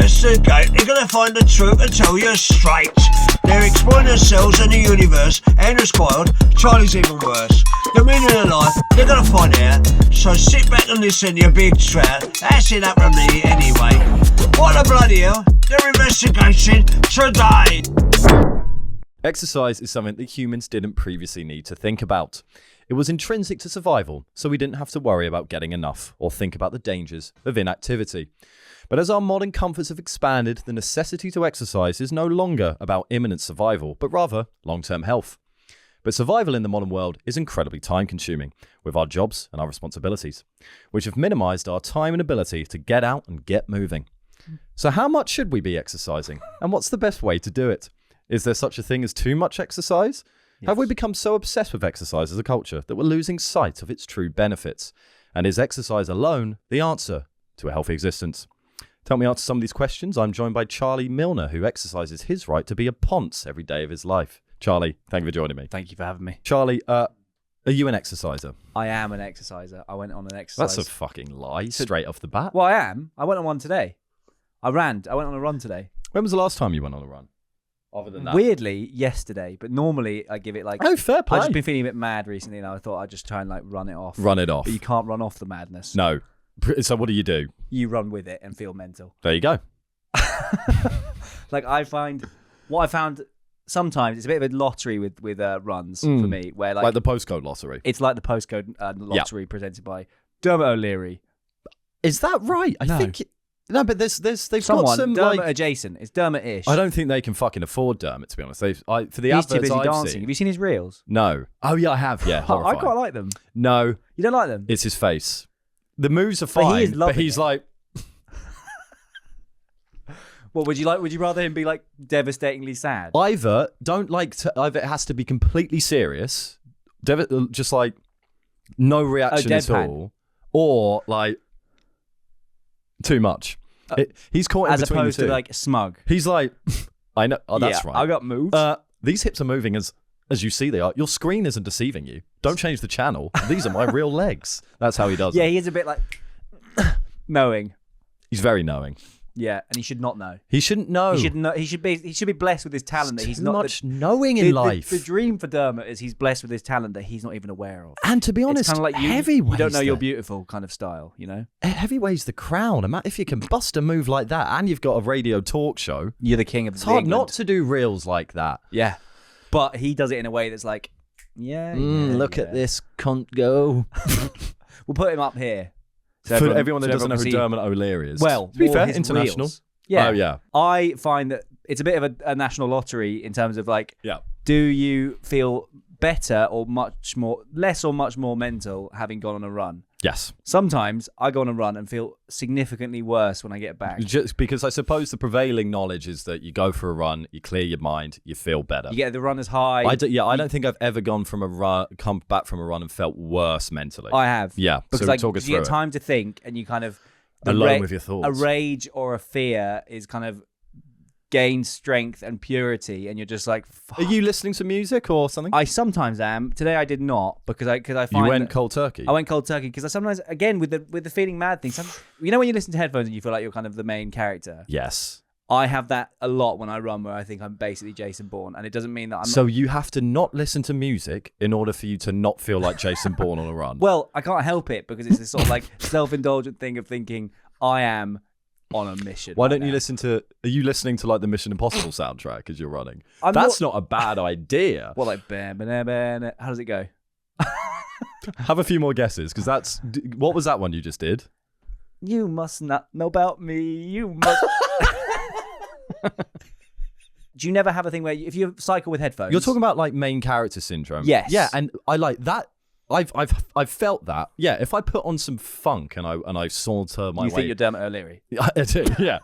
investigate, they're gonna find the truth and tell you straight. They're exploring themselves and the universe. Andrew's spoiled, Charlie's even worse. The meaning of life, they're gonna find out. So sit back and listen, you big trout. That's it up from me anyway. What the bloody hell? They're investigating today. Exercise is something that humans didn't previously need to think about. It was intrinsic to survival, so we didn't have to worry about getting enough or think about the dangers of inactivity. But as our modern comforts have expanded, the necessity to exercise is no longer about imminent survival, but rather long-term health. But survival in the modern world is incredibly time-consuming, with our jobs and our responsibilities, which have minimized our time and ability to get out and get moving. So how much should we be exercising? And what's the best way to do it? Is there such a thing as too much exercise? Yes. Have we become so obsessed with exercise as a culture that we're losing sight of its true benefits? And is exercise alone the answer to a healthy existence? To help me answer some of these questions, I'm joined by Charlie Milner, who exercises his right to be a ponce every day of his life. Charlie, thank you for joining me. Thank you for having me. Charlie, are you an exerciser? I am an exerciser. I went on an exercise. That's a fucking lie, straight off the bat. Well, I am. I went on one today. I went on a run today. When was the last time you went on a run? Other than that. Weirdly, yesterday, but normally I give it like... Oh, fair play. I've just been feeling a bit mad recently, and I thought I'd just try and like run it off. Run it off. But you can't run off the madness. No. So what do? You run with it and feel mental. There you go. Like I found sometimes it's a bit of a lottery with runs for me, where like the postcode lottery. It's like the postcode lottery presented by Dermot O'Leary. Is that right? I think... No, but they've got some Dermot like adjacent. It's Dermot-ish. I don't think they can fucking afford Dermot, to be honest. For the He's too adverts busy I've dancing. seen. Have you seen his reels? No. Oh yeah, I have. Yeah, I horrifying. quite like them. No, You don't like them? it's his face. The moves are But fine, he is but loving he's it. like, What would you like? Would you rather him be like devastatingly sad? either it has to be completely serious, just like no reaction at deadpan. all, or like too much. He's caught in As between opposed the two. to like smug. He's like, I know. Oh, that's Yeah, right. I got moves. These hips are moving as you see they are. Your screen isn't deceiving you. Don't change the channel. These are my real legs. That's how he does Yeah, it. he is a bit like knowing. He's very knowing. Yeah, and he should not know. He shouldn't know. He should know. He should be blessed with his talent that he's Too not. much knowing in life. The dream for Dermot is he's blessed with his talent that he's not even aware of. And to be honest, It's kind of like you heavyweights. don't know you're beautiful kind of style, you know? Heavyweight's the crown. If you can bust a move like that, and you've got a radio talk show, You're the king of it's the hard England. not to do reels like that. Yeah, but he does it in a way that's like, Look at this cunt go. We'll put him up here. So For everyone that so doesn't know can who see- Dermot O'Leary is. Well, to be or fair, his international. reels. Yeah. Oh yeah. I find that it's a bit of a national lottery in terms of like, Yeah. do you feel better or less or much more mental having gone on a run? Yes. Sometimes I go on a run and feel significantly worse when I get back. Just because I suppose the prevailing knowledge is that you go for a run, you clear your mind, you feel better. You get the runner's high. I don't think I've ever come back from a run and felt worse mentally. I have. Yeah, Because so like, talk us you through get it. time to think and you kind of... Alone with your thoughts. A rage or a fear is kind of gains strength and purity and you're just like, fuck. Are you listening to music or something? I sometimes am. Today I did not because I find You went that- cold turkey. I went cold turkey because I sometimes, again, with the feeling mad thing, you know when you listen to headphones and you feel like you're kind of the main character? Yes. I have that a lot when I run where I think I'm basically Jason Bourne, and it doesn't mean that I'm So you have to not listen to music in order for you to not feel like Jason Bourne on a run. Well, I can't help it because it's this sort of like self-indulgent thing of thinking I am on a mission. Why right don't you now. listen to... Are you listening to like the Mission Impossible soundtrack as you're running? I'm That's not a bad idea. Well, like, how does it go? Have a few more guesses because that's... What was that one you just did? You must not know about me. You must... Do you never have a thing where if you cycle with headphones... You're talking about like main character syndrome. Yes. Yeah, and I like that. I've felt that. Yeah, if I put on some funk and I saunter my way... You think you're Dermot O'Leary? I do, yeah.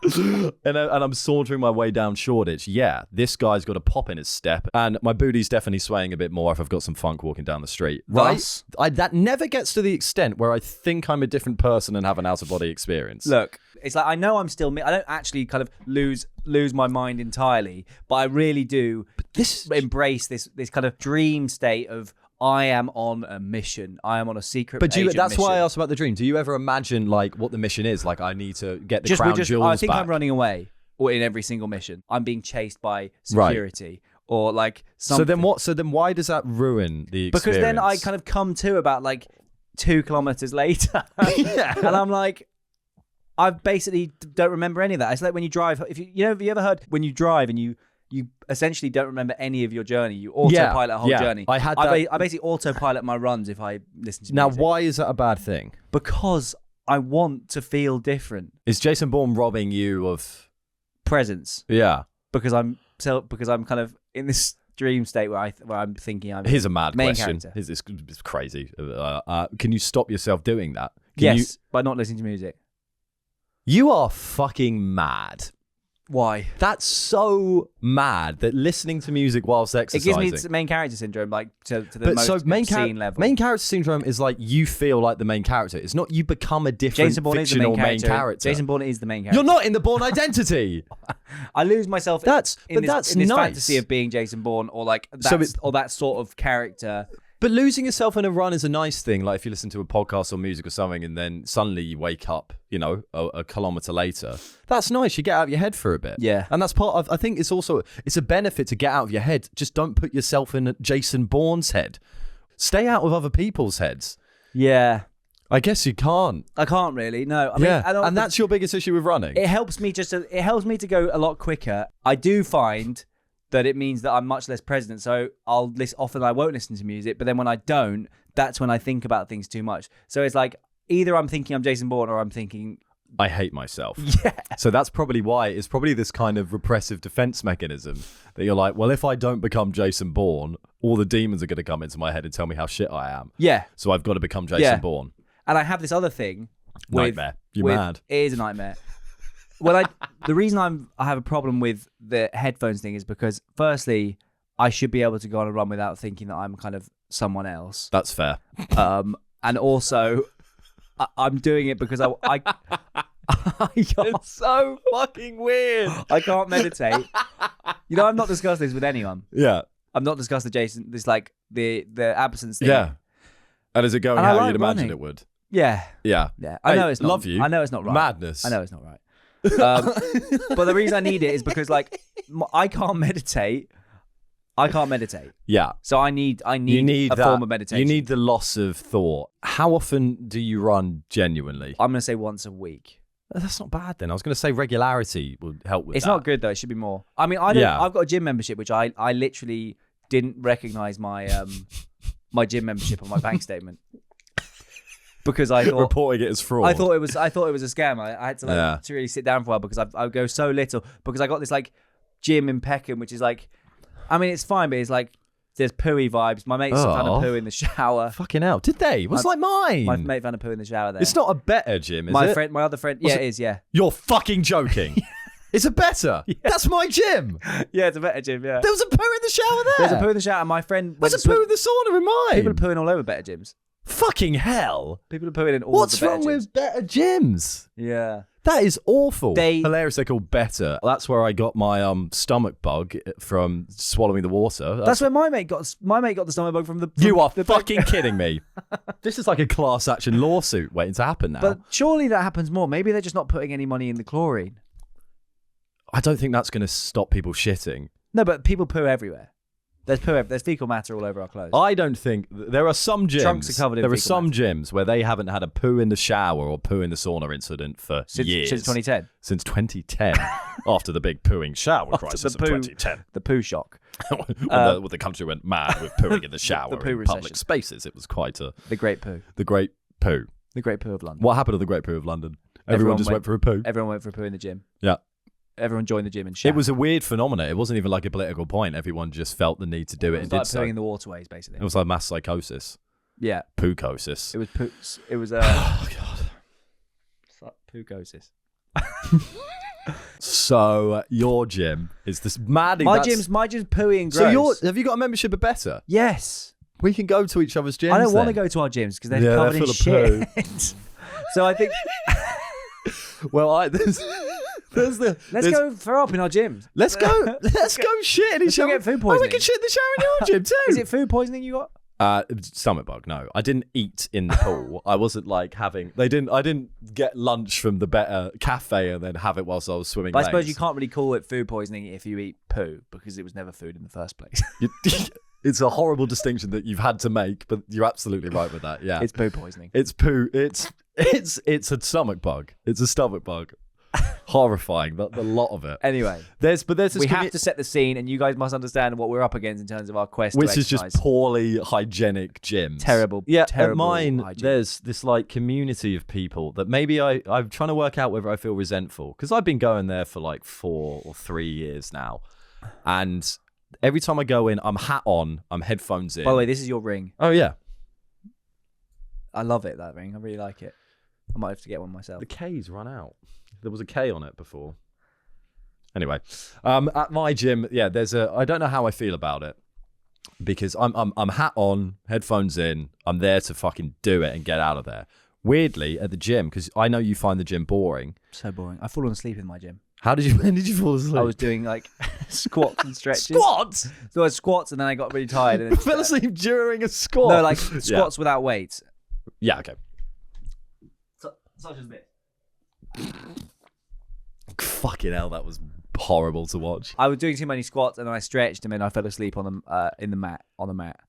and I'm sauntering my way down Shoreditch. Yeah, this guy's got a pop in his step, and my booty's definitely swaying a bit more if I've got some funk walking down the street. Thus? That never gets to the extent where I think I'm a different person and have an out-of-body experience. Look, it's like I know I'm still... I don't actually kind of lose my mind entirely, but I really do this embrace this kind of dream state of I am on a mission. I am on a secret. But agent that's why I mission. asked about the dream. Do you ever imagine like what the mission is? Like I need to get the we crown jewels I think back. I'm running away, or in every single mission, I'm being chased by security, or like something. So then what? So then why does that ruin the experience? Because then I kind of come to about like 2 kilometers later, Yeah. and I'm like, I basically don't remember any of that. It's like when you drive. If have you ever heard when you drive and you essentially don't remember any of your journey. You autopilot a whole journey. I had I that. basically autopilot my runs if I listen to Now, music. why is that a bad thing? Because I want to feel different. Is Jason Bourne robbing you of? Presence. Yeah. Because I'm kind of in this dream state where I'm thinking I'm Here's a mad main question. character. It's crazy. Can you stop yourself doing that? Can Yes, by not listening to music. You are fucking mad. Why? That's so mad that listening to music whilst It exercising. gives me main character syndrome, like to the But most so obscene level. main character syndrome is like you feel like the main character. It's not you become a different Jason Bourne is the fictional main character. Jason Bourne is the main character. You're not in the Bourne identity. I lose myself. That's in nice. this fantasy of being Jason Bourne, or like that sort of character. But losing yourself in a run is a nice thing. Like if you listen to a podcast or music or something, and then suddenly you wake up, a kilometer later. That's nice. You get out of your head for a bit. Yeah. And that's part of. I think it's a benefit to get out of your head. Just don't put yourself in Jason Bourne's head. Stay out of other people's heads. Yeah, I guess you can't. I can't really. No, I mean, and that's your biggest issue with running. it helps me to go a lot quicker. I do find that it means that I'm much less present. So often I won't listen to music, but then when I don't, that's when I think about things too much. So it's like either I'm thinking I'm Jason Bourne or I'm thinking I hate myself. Yeah. So that's probably why it's probably this kind of repressive defense mechanism that you're like, well, if I don't become Jason Bourne, all the demons are going to come into my head and tell me how shit I am. Yeah. So I've got to become Jason Yeah. Bourne. And I have this other thing. Nightmare. You're mad. It is a nightmare. The reason I have a problem with the headphones thing is because, firstly, I should be able to go on a run without thinking that I'm kind of someone else. That's fair. And also, I'm doing it because I can't, It's so fucking weird. I can't meditate. I've not discussed this with anyone. Yeah. I've not discussed the absence thing. Yeah. And is it going And I how like you'd imagine running. it would? Yeah. Yeah. Yeah. I know Hey, it's not. love you. I know it's not right. Madness. I know it's not right. But the reason I need it is because I can't meditate. Yeah. So I need You need a that, form of meditation. You need the loss of thought. How often do you run genuinely? I'm going to say once a week. That's not bad then. I was going to say regularity would help with It's that. not good though. It should be more. I mean, I've got a gym membership, which I literally didn't recognize my my gym membership on my bank statement because I thought Reporting it as fraud. I thought it was a scam. I had to to really sit down for a while because I go so little because I got this like gym in Peckham, which is like, I mean, it's fine, but it's like there's pooey vibes. My mates found a poo in the shower. Fucking hell. Did they? It was like mine. My mate found a poo in the shower there. It's not a better gym, is it? My other friend, yeah, it is, yeah. You're fucking joking. It's a better. Yeah. That's my gym. Yeah, it's a better gym, yeah. There was a poo in the shower there. There's a poo in the shower, and my friend... There's a poo in the sauna in mine. People are pooing all over better gyms. Fucking hell. People are pooing in all What's of the better wrong gyms. with better gyms? Yeah. That is awful. They- Hilarious. They're called Better. That's where I got my stomach bug from swallowing the water. That's where my mate got the stomach bug from the... You are the fucking kidding me. This is like a class action lawsuit waiting to happen now. But surely that happens more. Maybe they're just not putting any money in the chlorine. I don't think that's going to stop people shitting. No, but people poo everywhere. There's fecal matter all over our clothes. I don't think there are some gyms. Trunks are covered in There are fecal some gyms where they haven't had a poo in the shower or poo in the sauna incident for years. Since 2010. Since 2010, after the big pooing shower crisis of 2010. The poo shock. when the country went mad with pooing in the shower The poo in recession. public spaces. It was quite The great poo. the great poo. The great poo of London. What happened to the great poo of London? Everyone just went for a poo. Everyone went for a poo in the gym. Yeah. Everyone joined the gym and showered. It was a weird phenomenon. It wasn't even like a political point. Everyone just felt the need to do it, It and was like did so. pooing in the waterways, basically. It was like mass psychosis. Yeah. Poocosis. It was poo. It was Oh, God. It's like poocosis. So your gym is this mad. My gym's pooey and So gross. have you got a membership of Better? Yes. We can go to each other's gyms. I don't want to then. go to our gyms because they're Yeah, covered they're in full of shit. So I think Well, there's let's go throw up in our gyms. Let's go shit in each Let's go other. get food Oh, we poisoning. can shit in the shower in your gym too. Is it food poisoning you got? Stomach bug. No, I didn't eat in the pool. I wasn't like having. I didn't get lunch from the better cafe and then have it whilst I was swimming. But I suppose you can't really call it food poisoning if you eat poo because it was never food in the first place. It's a horrible distinction that you've had to make, but you're absolutely right with that. Yeah, It's poo poisoning. it's poo. It's a stomach bug. It's a stomach bug. Horrifying. The lot of it. Anyway, There's this we have to set the scene, and you guys must understand what we're up against in terms of our quest. which to is just exercise. poorly hygienic gyms. Terrible. Yeah, terrible at mine, hygiene. there's this like community of people that maybe I'm trying to work out whether I feel resentful because I've been going there for like 4 or 3 years now, and every time I go in, I'm hat on, I'm headphones in. By the way, this is your ring. Oh yeah, I love it. That ring. I really like it. I might have to get one myself. the K's run out. There was a K on it before. Anyway, at my gym, yeah, I don't know how I feel about it because I'm hat on, headphones in. I'm there to fucking do it and get out of there. Weirdly, at the gym, because I know you find the gym boring. So boring. I've fallen asleep in my gym. When did you fall asleep? I was doing like squats and stretches. Squats? So I had squats, and then I got really tired. And then, Fell asleep during a squat? no, like squats without weights. Yeah, okay. Such as this. Fucking hell, that was horrible to watch. I was doing too many squats, and then I stretched, and then I fell asleep on the in the mat on the mat.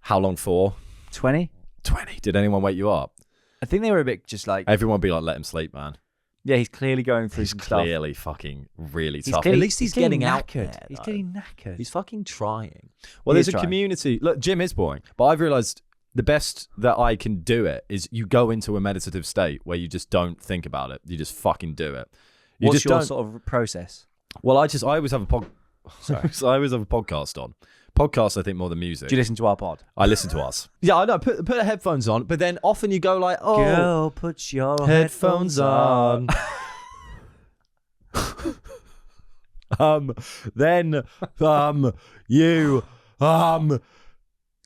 How long for? 20. 20. Did anyone wake you up? I think they were a bit just like, Everyone be like, let him sleep, man. yeah, he's clearly going through He's some stuff. clearly fucking really He's tough. clearly- At least he's getting out knackered. there, He's though. getting knackered. He's fucking trying. Well, He there's is a trying. community. Look, gym is boring, but I've realized the best that I can do it is you go into a meditative state where you just don't think about it. You just fucking do it. You What's just your don't. sort of process? Well, I always have a Sorry. So I always have a podcast on. Podcasts, I think, more than music. Do you listen to our pod? I listen to us. Yeah, I know. Put the headphones on, but then often you go like, oh, Girl, put your headphones on. Then you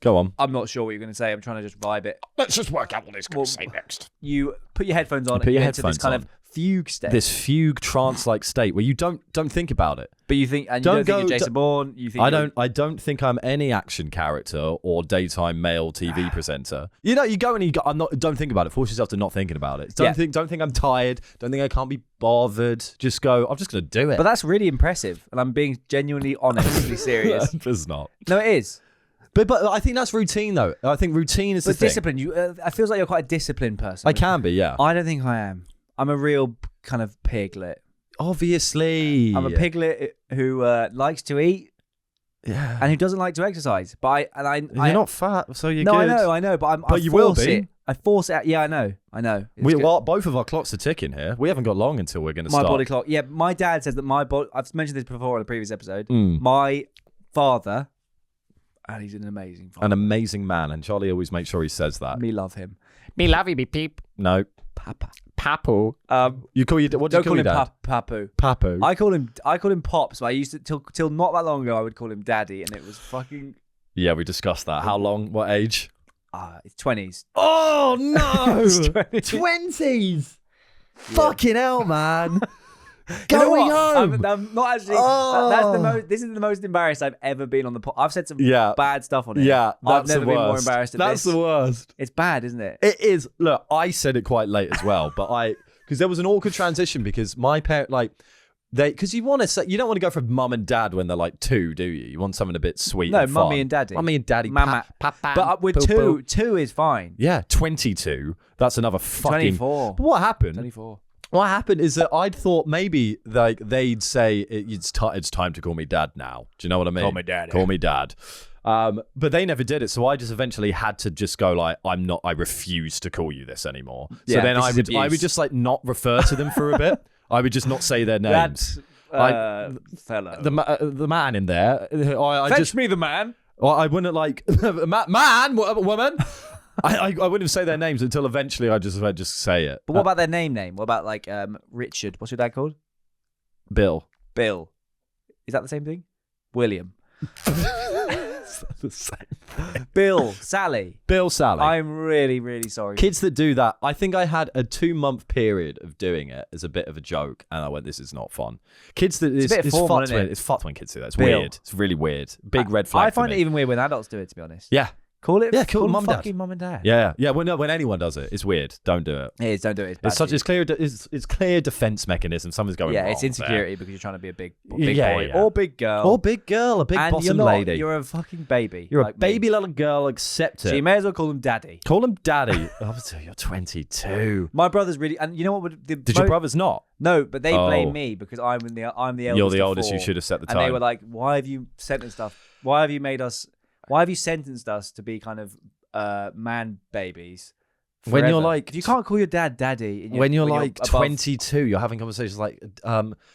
go on. I'm not sure what you're going to say. I'm trying to just vibe it. Let's just work out what it's going to say next. You put your headphones on Put and your you enter this headphones kind on. of fugue state. This fugue trance-like state where you don't think about it. But you think, and you Don't don't think go- you're Jason Bourne. You think I don't think I'm any action character or daytime male TV presenter. You know, you go and you go. Don't think about it. Force yourself to not thinking about it. Don't think I'm tired. Don't think I can't be bothered. Just go. I'm just gonna do it. But that's really impressive, and I'm being genuinely honestly serious. It's not. No, it is. But I think that's routine though. I think routine is the But thing. discipline. I feels like you're quite a disciplined person. I can be, yeah. I don't think I am. I'm a real kind of piglet. Obviously, I'm a piglet who likes to eat Yeah, and who doesn't like to exercise. But you're not fat, so you're No, good. I know, but I But you will force be. it. I force it out. Yeah, I know. It's good. Both of our clocks are ticking here. We haven't got long until we're going to My start. body clock. Yeah, my dad says that my body. I've mentioned this before in a previous episode. Mm. My father, and he's an amazing father. An amazing man, and Charlie always makes sure he says that. Me love him. Me love you, me peep. No, Papa. Papu. you call your what do you Don't call call your him dad? Papu. Papu. I call him Pops. But I used to till not that long ago. I would call him Daddy, and it was fucking. Yeah, we discussed that. How long? What age? It's 20s. Oh no, It's 20s. 20s. Fucking hell, man. You know Going what? home. I'm not actually. Oh. That's the most. This is the most embarrassed I've ever been on the pod. I've said some Yeah. bad stuff on it. Yeah, I've that's never the been worst. more embarrassed at That's this. the worst. It's bad, isn't it? It is. Look, I said it quite late as well, but because there was an awkward transition because my parent, because you want to say, you don't want to go from mum and dad when they're like 2, do you? You want something a bit sweet. No, and fun. mummy and daddy. Mummy and daddy. Mama. Papa. But with poo-poo. two is fine. Yeah, 22. That's another fucking. 24. But what happened? 24. What happened is that I'd thought maybe they'd say it's time to call me dad now. Do you know what I mean? Call me daddy. Call me dad. But they never did it, so I just eventually had to just go like, I refuse to call you this anymore. Yeah, so then this I is would abuse. just like not refer to them for a bit. I would just not say their names. That fellow. The man in there, I Fetch just me the man. I wouldn't like man, woman. I wouldn't say their names until eventually I'd just say it. But what about their name? What about like Richard? What's your dad called? Bill? Bill. Is that the same thing? William. Bill. Sally. Bill, Sally. I'm really, really sorry. Kids that do that, I think I had a 2-month period of doing it as a bit of a joke, and I went, "This is not fun." Kids that It's a bit formal, fucked isn't when it? it's fucked when kids do that. It's Bill. weird. It's really weird. Big red flag. I find for it me. even weird when adults do it, to be honest. Yeah, Call it. Yeah, call them mum and dad. fucking mum and dad. Yeah. When anyone does it, it's weird. Don't do it. It is. Don't do it. It's such. It's clear. It's clear defense mechanism. Something's going wrong. Yeah, it's insecurity because you're trying to be a big boy Yeah. or big girl. Or big girl, a big and bossy you're not, lady. You're a fucking baby. You're like a baby little girl. Accept it. So you may as well call him daddy. Call him daddy. Obviously, you're 22. My brother's really, and you know what? Did your brothers not? No, but they Oh. blame me because I'm the eldest. You're the of oldest. You 4. should have set the And time. they were like, "Why have you sentenced us? Why have you made us? Why have you sentenced us to be kind of man babies?" When you're forever? like- if you can't call your dad daddy, and when you're like above 22, you're having conversations like,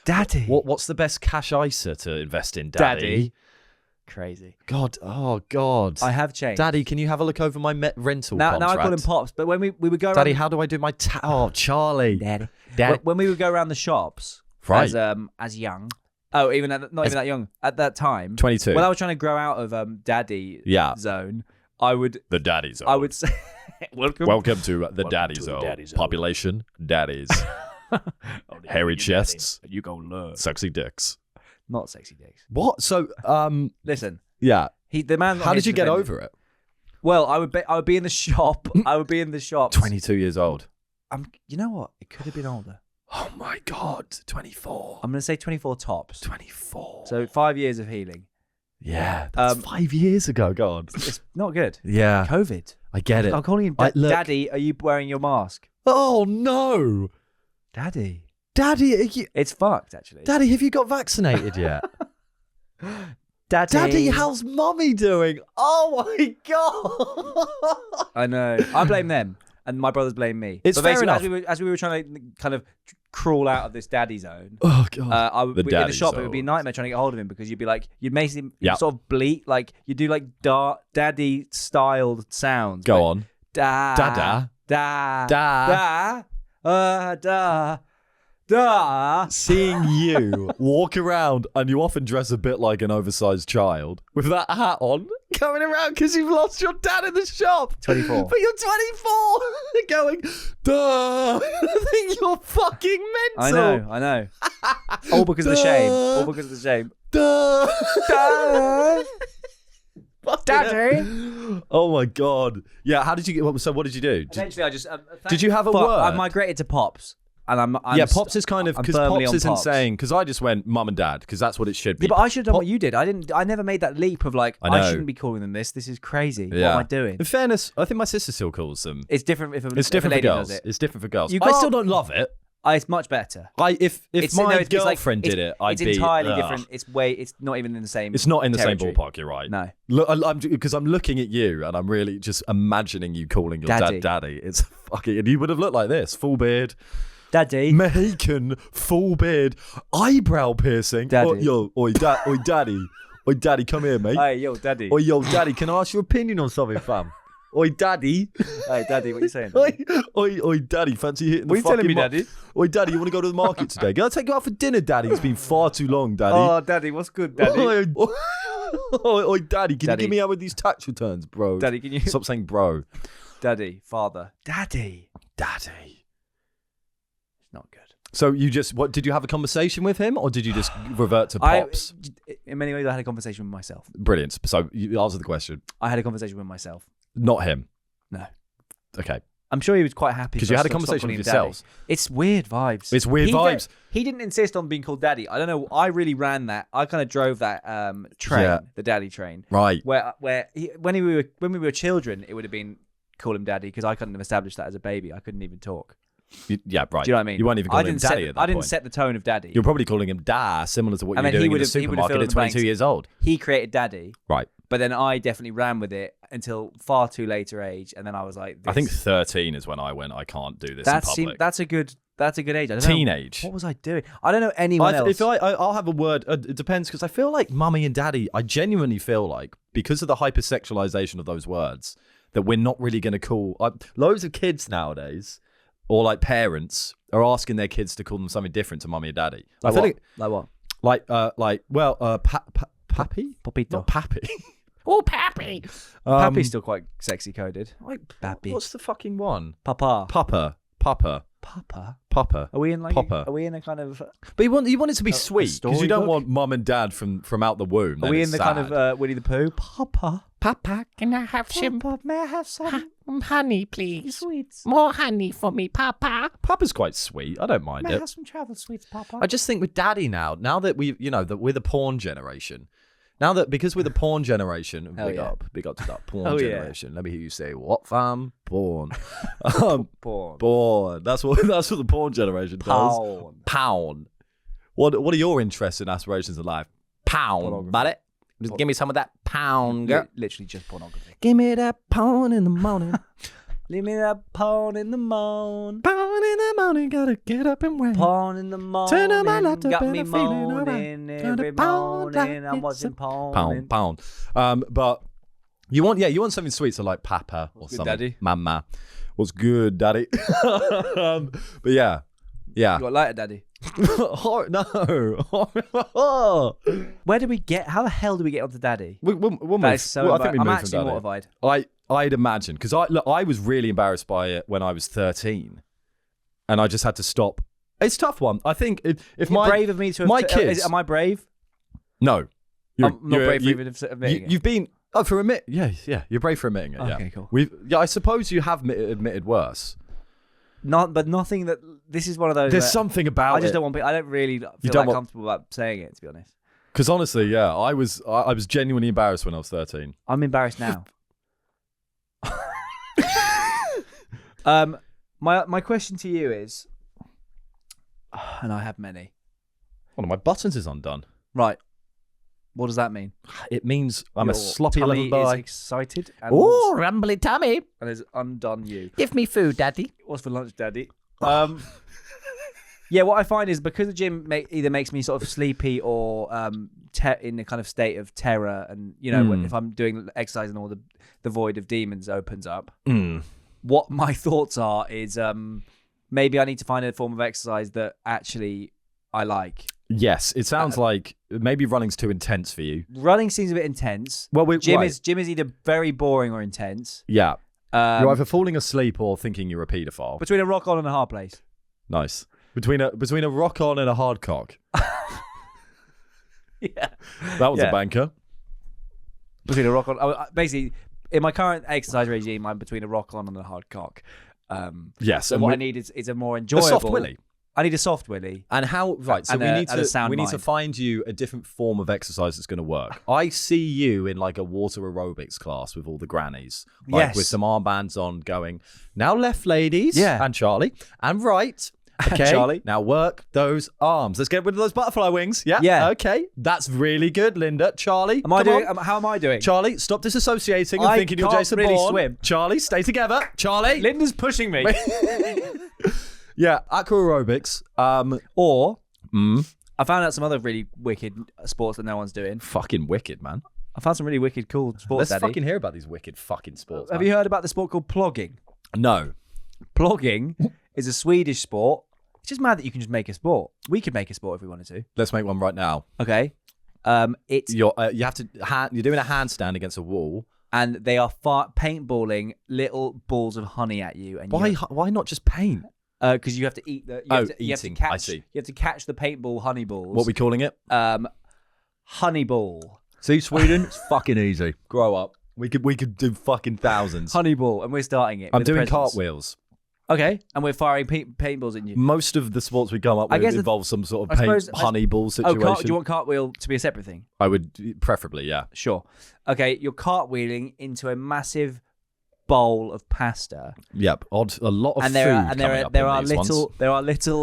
daddy, what's the best cash ISA to invest in, daddy? crazy. God, oh God. I have changed. Daddy, can you have a look over my rental now contract? I call him pops, but when we would go Daddy, around, how do I do my Oh, Charlie. daddy, Daddy. when we would go around the shops, Right. as young. Oh, even not even that young at that time. 22. When I was trying to grow out of daddy zone, I would the daddy zone. I would say Welcome to the daddy zone. Population, daddies. Hairy chests, You go learn. sexy dicks. Not sexy dicks. What? So, Listen, yeah. the man. How did you get over it? Well, I would be in the shop. I would be in the shop. 22 years old. You know what? It could have been older. Oh my God. 24. I'm gonna say 24 tops. 24. So 5 years of healing. Yeah. That's 5 years ago. God. It's not good. Yeah. COVID. I get it. I'm calling him Look. Daddy. Are you wearing your mask? Oh no. Daddy. Daddy, It's fucked actually. Daddy, have you got vaccinated yet? Daddy, how's mummy doing? Oh my God. I know. I blame them, and my brothers blame me. It's but fair basically, enough. as we were trying to kind of crawl out of this daddy zone, Oh God. I would The in the daddy shop. It would be a zone. nightmare trying to get hold of him because you'd be like, you'd make him Yeah. sort of bleat, like you do like daddy styled sounds. Go like, on. Da Dada. da Da. da da. Seeing you walk around, and you often dress a bit like an oversized child with that hat on, coming around because you've lost your dad in the shop. 24. But you're 24, going, duh. I think you're fucking mental. I know. All because of the shame. All because of the shame. Duh. Daddy. Oh my God. Yeah. How did you get? So what did you do? Eventually, I just. Did you have a Fuck, word? I migrated to Pops, and I'm Yeah, Pops is kind of I'm because firmly Pops on is Pops. insane. Because I just went mum and dad because that's what it should be. Yeah, but I should have done what you did. I never made that leap of like, I know. I shouldn't be calling them this. This is crazy. Yeah. What am I doing? In fairness, I think my sister still calls them. It's different if It's different a for lady girls. does it. It's different for girls. You I got- still don't love it. It's much better. If It's my it's like- girlfriend did it, I'd it's be entirely ugh. different. It's not even in the same. It's not in the territory. same ballpark. You're right. No. Look, because I'm looking at you and I'm really just imagining you calling your Daddy. dad daddy. It's fucking. And you would have looked like this: full beard, Daddy. Mexican, full beard, eyebrow piercing. Daddy. Oi, daddy, oi, daddy, come here, mate. Hey, yo, Daddy. Oi, yo, daddy, can I ask your opinion on something, fam? Oi, daddy. Hey, Daddy, what are you saying? Oi, daddy, fancy hitting What are the you telling fucking me, Daddy? Oi, daddy, you want to go to the market today? Can I take you out for dinner, daddy? It's been far too long, daddy. Oh, Daddy, what's good, Daddy? Oi, daddy, can Daddy. you give me out with these tax returns, bro? Daddy, can you? Stop saying bro. Daddy, father. Daddy. Daddy. It's not good. So you just, what, did you have a conversation with him or did you just revert to Pops? In many ways, I had a conversation with myself. Brilliant. So you answer the question. I had a conversation with myself. Not him. No. Okay. I'm sure he was quite happy. Because for you us had a to stop conversation calling with him Daddy. yourselves. It's weird vibes. It's weird vibes. He didn't insist on being called Daddy. I don't know. I really ran that. I kind of drove that train, Yeah. the Daddy train. Right. When we were children, it would have been call him Daddy because I couldn't have established that as a baby. I couldn't even talk. Yeah, right. Do you know what I mean? You weren't even calling him daddy at that I didn't point. set the tone of Daddy. You're probably calling him Da, similar to what And you're then he doing in the would've- he would've supermarket filled at in the 22 blanks. years old. He created Daddy, Right. but then I definitely ran with it until far too later age, and then I was like, I think this- 13 is when I went, I can't do this that in seemed, public. that's a good age. I don't know- Teenage. what was I doing? I don't know anyone else. If I'll have a word. It depends because I feel like mummy and daddy. I genuinely feel like because of the hypersexualization of those words that we're not really going to call. Loads of kids nowadays, or like parents, are asking their kids to call them something different to mummy and daddy. I feel Like what? pappy, Popito. not pappy. Oh, Pappy. Pappy's still quite sexy coded. Like, Pappy. what's the fucking one? Papa. Papa. Papa. Papa. Are we in like? Papa. Are we in a kind of? But you want it to be sweet because you don't storybook? want mum and dad from out the womb. Are then we in it's the sad. kind of Winnie the Pooh? Papa. Papa, can I have some Papa, may I have some honey, please? sweets? More honey for me, Papa. Papa's quite sweet. I don't mind May I it. have some travel sweets, Papa? I just think with daddy now that we, that we're the porn generation. Now that because we're the porn generation, Hell big yeah. up to that porn Oh, yeah. generation. Let me hear you say what, fam? Porn. Porn. Porn. That's what the porn generation does. Pound. Pound. What are your interests and aspirations in life? Pound, Pornography. buddy. Just give me some of that pound, girl. Literally just pornography. Give me that pound in the morning. Leave me that porn in the morning. Pound in the morning, gotta get up and wait. Porn in the morning. Turn on my laptop Got and me I'm feeling moaning alright. every Gotta pound morning. like I'm watching it's porn. Pound. But you want something sweet, so like Papa or good, something. Daddy? Mama. What's good, Daddy? But yeah. You got lighter, Daddy. No. Where did we get? How the hell did we get onto Daddy? We'll That move. is so. I think we I'm moved actually from Daddy. mortified. I'd imagine because I was really embarrassed by it when I was 13, and I just had to stop. It's a tough one. I think if You're my brave of me to. my kids, Am I brave? no, I'm not brave for even admitting it. You've been for you're brave for admitting it. Okay, yeah, cool. I suppose you have admitted worse. But nothing that. This is one of those. There's where something about I just it. don't want. I don't really feel don't that want- comfortable about saying it. To be honest, Because honestly, yeah, I was genuinely embarrassed when I was 13. I'm embarrassed now. My question to you is, and I have many. One of my buttons is undone. Right. What does that mean? It means I'm a Your sloppy tummy little boy. is excited and, Oh, rumbly tummy. and has undone you. Give me food, Daddy. What's for lunch, Daddy? Yeah, what I find is because the gym either makes me sort of sleepy or in a kind of state of terror, and if I'm doing exercise and all the void of demons opens up, what my thoughts are is maybe I need to find a form of exercise that actually I like. Yes, it sounds like maybe running's too intense for you. Running seems a bit intense. Well, Gym right. is either very boring or intense. Yeah. You're Um, either falling asleep or thinking you're a paedophile. between a rock on and a hard place. Nice. Between a rock on and a hard cock. Yeah. That was Yeah. a banker. Between a rock on, basically, in my current exercise regime, I'm between a rock on and a hard cock. Yes. So and what we- I need is a more a enjoyable soft willy. I need a soft willy. And how right? So And we a- need and a sound to mind. find you a different form of exercise that's going to work. I see you in like a water aerobics class with all the grannies, like Yes. with some armbands on, going now left, ladies, Yeah. and Charlie, and right. Okay, Charlie. Now work those arms. Let's get rid of those butterfly wings. Yeah. Yeah. Okay. That's really good, Linda. Charlie. Am I come doing? on. How am I doing? Charlie, stop disassociating and I thinking you're can't Jason really Bourne. swim. Charlie, stay together. Charlie. Linda's pushing me. Yeah, aqua aerobics. Or I found out some other really wicked sports that no one's doing. Fucking wicked, man. I found some really wicked cool sports. Let's Daddy. fucking hear about these wicked fucking sports. Have man. you heard about the sport called plogging? No. Plogging is a Swedish sport. It's just mad that you can just make a sport. We could make a sport if we wanted to. Let's make one right now. Okay. It's You have to. You're doing a handstand against a wall. and they are paintballing little balls of honey at you. And Why not just paint? Because you have to eat the. You have to eating. catch, I see. You have to catch the paintball honey balls. What are we calling it? Honey ball. See, Sweden. It's fucking easy. Grow up. We could do fucking thousands. Honey ball, and we're starting it. I'm with the doing presents. cartwheels. Okay, and we're firing paintballs in you. Most of the sports we come up I with guess involve some sort of I suppose- honey ball Oh, situation. do you want cartwheel to be a separate thing? I would preferably, yeah. Sure. Okay, you're cartwheeling into a massive bowl of pasta, Yep. A lot of and food there are coming up there in are these little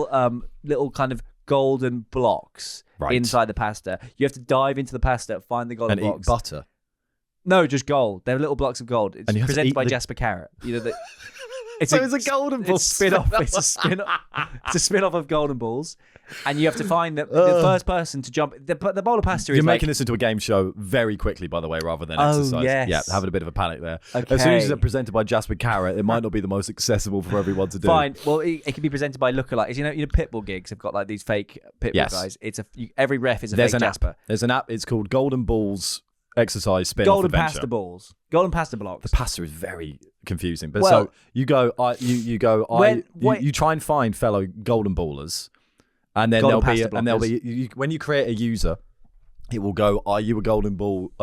ones. little kind of golden blocks Right. inside the pasta. You have to dive into the pasta, find the golden and blocks. eat butter. No, just gold. They're little blocks of gold. It's And you have to presented eat by the- Jasper Carrot. You know that. It's So it's a golden ball It's spin-off. It's a spin-off. It's a spin-off of Golden Balls, and you have to find the first person to jump. The bowl of pasta is You're like, making this into a game show very quickly, by the way, rather than Oh, exercise. yes. Yeah, having a bit of a panic there. Okay. As soon as it's presented by Jasper Carrot, it might not be the most accessible for everyone to do. Fine. Well, it can be presented by lookalikes. You know, pitbull gigs have got like these fake pitbull Yes. guys. It's every ref is a There's fake an Jasper. app. There's an app. It's called Golden Balls exercise spin-off Golden adventure. pasta balls. Golden pasta blocks. The pasta is very confusing. But Well- so you go, When- you try and find fellow golden ballers, and then Golden there'll be pasta and there'll blockers. be when you create a user, it will go, are you a golden baller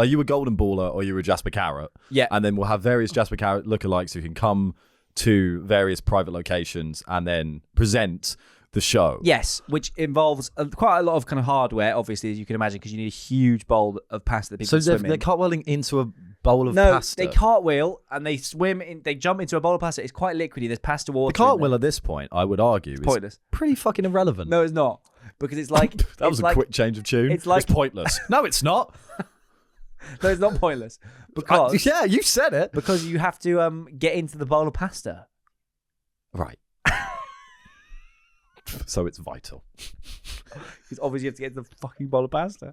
or are you a Jasper Carrot? Yeah. And then we'll have various Jasper Carrot lookalikes who can come to various private locations and then present the show. Yes, which involves quite a lot of kind of hardware, obviously, as you can imagine, because you need a huge bowl of pasta that people So can swim they're in. cartwheeling into a bowl of No, pasta. they cartwheel and they swim in. They jump into a bowl of pasta. It's quite liquidy. There's pasta water. The cartwheel at this point, I would argue, is pointless. pretty fucking irrelevant. No, it's not, because it's like That was it's a like, quick change of tune. it's like- pointless. No, it's not. No, it's not pointless because Yeah, you said it. because you have to get into the bowl of pasta. Right. So it's vital. Because obviously you have to get into the fucking bowl of pasta.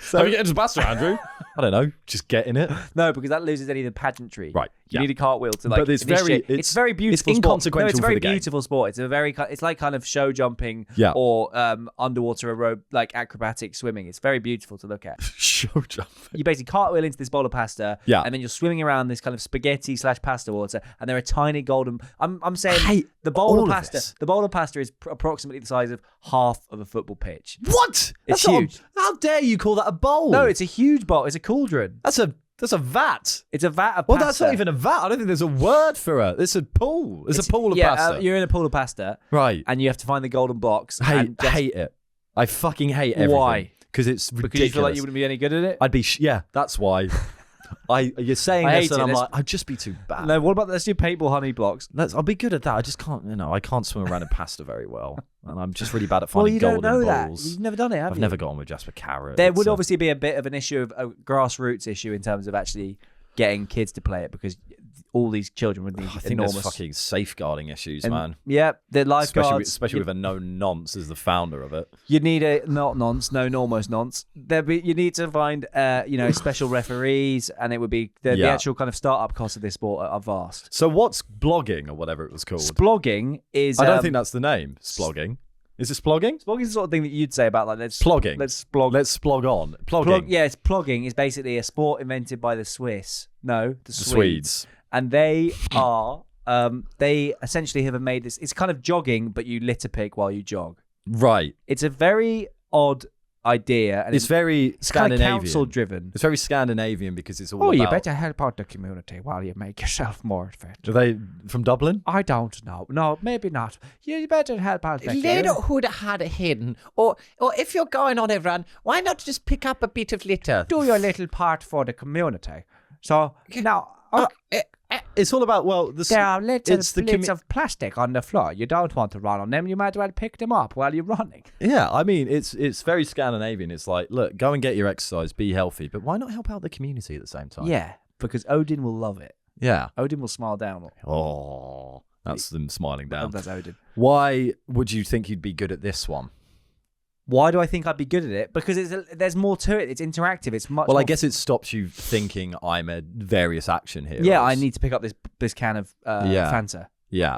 So you get into pasta, Andrew? I don't know. Just get in it. No, because that loses any of the pageantry. Right, You yeah. need a cartwheel to like. But it's very- initiate- it's- very beautiful. it's sport. inconsequential No, it's a for very the game. beautiful sport. It's a very. It's like kind of show jumping. Yeah. Or underwater like acrobatic swimming. It's very beautiful to look at. Show jump. You basically cartwheel into this bowl of pasta. Yeah. And then you're swimming around this kind of spaghetti/pasta water, and there are tiny golden. I'm saying hate the bowl all of of pasta. this. The bowl of pasta is approximately the size of half of a football pitch. What? It's That's not- huge. how dare you call that a bowl? No, it's a huge bowl. It's a cauldron. that's a vat. It's a vat of Well, pasta. that's not even a vat. I don't think there's a word for it. It's a pool. It's a pool of pasta. you're in a pool of pasta, Right. and you have to find the golden box. I and just- hate it. I fucking hate everything. Why? Because it's ridiculous. because you feel like you wouldn't be any good at it. I'd be yeah. That's why. You're saying I this, hate and it. I'm Let's- like, I'd just be too bad. No, what about let's do paintball honey blocks? I'll be good at that. I just can't. I can't swim around in pasta very well, and I'm just really bad at Well, finding you don't golden know balls. that. You've never done it, have I've you? never got on with Jasper Carrot. There It's would a- obviously be a bit of an issue of a grassroots issue in terms of actually getting kids to play it because all these children would need I think enormous. there's fucking safeguarding issues, and- man. Yeah, the lifeguards. Especially with a no nonce as the founder of it. You need a not nonce, no almost nonce. You need to find special referees, and it would be the Yeah. actual kind of startup costs of this sport are vast. So what's blogging or whatever it was called? Splogging is. I don't think that's the name. Splogging. Is it splogging? Splogging is the sort of thing that you'd say about like let's Plogging. Let's splog. Let's splog on. Plogging. Plogging is basically a sport invented by the Swiss. No, the The Swedes. Swedes. And they are. They essentially have made this. It's kind of jogging, but you litter pick while you jog. Right. It's a very odd idea, and It's very it's kind of Scandinavian. council driven. It's very Scandinavian because it's all Oh, about... you better help out the community while you make yourself more fit. Are they from Dublin? I don't know. No, maybe not. You better help out the Little who'd have had it hidden. Or if you're going on a run, why not just pick up a bit of litter? Do your little part for the community. So now. It's all about, well... There are little it's the bits of plastic on the floor. You don't want to run on them. You might as well pick them up while you're running. Yeah, I mean, it's very Scandinavian. It's like, look, go and get your exercise, be healthy, but why not help out the community at the same time? Yeah, because Odin will love it. Yeah. Odin will smile down. Oh, that's them smiling down. That's Odin. Why would you think you'd be good at this one? Why do I think I'd be good at it? Because there's more to it. It's interactive. It's much. Well, I more guess it stops you thinking I'm a various action here. Yeah, I need to pick up this can of Yeah. Fanta Yeah.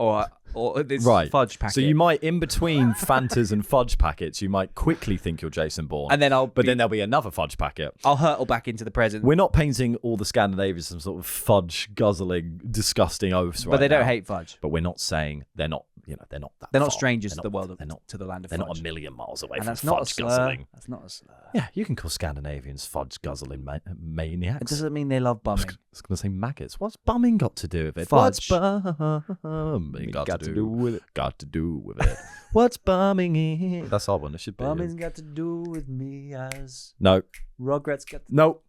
or this Right. fudge packet. So you might, in between Fantas and fudge packets, you might quickly think you're Jason Bourne. and then but then there'll be another fudge packet. I'll hurtle back into the present. We're not painting all the Scandinavians some sort of fudge guzzling, disgusting oaths, right? but they don't now. hate fudge. But we're not saying they're not. They're not that. They're not far. strangers They're to the not- world. They're not. To the land of They're fudge. not a million miles away And from that's not a fudge slur. guzzling. That's not a slur. Yeah, you can call Scandinavians fudge guzzling maniacs. It doesn't mean they love bumming. I was going to say maggots. What's bumming got to do with it? Fudge. What's bumming got to do with it. Got to do with it. What's bumming in? That's our one. It should be. Bumming's got to do with me as No. Rugrats got. No.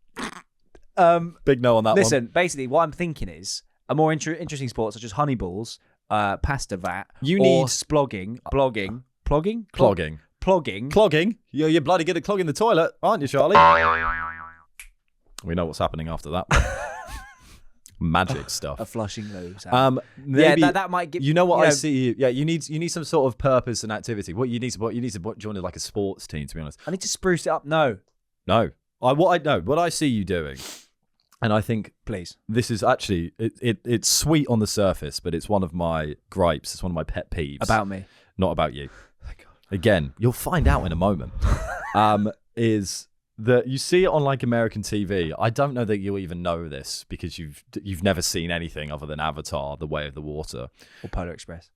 Big no on that Listen, basically, what I'm thinking is a more interesting sport such as honey balls, pasta vat, You or need- splogging, one. plogging. Clogging. Clogging? You're bloody good at clogging the toilet, aren't you, Charlie? We know what's happening after that one. Magic stuff. A flushing those. Maybe, that might give. You know what I see? Yeah, you need some sort of purpose and activity. What you need to join like a sports team. To be honest, I need to spruce it up. No, no. What I see you doing, and I think please. this is actually it's sweet on the surface, but it's one of my gripes. It's one of my pet peeves About me. not about you. Again, you'll find out in a moment. Is that you see it on like American TV. I don't know that you'll even know this because you've never seen anything other than Avatar: The Way of the Water. Or Polar Express.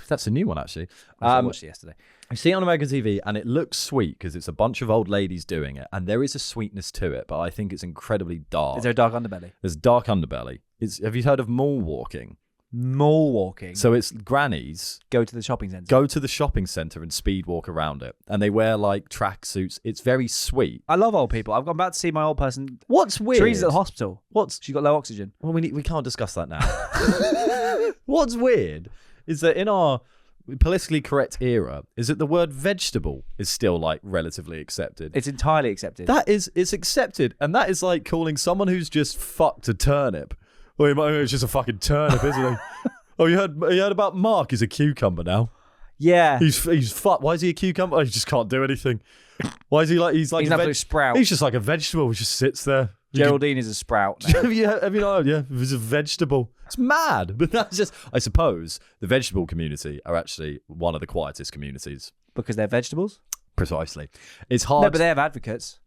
That's a new one, actually. I watched it yesterday. You see it on American TV, and it looks sweet because it's a bunch of old ladies doing it, and there is a sweetness to it, but I think it's incredibly dark. Is there a dark underbelly? There's dark underbelly. Have you heard of mall walking? Mall walking. So it's grannies Go to the shopping centre. go to the shopping centre and speed walk around it, and they wear like tracksuits. It's very sweet. I love old people. I'm about to see my old person. What's weird? Teresa's at the hospital. She's got low oxygen. Well, we can't discuss that now. What's weird is that in our politically correct era, is that the word vegetable is still like relatively accepted. It's entirely accepted. It's accepted, and that is like calling someone who's just fucked a turnip. Well, it's just a fucking turnip, isn't he? Oh, you heard about Mark? He's a cucumber now. Yeah. He's fucked. Why is he a cucumber? Oh, he just can't do anything. Why is he like? He's like He's an absolute sprout. He's just like a vegetable. He just sits there. Geraldine is a sprout now. Have you not? Yeah, it's a vegetable. It's mad, but that's just. I suppose the vegetable community are actually one of the quietest communities. Because they're vegetables? Precisely. It's hard. No, but they have advocates.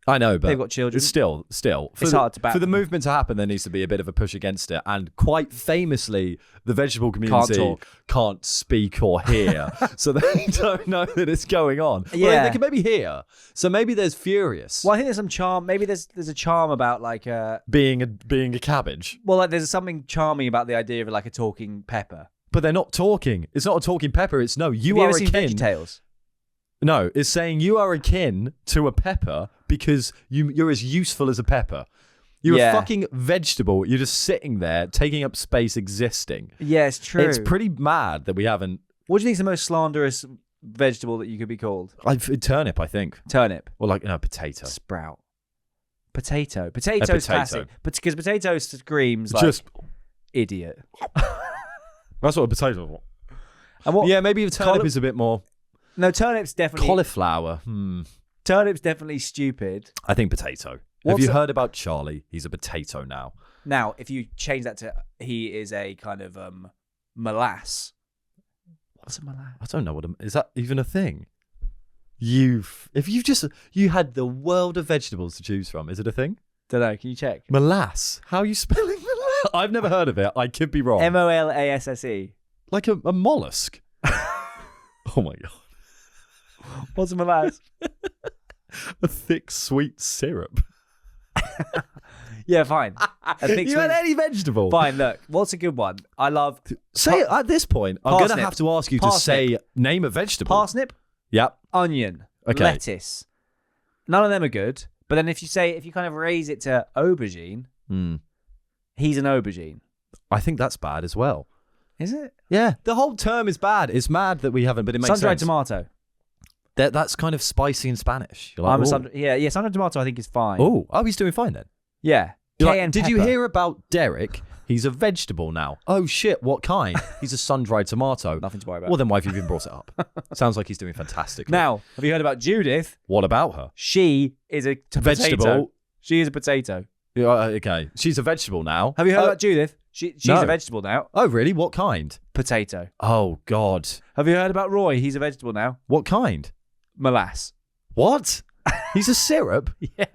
I know, but They've got children. Still, It's hard to back for the them. movement to happen. There needs to be a bit of a push against it, and quite famously, the vegetable community can't speak or hear, so they don't know that it's going on. Yeah, well, they can maybe hear. So maybe there's furious. Well, I think there's some charm. Maybe there's a charm about like being a cabbage. Well, like there's something charming about the idea of like a talking pepper. But they're not talking. It's not a talking pepper. It's no. You Have are ever seen akin. VeggieTales? No, it's saying you are akin to a pepper because you're as useful as a pepper. You're a fucking vegetable. You're just sitting there taking up space existing. Yeah, it's true. It's pretty mad that we haven't. What do you think is the most slanderous vegetable that you could be called? Turnip, I think. Turnip. Or like, no, potato. Sprout. Potato. Potato's classic. Because potato screams like Just idiot. that's what a potato. And what? Yeah, maybe a turnip is a bit more. No, turnip's definitely Cauliflower. Turnip's definitely stupid. I think potato. Have you heard about Charlie? He's a potato now. Now, if you change that to he is a kind of molasse. What's a molasse? I don't know what is that even a thing? You had the world of vegetables to choose from. Is it a thing? Don't know. Can you check? Molasse. How are you spelling molasse? I've never heard of it. I could be wrong. MOLASSE. Like a mollusk. Oh my god. What's a molasse? A thick sweet syrup. Yeah, fine. You had any vegetable. Fine, look. What's a good one? I love... Say it at this point. I'm going to Parsnip. have to ask you to Parsnip. say name a vegetable. Parsnip, Yep. onion, Okay. lettuce. None of them are good. But then if you kind of raise it to aubergine, he's an aubergine. I think that's bad as well. Is it? Yeah. The whole term is bad. It's mad that we haven't, but it makes Sun-dried sense. tomato. That's kind of spicy in Spanish. You're like, I'm a "Ooh." sun-dried tomato I think is fine. Oh, he's doing fine then. Yeah. You're like, Cayenne did you pepper. hear about Derek? He's a vegetable now. Oh shit, what kind? He's a sun-dried tomato. Nothing to worry about. Well, then why have you even brought it up? Sounds like he's doing fantastic. Now, have you heard about Judith? What about her? She is a Vegetable. potato. She is a potato. Yeah, okay, she's a vegetable now. Have you heard Oh, about Judith? She's No. a vegetable now. Oh, really? What kind? Potato. Oh God. Have you heard about Roy? He's a vegetable now. What kind? Molasse. What? He's a syrup. Yeah,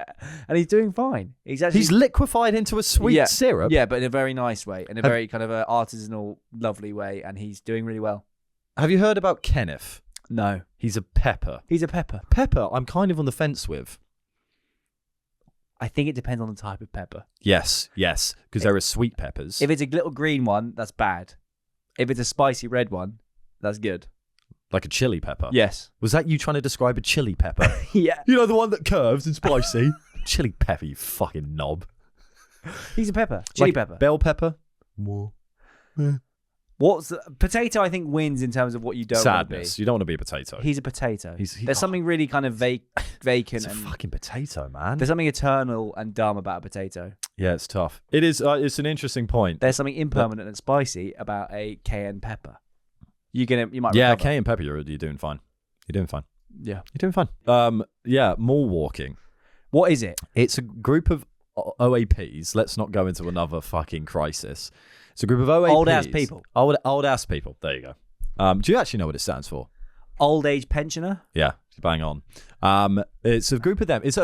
and he's doing fine. He's actually He's liquefied into a sweet syrup. Yeah, but in a very nice way, in a very kind of artisanal, lovely way, and he's doing really well. Have you heard about Kenneth? No, He's a pepper. he's a pepper. Pepper, I'm kind of on the fence with. I think it depends on the type of pepper. Yes, because there are sweet peppers. If it's a little green one, that's bad. If it's a spicy red one, that's good. Like a chili pepper. Yes. Was that you trying to describe a chili pepper? Yeah. You know, the one that curves and spicy? Chili pepper, you fucking knob. He's a pepper. Chili Like pepper. Bell pepper? What's the potato? I think wins in terms of what you don't Sadness. want to be. You don't want to be a potato. He's a potato. He's- There's something really kind of vacant It's a and fucking potato, man. there's something eternal and dumb about a potato. Yeah, it's tough. It is. It's an interesting point. There's something impermanent and spicy about a cayenne pepper. You might Yeah, recover. cayenne pepper. You're doing fine. You're doing fine. Yeah. You're doing fine. Yeah, mall walking. What is it? It's a group of OAPs. Let's not go into another fucking crisis. It's a group of OAPs. Old-ass people. Old ass people. There you go. Do you actually know what it stands for? old age pensioner. Yeah, bang on. It's a group of them. It's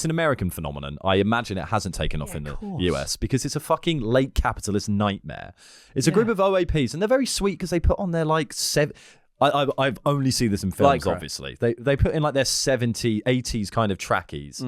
an American phenomenon. I imagine it hasn't taken off in the US because it's a fucking late capitalist nightmare. It's a group of OAPs, and they're very sweet because they put on their like I've only seen this in films. Lycra. Obviously, they put in like their 80s kind of trackies.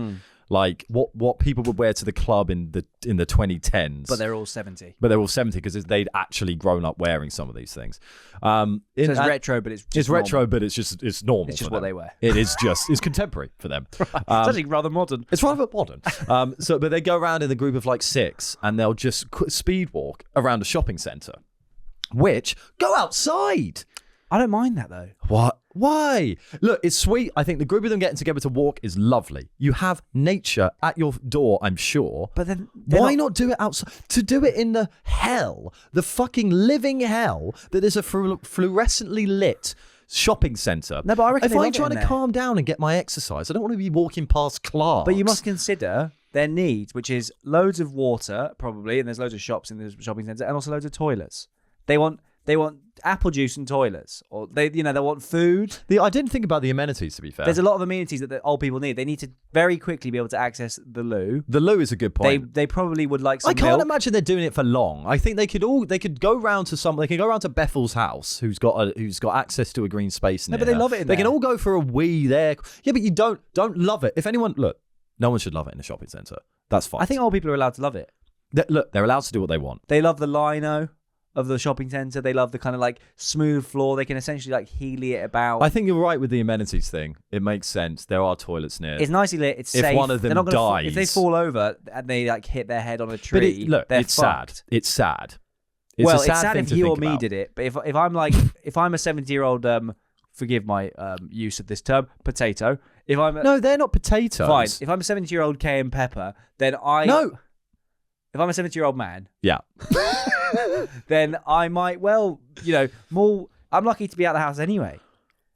Like what people would wear to the club in the 2010s, But they're all 70. But they're all 70 because they'd actually grown up wearing some of these things. So it's retro, but it's just retro, normal. but it's normal. It's just for what them. they wear. It is it's contemporary for them. It's actually rather modern. It's rather modern. But they go around in the group of like 6, and they'll just speed walk around a shopping centre. Which go outside. I don't mind that though. What? Why? Look, it's sweet. I think the group of them getting together to walk is lovely. You have nature at your door, I'm sure. But then why not do it outside? To do it in the hell, the fucking living hell that is a fluorescently lit shopping centre. No, but I reckon if they I'm love it trying in to there. calm down and get my exercise, I don't want to be walking past Clark's. But you must consider their needs, which is loads of water, probably, and there's loads of shops in the shopping centre, and also loads of toilets. They want apple juice and toilets, or they want food. I didn't think about the amenities, to be fair. There's a lot of amenities that the old people need. They need to very quickly be able to access the loo. The loo is a good point. They probably would like some I can't milk. imagine they're doing it for long. I think they could go round to they can go round to Bethel's house, who's got access to a green space near but they her. love it in They can there. all go for a wee there. Yeah, but you don't love it. If anyone no one should love it in a shopping centre. That's fine. I think old people are allowed to love it. They're allowed to do what they want. They love the lino of the shopping centre. They love the kind of like smooth floor. They can essentially like heely it about. I think you're right with the amenities thing. It makes sense. There are toilets near. It's nicely lit. It's If safe. one of them They're not gonna dies- if they fall over and they like hit their head on a but tree, they're it's fucked. sad. It's sad. It's Well, a sad it's sad thing if to he or think me about. did it. But if I'm like if I'm a 70-year-old, forgive my use of this term, potato. If I'm No, they're not potatoes. fine. If I'm a 70-year-old cayenne pepper, then No. If I'm a 70-year-old man, Yeah. then I might I'm lucky to be out of the house anyway.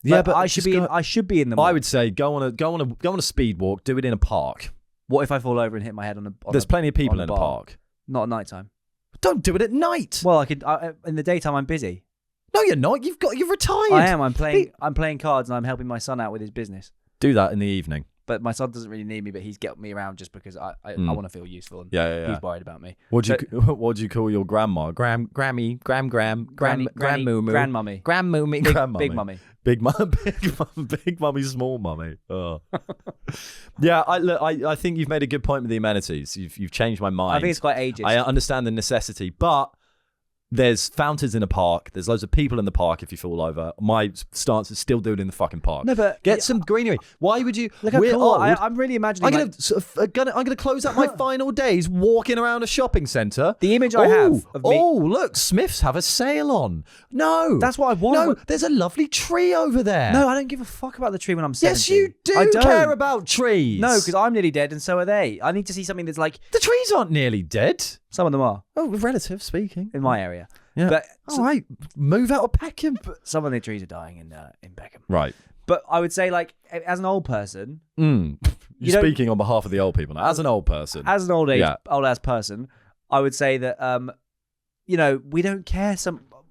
Yeah, but I should just be. I should be in the. I would say go on a speed walk. Do it in a park. What if I fall over and hit my head on a? There's plenty of people on in a bar? park. Not at night time. Don't do it at night. Well, I could. In the daytime, I'm busy. No, you're not. You're retired. I am. I'm playing cards and I'm helping my son out with his business. Do that in the evening. But my son doesn't really need me. But he's getting me around just because I want to feel useful. And Yeah. he's worried about me. What'd you call your grandma? Grammy, grandmummy, grandmummy, Big mummy. big mummy, small mummy. Oh. Yeah, I think you've made a good point with the amenities. You've changed my mind. I think it's quite ageist. I understand the necessity, but there's fountains in a park. There's loads of people in the park. If you fall over, my stance is still do it in the fucking park. No, but get some greenery. Why would you? Look how we're cool. old. I'm really imagining. I'm gonna close out my final days walking around a shopping centre. The image I have of me- look, Smiths have a sale on. No, That's what I want. No, there's a lovely tree over there. No, I don't give a fuck about the tree when I'm 70. yes, you do I don't care about trees. No, because I'm nearly dead and so are they. I need to see something that's like the trees aren't nearly dead. some of them are Oh, relative speaking. in my area. Yeah. But All right, move out of Peckham. some of the trees are dying in Peckham. Right. But I would say, like, as an old person, You're don't- speaking on behalf of the old people now. As an old person. as an old Yeah. ass person, I would say that we don't care.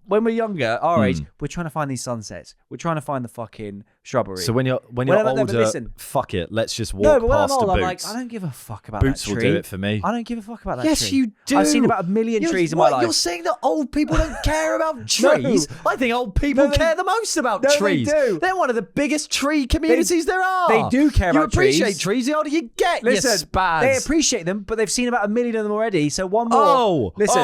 When we're younger, our age, we're trying to find these sunsets. We're trying to find the fucking shrubbery. So when you're no, but older, listen. fuck it. Let's just walk no, but when I'm past old, the I'm boots. like, I don't give a fuck about Boots that will tree. do it for me. I don't give a fuck about that Yes, tree. you do. I've seen about 1 million trees in my life. You're saying that old people don't care about trees? I think old people No, they- care the most about No, they trees. do. They're one of the biggest tree communities there are. they do care you about appreciate trees. trees. The older you get, Listen, you spaz. they appreciate them, but they've seen about 1 million of them already. So one more. Oh, listen.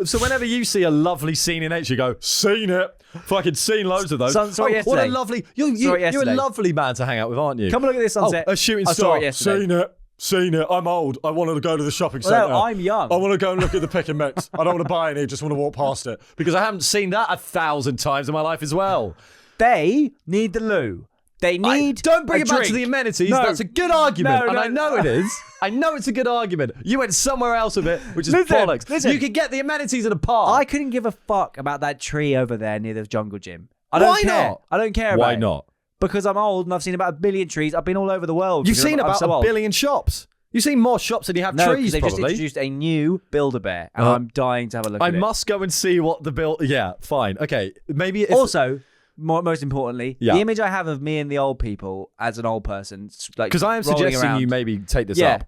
So whenever you see a lovely scene in nature, you go, seen it. Fucking seen loads of those. Saw it What a yesterday. lovely. Saw it You're a yesterday. lovely man to hang out with, aren't you? Come and look at this sunset. Oh, a shooting I saw star. it yesterday. Seen it. I'm old. I wanted to go to the shopping Well, centre. no, I'm young. I want to go and look at the pick and mix. I don't want to buy any. Just want to walk past it. Because I haven't seen that 1,000 times in my life as well. They need the loo. They need. Don't bring a it back to drink. the amenities. No. That's a good argument. No, and no, I know it is. I know it's a good argument. You went somewhere else with it, which is Listen, bollocks. listen. You could get the amenities in a park. I couldn't give a fuck about that tree over there near the jungle gym. I don't Why care. not? I don't care about Why it. not? Because I'm old and I've seen about 1 billion trees. I've been all over the world. You've because seen I'm about so 1 old. billion shops. You've seen more shops than you have No, because trees, they've just probably. introduced a new Build-A-Bear, and I'm dying to have a look I at it. must go and see what the build. Yeah, fine. Okay, maybe if Also, most importantly, Yeah. the image I have of me and the old people as an old person, like Because I am rolling suggesting around. you maybe take this Yeah. up.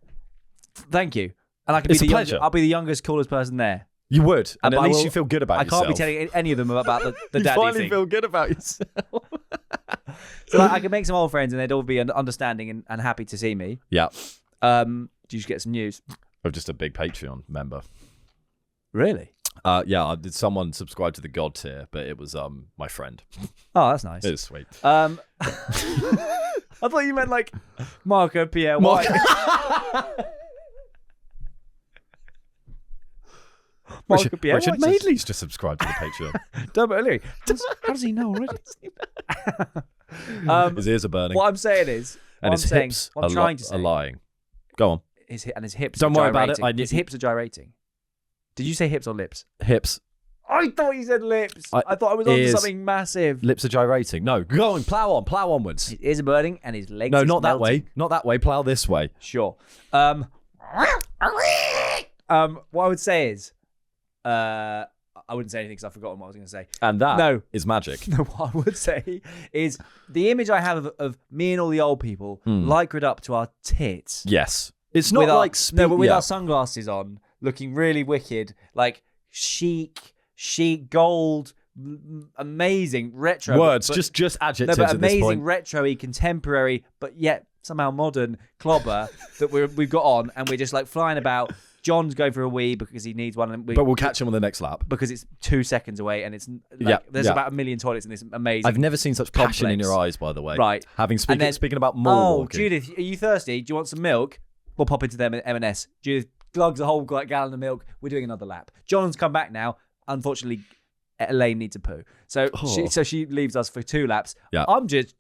Thank you. And I can It's be a the pleasure. I'll be the youngest, coolest person there. You would, and But at I least will- you feel good about I yourself. can't be telling any of them about the you daddy finally thing. feel good about yourself. So like, I can make some old friends and they'd all be understanding and happy to see me. Yeah. Do you just get some news? Or just a big Patreon member. Really? Yeah, did someone subscribe to the God tier, but it was my friend. Oh, that's nice. It was sweet. I thought you meant like Marco Pierre White. Marco Pierre Richard White. Madeley's just subscribed to the Patreon. Dermot O'Leary. How does he know already? His ears are burning. What I'm saying is, and what his I'm saying, hips what I'm are, trying to say, are lying. Go on. his hips. Don't are worry about it. gyrating. His hips are gyrating. Did you say hips or lips? Hips. I thought you said lips. I- I thought I was on to ears. something massive. Lips are gyrating. No, go on. Plow onwards. His ears are burning and his legs. No, is not that melting. way. Not that way. Plow this way. Sure. What I would say is, I wouldn't say anything because I've forgotten what I was going to say. And that No. is magic. No, what I would say is the image I have of me and all the old people lycra'd up to our tits. Yes. It's not With our- like... no, but with yeah. our sunglasses on, looking really wicked, like chic, gold, amazing, retro. Words, but- just no, adjectives but at this amazing, point. retro-y, contemporary, but yet somehow modern clobber that we've got on, and we're just like flying about. John's going for a wee because he needs one, and But we'll catch him on the next lap. because it's 2 seconds away, and it's like, Yeah, there's yeah. about 1 million toilets in this amazing. I've never seen such passion in complex. your eyes, by the way. Right. Having And then- speaking about more Oh, walking. Judith, are you thirsty? Do you want some milk? We'll pop into them at M&S. Judith glugs a whole gallon of milk. We're doing another lap. John's come back now. Unfortunately, Elaine needs a poo. So she leaves us for 2 laps. Yeah.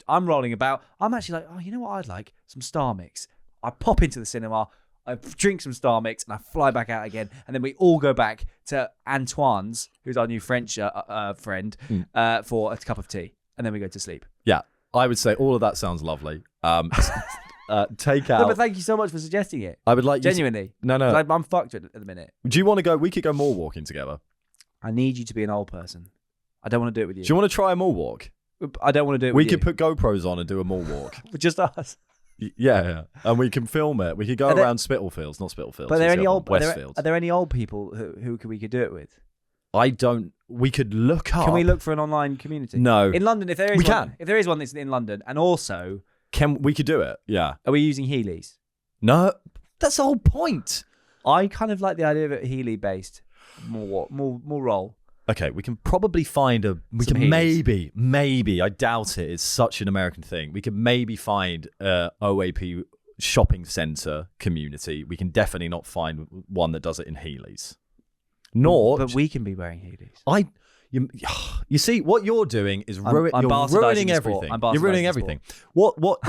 I'm rolling about. I'm actually like, oh, you know what I'd like? Some Star Mix. I pop into the cinema. I drink some Star Mix and I fly back out again. And then we all go back to Antoine's, who's our new French friend, for a cup of tea. And then we go to sleep. Yeah. I would say all of that sounds lovely. Take out... No, but thank you so much for suggesting it. I would like you to- Genuinely. No. 'Cause I'm fucked at the minute. Do you want to go... We could go more walking together. I need you to be an old person. I don't want to do it with you. Do you want to try a more walk? I don't want to do it We with could you. put GoPros on and do a more walk. Just us. Yeah. And we can film it. We could go Are there- around Spitalfields, not Spitalfields. But are there what's any the other old one? are there, Westfields. are there any old people who we could do it with? I don't... We could look up... Can we look for an online community? No. In London, if there is We one, can. if there is one that's in London, and also, We could do it. Yeah. are we using Heelys? No. That's the whole point. I kind of like the idea of a Heely based more role. Okay, we can probably find a... We Some can Heelys. maybe, I doubt it, it's such an American thing. We could maybe find a OAP shopping centre community. We can definitely not find one that does it in Heelys. Nor... But we can be wearing Heelys. You see, what you're doing is I'm you're bastardising ruining the sport. everything. I'm You're ruining bastardising the everything. What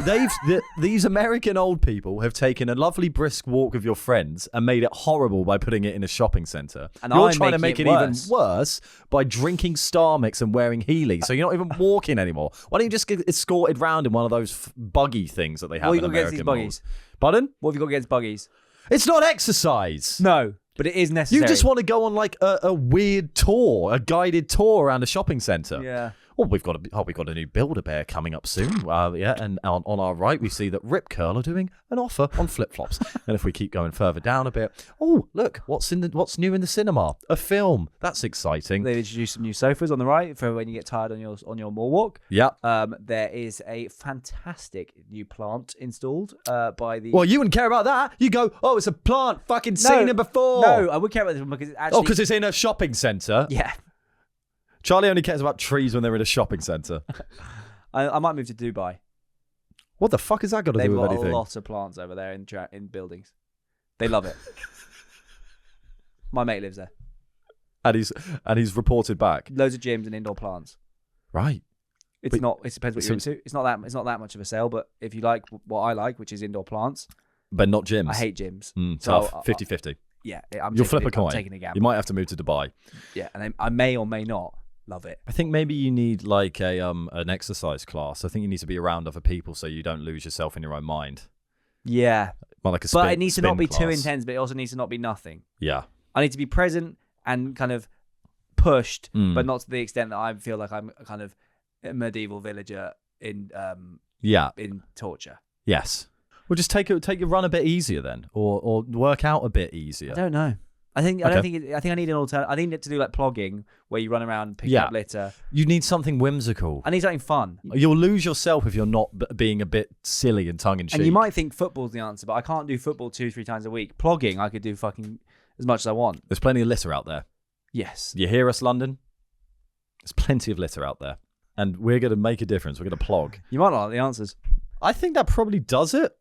these American old people have taken a lovely brisk walk with your friends and made it horrible by putting it in a shopping centre. And you're I'm trying to making make it it even worse. worse by drinking Star Mix and wearing Heelys. So you're not even walking anymore. Why don't you just get escorted round in one of those buggy things that they have What in you got against American these malls? Pardon? What have you got against buggies? It's not exercise. No, but it is necessary. You just want to go on like a weird tour, a guided tour around a shopping centre. Yeah. Oh, we've got a new Build-A-Bear coming up soon. Yeah, and on our right we see that Rip Curl are doing an offer on flip-flops. And if we keep going further down a bit, oh look, what's new in the cinema? A film. That's exciting. They've introduced some new sofas on the right for when you get tired on your mall walk. Yeah. There is a fantastic new plant installed by the. Well, you wouldn't care about that. You go, oh, it's a plant. Fucking seen it before. No, I would care about this one because it's actually. Oh, because it's in a shopping centre. Yeah, Charlie only cares about trees when they're in a shopping centre. I might move to Dubai. What the fuck has that got to They've do with got anything? a lot of plants over there in buildings. They love it. My mate lives there. And he's reported back. Loads of gyms and indoor plants. Right. It's But- not. It depends what you're so- into. It's not that much of a sale. But if you like what I like, which is indoor plants, But not gyms. I hate gyms. Tough. So, 50-50. Yeah, You'll flip a coin. I'm taking a gamble. You might have to move to Dubai. Yeah, and I may or may not love it. I think maybe you need like an exercise class. I think you need to be around other people so you don't lose yourself in your own mind. Yeah, Well, like a but spin, it needs to spin not be too class. intense. But it also needs to not be nothing. Yeah. I need to be present and kind of pushed, Mm. but not to the extent that I feel like I'm kind of medieval villager in Yeah. torture. Yes. Well, just take your run a bit easier then, or work out a bit easier. I don't know. I think Okay. I think I need an alternative. I need it to do like plogging, where you run around and pick Yeah. up litter. You need something whimsical. I need something fun. You'll lose yourself if you're not being a bit silly and tongue in cheek. And you might think football's the answer, but I can't do football 2-3 times a week. Plogging, I could do fucking as much as I want. There's plenty of litter out there. Yes. You hear us, London? There's plenty of litter out there, and we're going to make a difference. We're going to plog. You might not like the answers. I think that probably does it.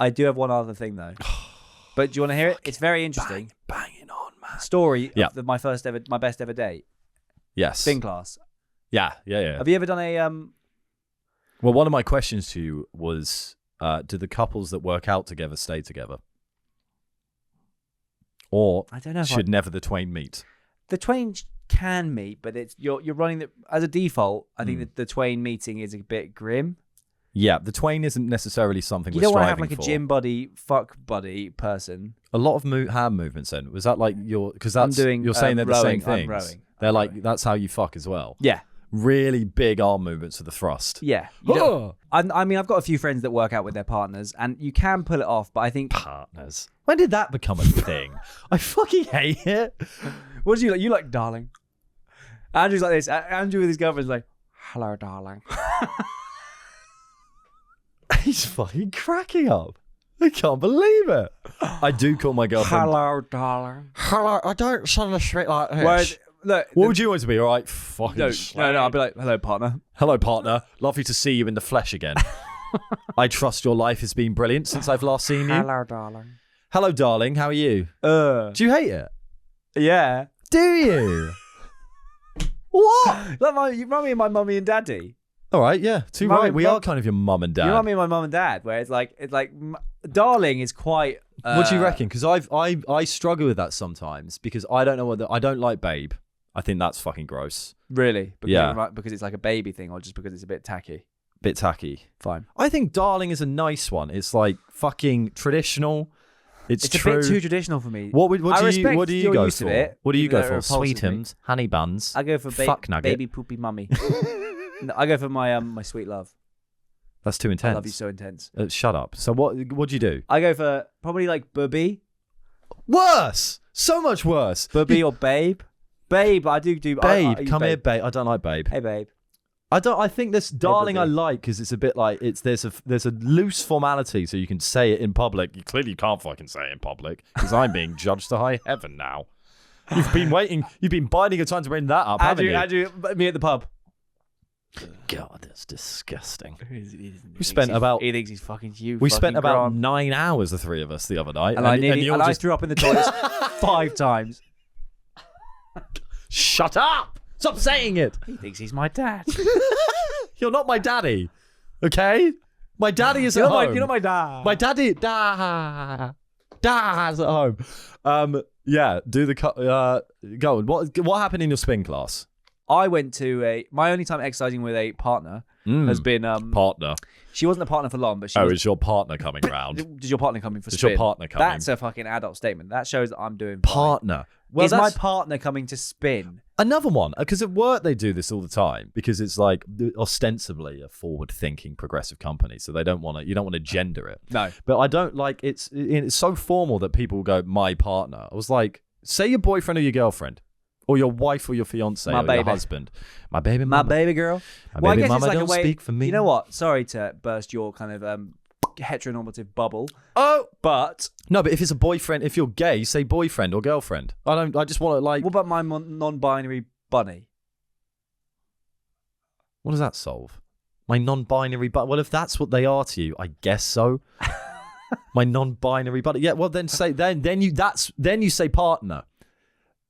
I do have one other thing though. But do you want to hear it? It's very interesting. Banging on, man. Story Yeah. of my best ever date. Yes. Spin class. Yeah. Have you ever done a Well, one of my questions to you was, do the couples that work out together stay together? Or I don't know if should never the twain meet? the twain can meet, but it's you're running the as a default. I think that the twain meeting is a bit grim. Yeah, the twain isn't necessarily something You we're don't want to have striving like a for. gym buddy, fuck buddy person. A lot of hand movements then. Was that like your, because that's, doing, you're saying they're the same rowing, I'm things. rowing. They're I'm like, rowing. that's how you fuck as well. Yeah, Really big arm movements for the thrust. yeah. You don't- I mean, I've got a few friends that work out with their partners, and you can pull it off. But I think Partners. When did that become a thing? I fucking hate it. what do you like? You like darling? Andrew's like this. Andrew with his girlfriend's like, hello, darling. He's fucking cracking up. I can't believe it. I do call my girlfriend. Hello, darling. Hello, I don't sound a straight like this. Whereas, look, What would you want to be? All right, fucking. no, slag. I'll be like, hello, partner. Hello, partner. Lovely to see you in the flesh again. I trust your life has been brilliant since I've last seen you. Hello, darling. Hello, darling. How are you? Do you hate it? Yeah. Do you? What? Like you remind me of my mummy and daddy. All right, yeah. Too Mum right. and We dad. are kind of your mum and dad. You remind me of my mum and dad, where it's like darling is quite. What do you reckon? Because I struggle with that sometimes because I don't know whether I don't like babe. I think that's fucking gross. Really? Because Yeah. because it's like a baby thing, or just because it's a bit tacky. Bit tacky. Fine. I think darling is a nice one. It's like fucking traditional. It's It's true. a bit too traditional for me. What I do you respect what do you your go use for? of it, What do you even go though for? it repulses me. Sweetums, honey buns. I go for fuck nugget. baby poopy mummy. No, I go for my sweet love. That's too intense. I love you so intense. Shut up. So what do you do? I go for probably like bubby, Worse. So much worse. bubby or babe. Babe, I do. Babe, I use come here, babe. babe. I don't like babe. Hey, babe. I think this darling I babe. like because it's a bit like there's a loose formality so you can say it in public. You clearly can't fucking say it in public because I'm being judged to high heaven now. You've been waiting. You've been biding your time to bring that up, haven't you? Andrew, me at the pub. God, that's disgusting. He spent about- He thinks he's fucking you. We spent fucking about Grant. 9 hours, the three of us, the other night, And I nearly, you're and I just threw up in the toilets 5 times. shut up. Stop saying it. He thinks he's my dad. You're not my daddy, okay? My daddy is at home. You're not my dad. My daddy's at home. Yeah, do the go on. What happened in your spin class? I went to my only time exercising with a partner has been Partner. she wasn't a partner for long, but she Oh, was. is your partner coming round? Did your partner coming for Is spin? your partner coming? That's a fucking adult statement. That shows that I'm doing fine. Partner. Well, Is my that's partner coming to spin? another one because at work they do this all the time because it's like ostensibly a forward-thinking progressive company, so they don't want to. You don't want to gender it. No. But I don't like it's so formal that people go my partner. I was like, say your boyfriend or your girlfriend, or your wife or your fiance My or your baby. husband, my baby, My mama. baby girl. My Well, I baby guess it's mama like a don't way. speak for me. You know what? Sorry to burst your kind of heteronormative bubble, Oh but no, but if it's a boyfriend, if you're gay, say boyfriend or girlfriend. I just want to like. what about my non-binary bunny? What does that solve? My non-binary, but well, if that's what they are to you, I guess so. My non-binary, but yeah, well, then say then you say partner.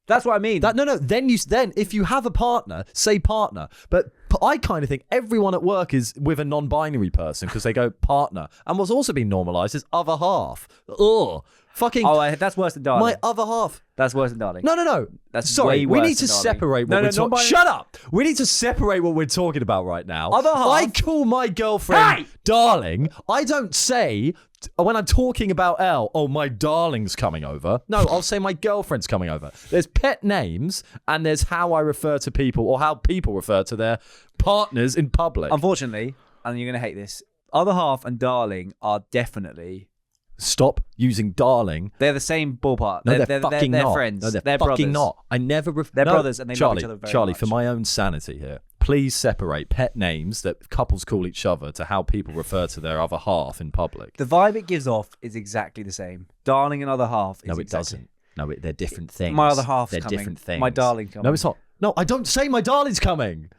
That's what I mean. Then if you have a partner, say partner. But I kind of think everyone at work is with a non-binary person because they go partner. And what's also been normalised is other half. Ugh. Fucking that's worse than darling. my other half. That's worse than darling. No. That's Sorry, way we worse need to than darling. separate what No, we're no, talking. non-binary- Shut up. We need to separate what we're talking about right now. Other half- I call my girlfriend Hey! darling. I don't say when I'm talking about Elle, oh, my darling's coming over. No, I'll say my girlfriend's coming over. There's pet names and there's how I refer to people or how people refer to their partners in public. Unfortunately, and you're going to hate this, other half and darling are definitely... Stop using darling. They're the same ballpark. No, they're fucking they're not. friends. No, they're they're fucking brothers. not. I never. They're brothers and they love Charlie, each other very Charlie, much. for my own sanity here, please separate pet names that couples call each other to how people refer to their other half in public. The vibe it gives off is exactly the same. Darling and other half is No, it exactly... doesn't. No, they're different things. My other half's They're coming. different things. My darling coming. No, it's not. No, I don't say my darling's coming.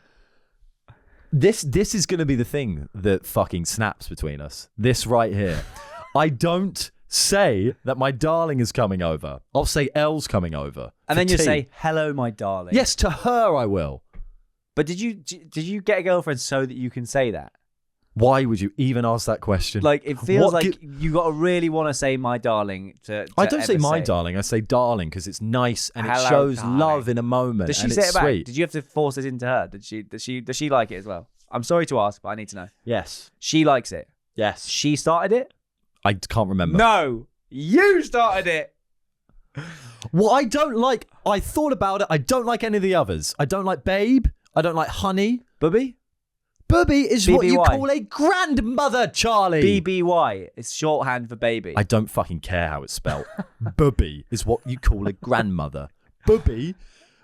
This is going to be the thing that fucking snaps between us. This right here. I don't say that my darling is coming over. I'll say Elle's coming over. And for then you tea. say, hello, my darling. Yes, to her I will. But did you get a girlfriend so that you can say that? Why would you even ask that question? Like, it feels What like you got to really want to say my darling to I don't say ever my it. darling. I say darling because it's nice and Hello, it shows darling. love in a moment. Does she and say it's it back? sweet. Did you have to force it into her? Does she like it as well? I'm sorry to ask, but I need to know. Yes. She likes it. Yes. She started it? I can't remember. No, you started it. Well, I don't like. I thought about it. I don't like any of the others. I don't like Babe. I don't like Honey. Bubby? Bubby is what you BBY. call a grandmother, Charlie. BBY. It's shorthand for baby. I don't fucking care how it's spelled. Bubby is what you call a grandmother. Bubby.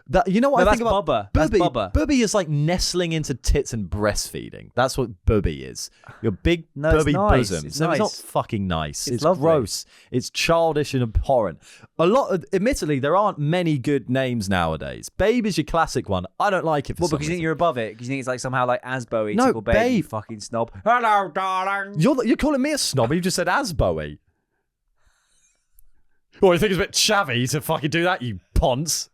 That you know what No, I think that's about Bubba. That's Bubby. Bubba. Bubby is like nestling into tits and breastfeeding. That's what Bubby is. Your big No, it's Bubby nice. bosom. It's No, it's not nice. fucking nice. It's lovely. gross. It's childish and abhorrent. Admittedly, there aren't many good names nowadays. Babe is your classic one. I don't like it for Well, some because you think reason. you're above it. Because you think it's like somehow like Asboe No, to call baby, you babe. fucking snob. Hello, darling. You're calling me a snob. You just said Asboe. Well, you think it's a bit chavvy to fucking do that, you ponce?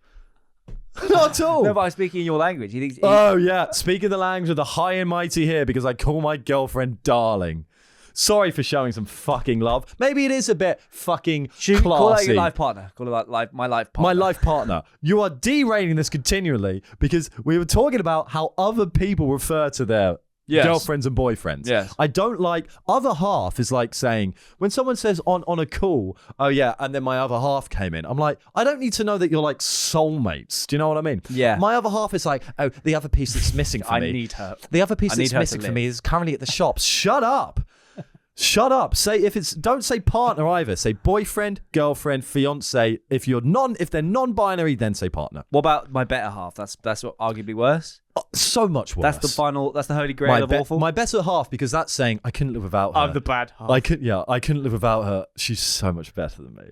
Not at all. No, but I'm speaking in your language. He thinks. Oh, yeah. Speaking the language of the high and mighty here because I call my girlfriend darling. Sorry for showing some fucking love. Maybe it is a bit fucking Call it classy. your life partner. Call it like my life partner. My life partner. You are derailing this continually because we were talking about how other people refer to their Yes. girlfriends and boyfriends. Yes. I don't like other half is like saying when someone says on a call, oh yeah, and then my other half came in. I'm like, I don't need to know that you're like soulmates. Do you know what I mean? Yeah. My other half is like, oh, the other piece that's missing for I me. need her. The other piece I need that's her to missing for live. me is currently at the shops. Shut up. Shut up. Don't say partner either. Say boyfriend, girlfriend, fiance. If they're non-binary, then say partner. What about my better half? That's what arguably worse. So much worse. That's the final. That's the holy grail of awful. My better half, because that's saying I couldn't live without her. I'm the bad half. I couldn't live without her. She's so much better than me.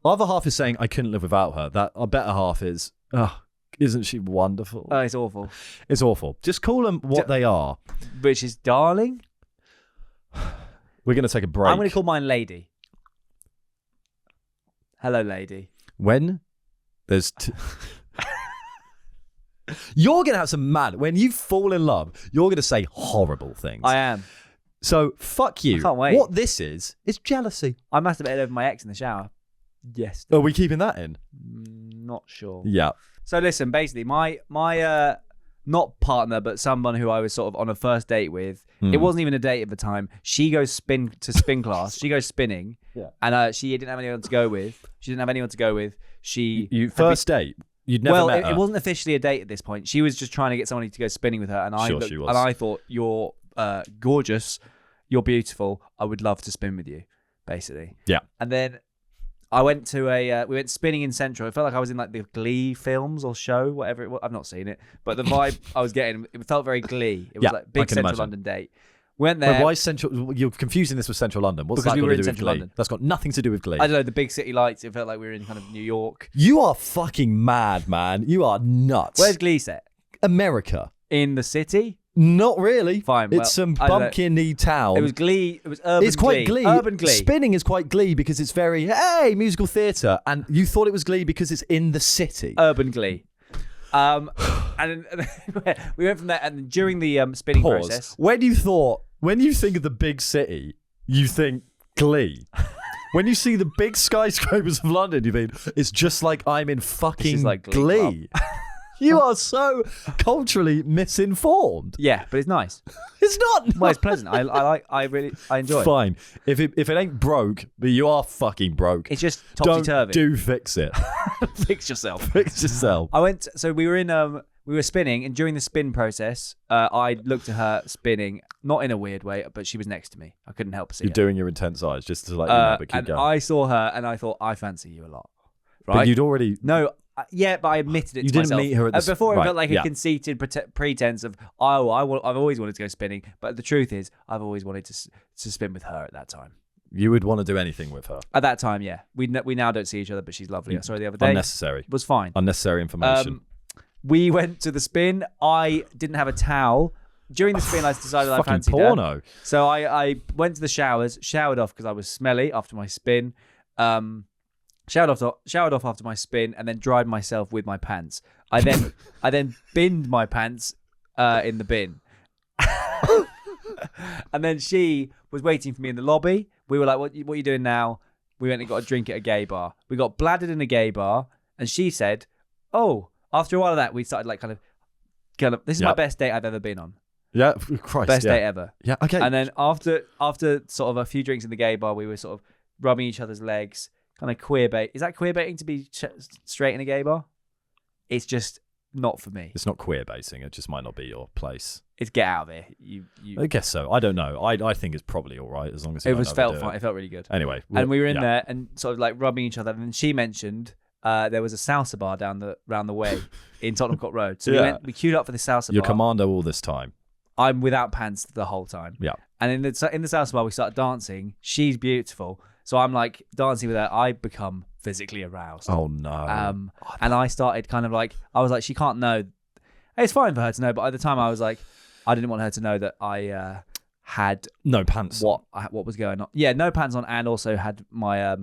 Other half is saying I couldn't live without her. That our better half is, isn't she wonderful? Oh, it's awful. It's awful. Just call them what they are. Which is darling. We're gonna take a break. I'm going to call mine lady. Hello, lady. When there's you're gonna have some mad when you fall in love, you're gonna say horrible things. I am. So fuck you. I can't wait. What this is jealousy. I masturbated over my ex in the shower. Yes. Are we keeping that in? Not sure. Yeah. So listen, basically, my not partner, but someone who I was sort of on a first date with. It wasn't even a date at the time. She goes spin class. She goes spinning. Yeah. And she didn't have anyone to go with. She You first date. You'd never met her. it wasn't officially a date at this point. She was just trying to get somebody to go spinning with her, and Sure, she was. and I thought, you're gorgeous, you're beautiful. I would love to spin with you, basically. Yeah. And then I went to we went spinning in Central. It felt like I was in like the Glee films or show, whatever it was. I've not seen it, but the vibe I was getting, it felt very Glee. It was Yeah, like I big can Central imagine. London date. Went there. But why Central? You're confusing this with Central London. What's Because that we got were to in do with Central Glee? London. That's got nothing to do with Glee. I don't know, the big city lights. It felt like we were in kind of New York. You are fucking mad, man. You are nuts. Where's Glee set? America? In the city? Not really. Fine, well, It's some I don't know. bumpkin-y town. It was Glee. It was urban. It's quite Glee. Urban Glee. Spinning is quite Glee because it's very, hey, musical theatre. And you thought it was Glee because it's in the city. Urban Glee. And we went from there, and during the spinning Pause. process, When you think of the big city, you think Glee. When you see the big skyscrapers of London, you mean it's just like I'm in fucking like Glee. You are so culturally misinformed. Yeah, but it's nice. It's not. Well, it's pleasant. I really enjoy it. Fine. If it ain't broke, but you are fucking broke. It's just topsy-turvy. Do fix it. Fix yourself. Fix yourself. So we were spinning, and during the spin process, I looked at her spinning, not in a weird way, but she was next to me. I couldn't help but see You're her. doing your intense eyes just to let you know, but keep and going. I saw her, and I thought, I fancy you a lot. Right? But you'd already... No, yeah, but I admitted it You to didn't myself. meet her at the before. It right, felt like yeah. a conceited pretense of, I've always wanted to go spinning, but the truth is, I've always wanted to spin with her at that time. You would want to do anything with her. At that time, yeah. We now don't see each other, but she's lovely. I saw her the other day. Unnecessary. It was fine. Unnecessary information. We went to the spin. I didn't have a towel. During the spin, I decided I Fucking fancied porno. her. So I went to the showers, showered off because I was smelly after my spin. Showered off after my spin, and then dried myself with my pants. I then binned my pants in the bin. And then she was waiting for me in the lobby. We were like, what are you doing now? We went and got a drink at a gay bar. We got bladdered in a gay bar, and she said, oh, after a while of that, we started like kind of this is my best date I've ever been on. Yeah, Christ. Best yeah. date ever. Yeah, okay. And then after sort of a few drinks in the gay bar, we were sort of rubbing each other's legs, kind of queer bait. Is that queer baiting to be straight in a gay bar? It's just not for me. It's not queer baiting. It just might not be your place. It's get out of here. You. I guess so. I don't know. I think it's probably all right as long as you It don't was felt overdo fine. It felt really good. Anyway, And we were in there and sort of like rubbing each other. And then she mentioned there was a salsa bar round the way in Tottenham Court Road. So we queued up for the salsa You're bar. commando all this time. I'm without pants the whole time. Yeah. And in the salsa bar, we started dancing. She's beautiful. So I'm like dancing with her. I become physically aroused. Oh no. And I started kind of like, I was like, she can't know. It's fine for her to know. But at the time I was like, I didn't want her to know that I had no pants. what was going on. Yeah, no pants on, and also had my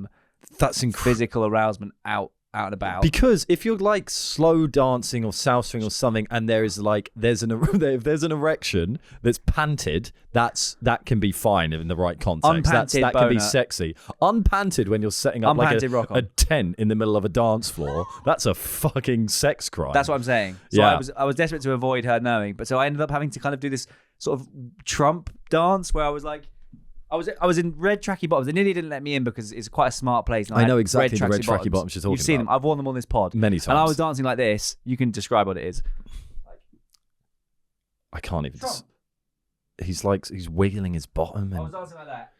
That's physical arousement out and about. Because if you're like slow dancing or salsing or something, and there's if there's an erection that's panted, that can be fine in the right context. Unpanted That can be boner. sexy. Unpanted when you're setting up like Unpanted rock on. a tent in the middle of a dance floor, that's a fucking sex crime. That's what I'm saying. So Yeah. I was desperate to avoid her knowing, but so I ended up having to kind of do this sort of Trump dance where I was like, I was in red tracky bottoms. They nearly didn't let me in because it's quite a smart place. And I know had exactly the red tracky bottoms you're talking You've seen about. them. I've worn them on this pod Many times. And I was dancing like this. You can describe what it is. I can't even. He's wiggling his bottom I and. was dancing like that.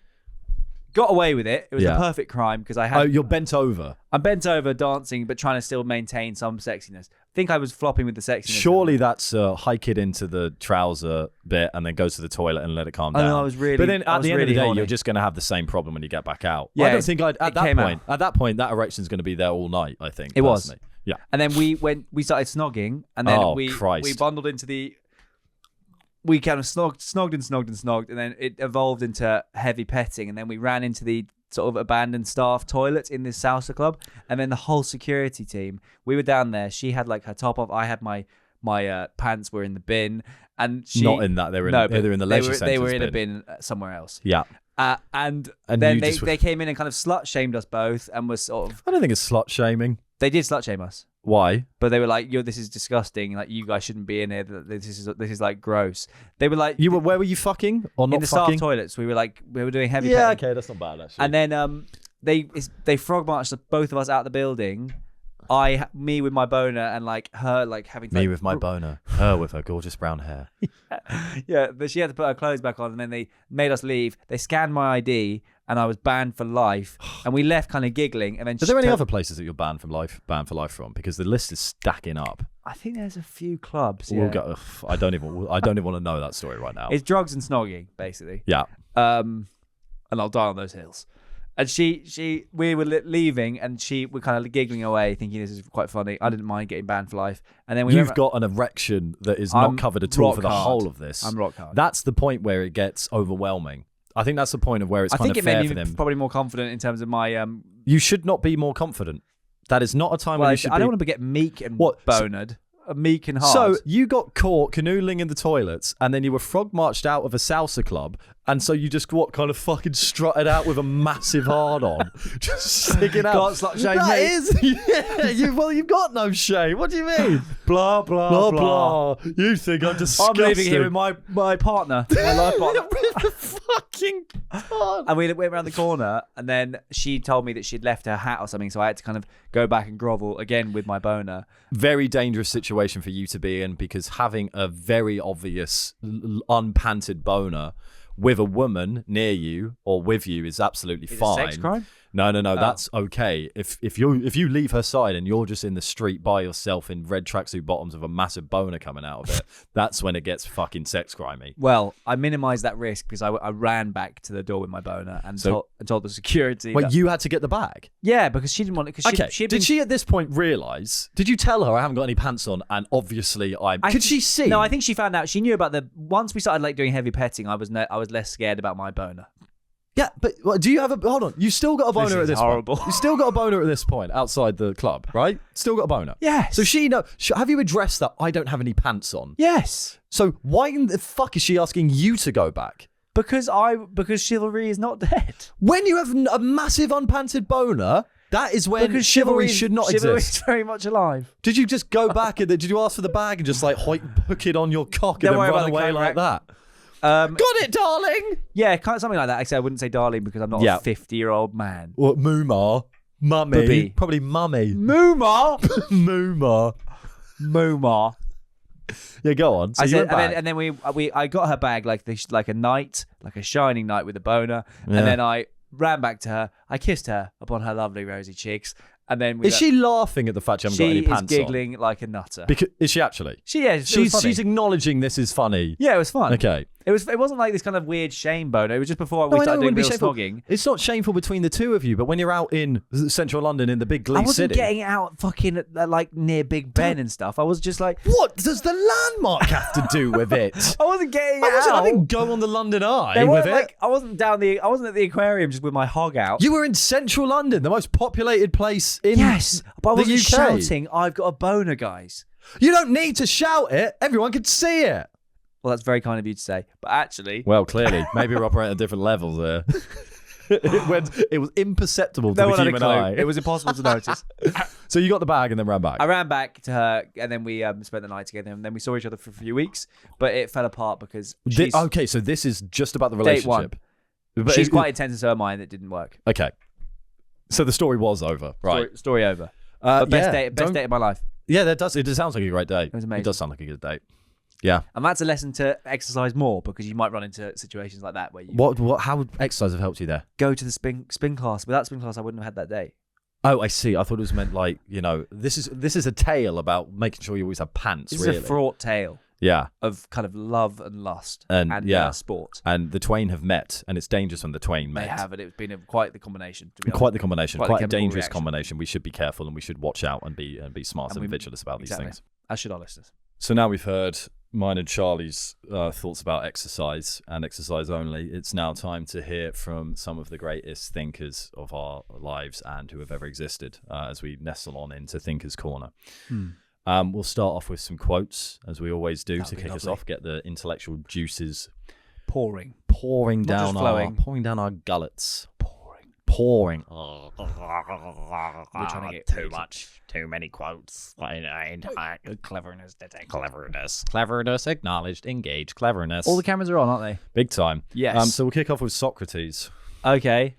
Got away with it. It was Yeah. a perfect crime because I Oh, had. you're bent over. I'm bent over dancing, but trying to still maintain some sexiness. I think I was flopping with the sexiness. Surely that's hike it into the trouser bit and then go to the toilet and let it calm Oh, down. no, I was really- But then I at was the end of really the day, horny. you're just going to have the same problem when you get back out. Yeah, I don't think it at came that point that erection's going to be there all night. I think It was. personally. Yeah. And then we started snogging, and then Oh, we Christ. bundled into the. We kind of snogged, and then it evolved into heavy petting, and then we ran into the sort of abandoned staff toilets in this salsa club, and then the whole security team. We were down there. She had like her top off. I had my pants were in the bin, and she Not in that. They were in, no, but they're in the leisure centre. they were in a bin somewhere else. Yeah. And And then you just- they came in and kind of slut shamed us both, and was sort of I don't think it's slut shaming. they did slut shame us. Why? But they were like, "Yo, this is disgusting. Like, you guys shouldn't be in here. This is like gross." They were like, Where were you fucking or not in the fucking? staff toilets. We were doing heavy. Yeah, petting. okay, that's not bad actually. And then they frog marched both of us out the building. Me with my boner, and like her like having to, Me like, with my boner, her with her gorgeous brown hair. yeah, but she had to put her clothes back on, and then they made us leave. They scanned my ID, and I was banned for life. And we left kind of giggling. And then Are there any other places that you're banned for life from? Because the list is stacking up. I think there's a few clubs. We'll Yeah. go. ugh, I don't even want to know that story right now. It's drugs and snogging, basically. Yeah. And I'll die on those hills. And we were leaving, and we're kind of giggling away, thinking this is quite funny. I didn't mind getting banned for life. And then You've got an erection that is not I'm covered at all rock for the hard. whole of this. I'm rock hard. That's the point where it gets overwhelming. I think that's the point of where it's I kind think of it fair made for me them. probably more confident in terms of my. You should not be more confident. That is not a time Well, when I you should don't be. want to get meek and What? bonered. Meek and hard. So you got caught canoodling in the toilets, and then you were frog marched out of a salsa club And so you just kind of fucking strutted out with a massive hard on, just sticking out. Can't slut shame That me. is, yeah. You've got no shame. What do you mean? Blah, blah, Blah blah. You think I'm disgusting? I'm leaving here with my partner, my life partner. fucking. God. And we went around the corner, and then she told me that she'd left her hat or something, so I had to kind of go back and grovel again with my boner. Very dangerous situation for you to be in, because having a very obvious unpanted boner with a woman near you or with you is absolutely Is it fine. sex crime? No, that's okay. If you leave her side and you're just in the street by yourself in red tracksuit bottoms with a massive boner coming out of it, that's when it gets fucking sex crimey. Well, I minimised that risk because I ran back to the door with my boner and told the security. Wait, that- you had to get the bag? yeah, because she didn't want it. Okay. Did she at this point realise? Did you tell her I haven't got any pants on and obviously could she see? No, I think she found out. She knew about once we started like doing heavy petting, I was less scared about my boner. Yeah, but do you have a... Hold on. You still got a boner at this horrible. point. You still got a boner at this point outside the club, right? Still got a boner. Yes. So have you addressed that I don't have any pants on? Yes. So why in the fuck is she asking you to go back? Because chivalry is not dead. When you have a massive unpanted boner, that is when Because chivalry should not chivalry exist. is very much alive. Did you just go back and did you ask for the bag and just like hook it on your cock Don't and worry then run about the away coat like rack. that? Got it, darling. Yeah, kind of something like that. Actually, I wouldn't say darling because I'm not Yeah. a 50-year-old man. What, Mooma? Mummy? Booby. Probably mummy. Mooma. Mooma. Mooma. Yeah, go on. So I you said, went back. and then I got her bag like a knight, like a shining knight with a boner, Yeah. and then I ran back to her. I kissed her upon her lovely rosy cheeks, and then Is she laughing at the fact you haven't got any She is pants on? giggling like a nutter. Because, is she actually? She's acknowledging this is funny. Yeah, it was fun. Okay. It wasn't like this kind of weird shame boner. It was just before No, we I know started it doing wouldn't be real shameful. snogging. It's not shameful between the two of you, but when you're out in central London in the big I Glee wasn't City. getting out fucking like near Big Ben and stuff. I was just like, What does the landmark have to do with it? I wasn't getting I out. didn't go on the London Eye They with weren't it. like I wasn't at the aquarium just with my hog out. You were in central London, the most populated place in Yes, but I the wasn't UK. shouting, I've got a boner, guys. You don't need to shout it. Everyone could see it. Well, that's very kind of you to say. But actually, Well, clearly. Maybe we're operating at different levels there. It was imperceptible to no the one had a human clue. eye. It was impossible to notice. So you got the bag and then ran back. I ran back to her, and then we spent the night together, and then we saw each other for a few weeks, but it fell apart because she's, Okay, so this is just about the Date relationship. one. But she's quite intense, and so am I, and it didn't work. Okay. So the story was over, right? Story over. But best yeah, date of my life. Yeah, that does. It just sounds like a great date. It was amazing. It does sound like a good date. Yeah. And that's a lesson to exercise more because you might run into situations like that where you How would exercise have helped you there? go to the spin class. Without spin class, I wouldn't have had that day. Oh, I see. I thought it was meant like, this is a tale about making sure you always have pants, This really. is a fraught tale Yeah. of kind of love and lust And, yeah. sport. And the twain have met, and it's dangerous when the twain They met. have, and it's been quite the combination. To be honest. Quite the combination. Quite the Quite a chemical dangerous reaction. combination. We should be careful and we should watch out and be smart and vigilant about Exactly. these things. As should our listeners. So now we've heard mine and Charlie's thoughts about exercise and exercise only. It's now time to hear from some of the greatest thinkers of our lives and who have ever existed as we nestle on into Thinker's Corner. We'll start off with some quotes, as we always do, to kick us off, get the intellectual juices Pouring. pouring Not down just flowing. our gullets. Pouring. Pouring. We're trying to get too much, too many quotes. Cleverness detected. Cleverness acknowledged, engaged, cleverness. All the cameras are on, aren't they? Big time. Yes. So we'll kick off with Socrates. Okay.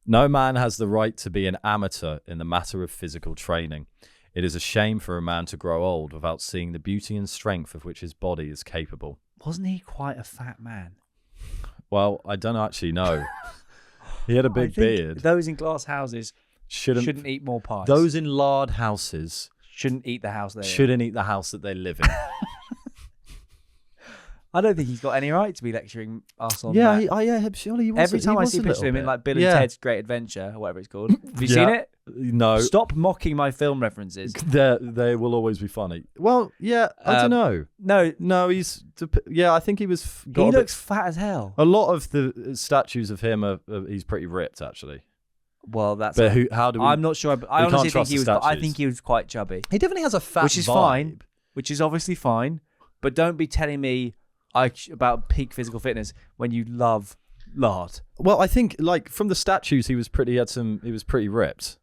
No man has the right to be an amateur in the matter of physical training. It is a shame for a man to grow old without seeing the beauty and strength of which his body is capable. Wasn't he quite a fat man? Well, I don't actually know. He had a I big think beard. Those in glass houses Shouldn't eat more pies. those in lard houses shouldn't eat the house they're in. shouldn't eat the house that they live in. I don't think he's got any right to be lecturing us on Yeah, that. surely he was. Every time I see a picture of him in like Bill and Ted's Great Adventure, or whatever it's called. Have you seen it? No. Stop mocking my film references. They will always be funny. Well, yeah, I don't know. No, He's. Yeah, I think he was. he looks fat as hell. A lot of the statues of him are. He's pretty ripped, actually. Well, that's. But how do we? I'm not sure. But I we can't honestly think trust he the was. I statues. think he was quite chubby, He definitely has a fat which is vibe. fine. Which is obviously fine. But don't be telling me about peak physical fitness when you love lard. Well, I think like from the statues, he was pretty ripped,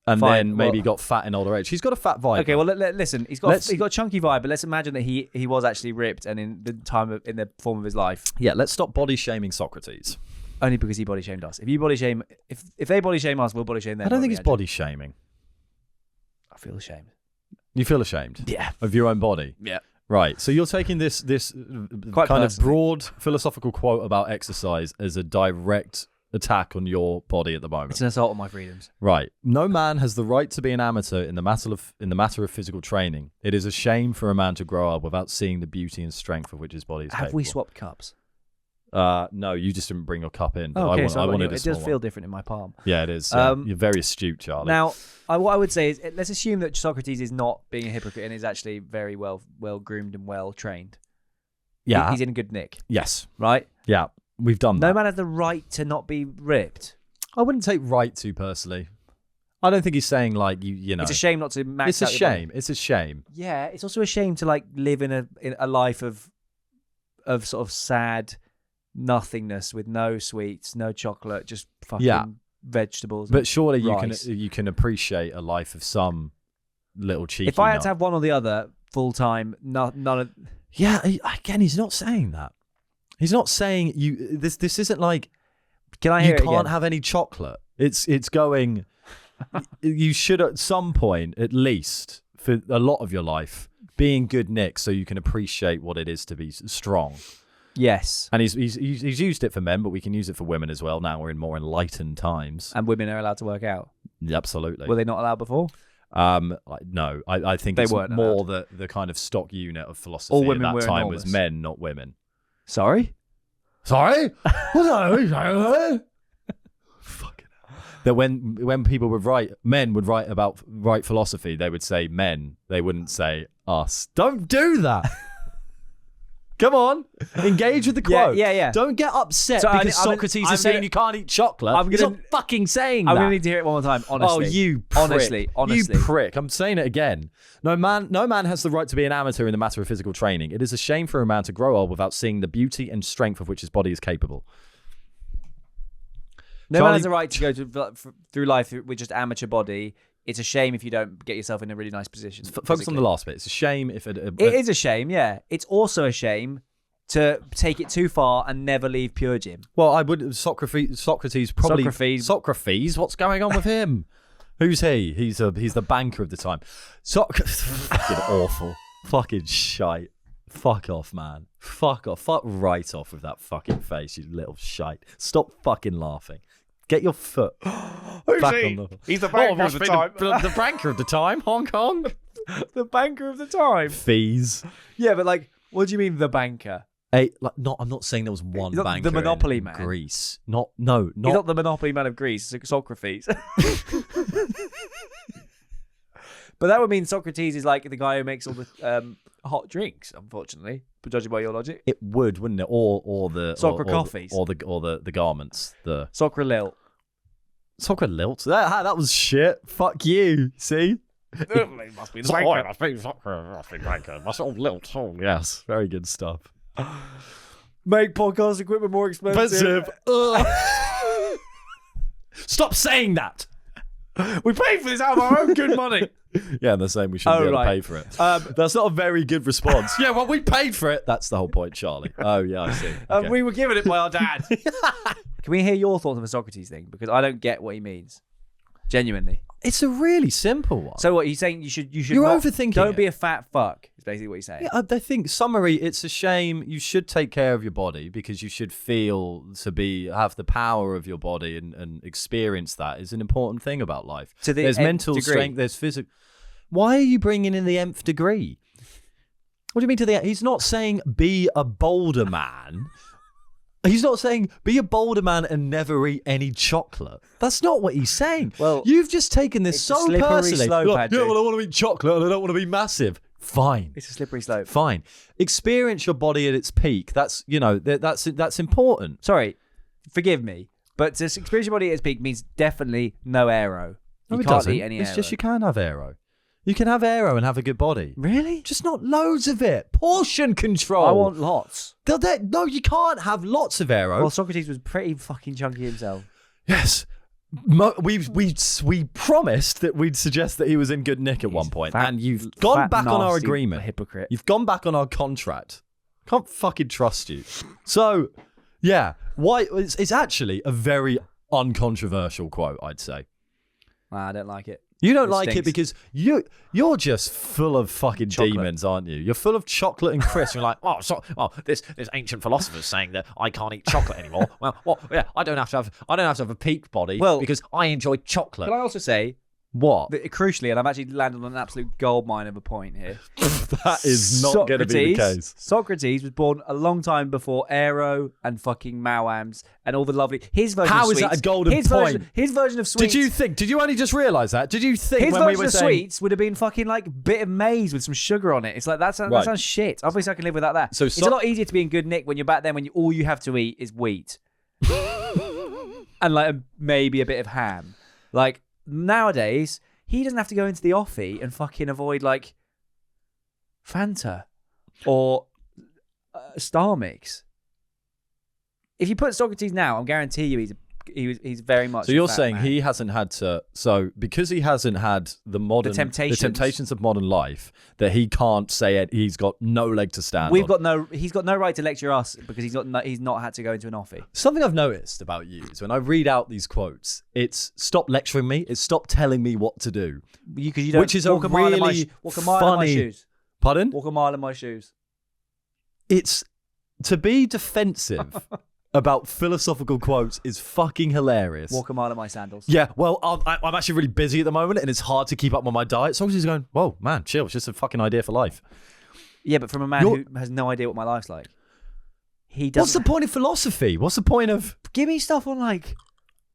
and Fine, then maybe well- got fat in older age. He's got a fat vibe. Okay, well, listen, he's got a chunky vibe, but let's imagine that he was actually ripped and in the form of his life, yeah, let's stop body shaming Socrates. only because he body shamed us. If you body shame, if they body shame us, we'll body shame them. I don't think won't it's we, Andrew? body shaming. I feel ashamed. You feel ashamed Yeah. of your own body. Yeah. Right. So you're taking this Quite kind of personally. broad philosophical quote about exercise as a direct attack on your body at the moment. It's an assault on my freedoms. Right. No man has the right to be an amateur in the matter of physical training. It is a shame for a man to grow up without seeing the beauty and strength of which his body is Have capable. we swapped cups? No, you just didn't bring your cup in. But Oh, okay, I wanted a it small does feel one. different in my palm. Yeah, it is. Yeah. Um, You're very astute, Charlie. Now, what I would say is, let's assume that Socrates is not being a hypocrite and is actually very well groomed and well trained. yeah. He's in good nick, Yes. right? Yeah. We've done that. No man has the right to not be ripped. I wouldn't take right to personally. I don't think he's saying like you know. It's a shame not to max It's a out your body. shame. It's a shame. Yeah, it's also a shame to like live in a life of sort of sad nothingness with no sweets, no chocolate, just fucking Yeah. vegetables. But surely rice. you can appreciate a life of some little cheeky. If I had nut. to have one or the other full time, none of Yeah, again, he's not saying that. He's not saying you. This isn't like can I you hear it can't again? have any chocolate. It's going. You should at some point, at least for a lot of your life, be in good nick so you can appreciate what it is to be strong. Yes, And he's used it for men, but we can use it for women as well. Now we're in more enlightened times. and women are allowed to work out. Absolutely. Were they not allowed before? No, I think They it's weren't more the kind of stock unit of philosophy All women at were that time was enormous. men, not women. Sorry. Sorry? Fucking hell. That when people would write, men would write philosophy, they would say men. They wouldn't say us. Don't do that. Come on, engage with the Yeah, quote. yeah. Don't get upset So because Socrates is saying you can't eat chocolate. I'm He's gonna- not fucking saying I'm that. gonna need to hear it one more time. Honestly. Oh, you prick. Honestly. You prick. I'm saying it again. No man has the right to be an amateur in the matter of physical training. It is a shame for a man to grow old without seeing the beauty and strength of which his body is capable. No Charlie- man has the right to go through life with just amateur body. It's a shame if you don't get yourself in a really nice position. Focus on physically. the last bit. It's a shame if It is a shame, yeah. It's also a shame to take it too far and never leave pure gym. Well, I would Socrates probably Socrates. What's going on with him? Who's he? He's the banker of the time. Fucking awful. Fucking shite. Fuck off, man. Fuck off. Fuck right off with that fucking face, you little shite. Stop fucking laughing. Get your foot back on the. He's the banker of the time. The banker of the time. Hong Kong. The banker of the time. Fees. Yeah, but like, what do you mean the banker? I'm not saying there was one He's not banker the Monopoly in man. Greece. He's not the Monopoly man of Greece, Socrates. But that would mean Socrates is like the guy who makes all the hot drinks, unfortunately, but judging by your logic. It would, wouldn't it? Or the Soccer coffees. or the garments. The Socralil. soccer lilt. That was shit. Fuck you. See. must be the Sorry, banker. Must all lilt. Oh yes, very good stuff. Make podcast equipment more expensive. Stop saying that. We paid for this out of our own good money. Yeah, and they're saying we shouldn't Oh, be able right. to pay for it. That's not a very good response. Yeah, well, we paid for it. That's the whole point, Charlie. Oh, yeah, I see. Okay. We were given it by our dad. Can we hear your thoughts on the Socrates thing? Because I don't get what he means. Genuinely. It's a really simple one. So what he's saying? You should. You're not, overthinking Don't it. be a fat fuck. Is basically what he's saying. Yeah, I think summary. It's a shame. You should take care of your body because you should feel to have the power of your body and experience that is an important thing about life. To the there's nth mental degree. strength. There's physical. Why are you bringing in the nth degree? What do you mean to the? He's not saying be a bolder man. He's not saying be a bolder man and never eat any chocolate. That's not what he's saying. Well, you've just taken this it's a so slippery personally. slope, Like, Andrew. yeah, well, I want to eat chocolate and I don't want to be massive. Fine. It's a slippery slope. Fine. Experience your body at its peak. That's that's important. Sorry, forgive me, but to experience your body at its peak means definitely no aero. No, You it can't doesn't. eat any It's aero. just you can have aero. You can have aero and have a good body. Really? Just not loads of it. Portion control. I want lots. No, you can't have lots of aero. Well, Socrates was pretty fucking chunky himself. Yes. We promised that we'd suggest that he was in good nick at one point, and you've gone back on our agreement. Hypocrite. You've gone back on our contract. Can't fucking trust you. So, yeah, why? It's actually a very uncontroversial quote, I'd say. I don't like it. You don't It like stinks. it because you're just full of fucking demons, aren't you? You're full of chocolate and crisps. You're like, this ancient philosopher's saying that I can't eat chocolate anymore. Yeah, I don't have to have a peak body because I enjoy chocolate. Can I also say what? that crucially, and I've actually landed on an absolute goldmine of a point here. That is not going to be the case. Socrates was born a long time before Aero and fucking Mawams and all the lovely. His version How of is sweets, that a golden his point? His version of sweets. Did you only just realise that? Did you think his when we version were of saying sweets would have been fucking like bit of maize with some sugar on it? It's like that sounds shit. Obviously, I can live without that. So it's a lot easier to be in good nick when you're back then when all you have to eat is wheat and like maybe a bit of ham. Like nowadays, he doesn't have to go into the offie and fucking avoid like Fanta or Star Mix. If you put Socrates now, I guarantee you he's very much. So you're a fat saying man. he hasn't had to. So because he hasn't had the temptations of modern life, that he can't say it. He's got no leg to stand. He's got no right to lecture us because he's not had to go into an offie. Something I've noticed about you is when I read out these quotes, it's stop lecturing me. It's stop telling me what to do. Because you don't Which is walk a a mile in my really walk a mile in my funny- shoes. Pardon? Walk a mile in my shoes. It's to be defensive about philosophical quotes is fucking hilarious. Walk a mile in my sandals. Yeah, well, I'm actually really busy at the moment, and it's hard to keep up with my diet. So he's going, whoa, man, chill. It's just a fucking idea for life. Yeah, but from a man who has no idea what my life's like. He doesn't. What's the point of philosophy? What's the point of... Give me stuff on like...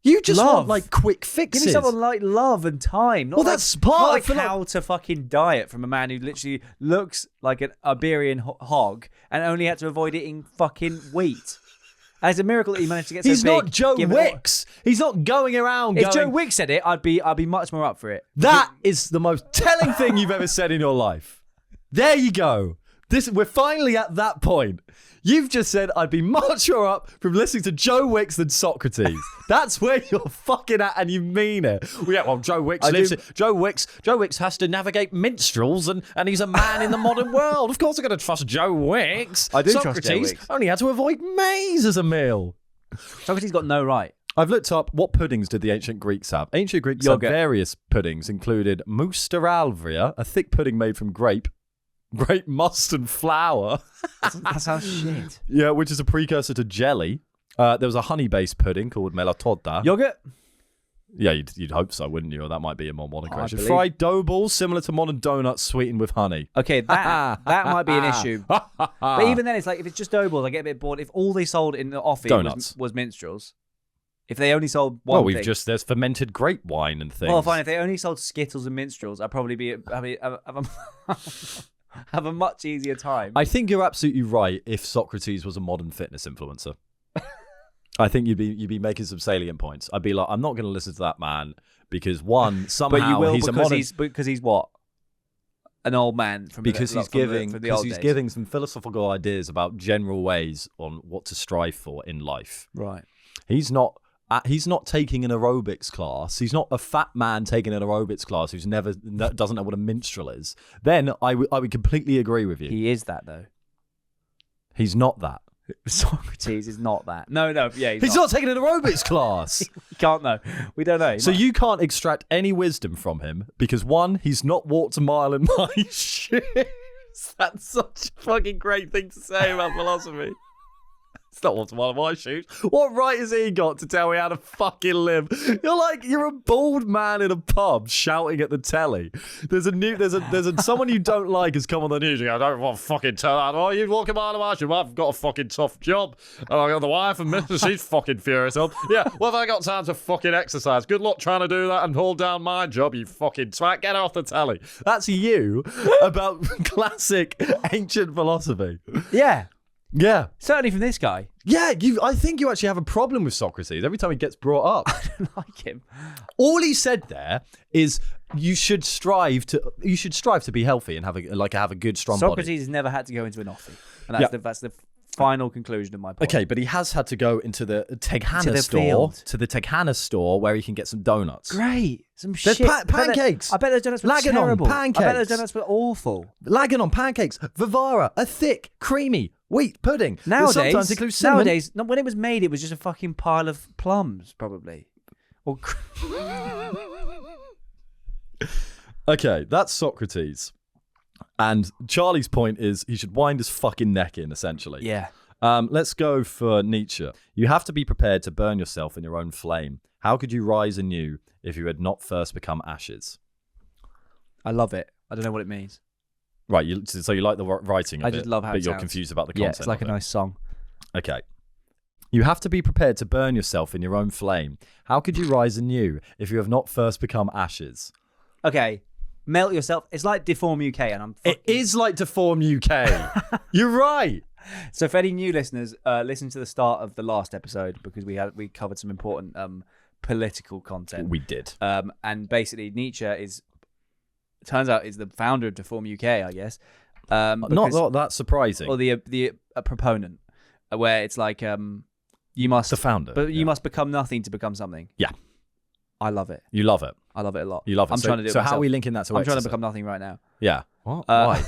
You just Love. want, like, quick fixes. Give me stuff on like love and time. Not Well, like, that's part not of like philo- how to fucking diet from a man who literally looks like an Iberian hog and only had to avoid eating fucking wheat. And it's a miracle that he managed to get so big. He's not Joe given- Wicks. He's not going around If going... Joe Wicks said it, I'd be much more up for it. That is the most telling thing you've ever said in your life. There you go. We're finally at that point. You've just said I'd be much more up from listening to Joe Wicks than Socrates. That's where you're fucking at, and you mean it. Well, yeah, well, Joe Wicks lives it. Joe Wicks has to navigate minstrels, and he's a man in the modern world. Of course, I'm going to trust Joe Wicks. I do trust Socrates Joe Wicks. only had to avoid maize as a meal. Socrates got no right. I've looked up what puddings did the ancient Greeks have. Ancient Greeks Yogurt. had various puddings, included mousse alvria, a thick pudding made from grape must and flour. That sounds shit. Yeah, which is a precursor to jelly. There was a honey-based pudding called melatoda. Yogurt? Yeah, you'd hope so, wouldn't you? Or that might be a more modern creation. believe- Fried dough balls, similar to modern donuts, sweetened with honey. Okay, that might be an issue. But even then, it's like if it's just dough balls, I get a bit bored. If all they sold in the offie Donuts. was minstrels, if they only sold one Well, thing, there's fermented grape wine and things. well, fine. If they only sold Skittles and minstrels, I'd probably have a much easier time. I think you're absolutely right if Socrates was a modern fitness influencer. I think you'd be making some salient points. I'd be like, I'm not going to listen to that man because one, somehow but you will he's a because modern... because he's what? An old man from because he's from the old days. giving some philosophical ideas about general ways on what to strive for in life. Right. He's not taking an aerobics class. He's not a fat man taking an aerobics class who's doesn't know what a minstrel is. Then I would completely agree with you. He is that though. He's not that. Socrates is not that. No, yeah, He's not taking an aerobics class. We can't know. We don't know. So you can't extract any wisdom from him because one, he's not walked a mile in my shoes. That's such a fucking great thing to say about philosophy. It's not walked a mile in my shoes. What right has he got to tell me how to fucking live? You're a bald man in a pub shouting at the telly. There's someone you don't like has come on the news. You go, I don't want to fucking tell that. Oh, you walk a mile in my shoes. Well, I've got a fucking tough job. And I got the wife and Mrs. She's fucking furious. Yeah, well, have I got time to fucking exercise? Good luck trying to do that and hold down my job, you fucking twat. Get off the telly. That's you about classic ancient philosophy. yeah. Yeah. Certainly from this guy. Yeah, I think you actually have a problem with Socrates every time he gets brought up. I don't like him. All he said there is you should strive to be healthy and have a good strong body. Socrates has never had to go into an offie. And that's the final conclusion of my point. Okay, but he has had to go into the Teghana store where he can get some donuts. Great. Some There's shit. pancakes. I bet those donuts were Laganon terrible. pancakes. I bet those donuts were awful. Laganon pancakes, Vivara, a thick, creamy wheat pudding. That Nowadays, sometimes includes cinnamon. when it was made, it was just a fucking pile of plums, probably. Or Okay, that's Socrates. And Charlie's point is he should wind his fucking neck in, essentially. yeah. Let's go for Nietzsche. You have to be prepared to burn yourself in your own flame. How could you rise anew if you had not first become ashes? I love it. I don't know what it means. Right, so you like the writing of it, I just love how but it you're sounds. confused about the Yeah, content it's like a of it. nice song. Okay. You have to be prepared to burn yourself in your own flame. How could you rise anew if you have not first become ashes? Okay. Melt yourself. It's like Deform UK, and I'm It is like Deform UK. You're right. So for any new listeners, listen to the start of the last episode because we covered some important political content. We did. And basically Nietzsche is the founder of Deform UK, I guess. Not that surprising. Or the proponent, where it's like you must The founder. but you must become nothing to become something. Yeah. I love it. You love it. I love it a lot. You love it. I'm trying to do it So how myself. are we linking that to I'm trying to exercise? become nothing right now. Yeah. What? Uh, Why?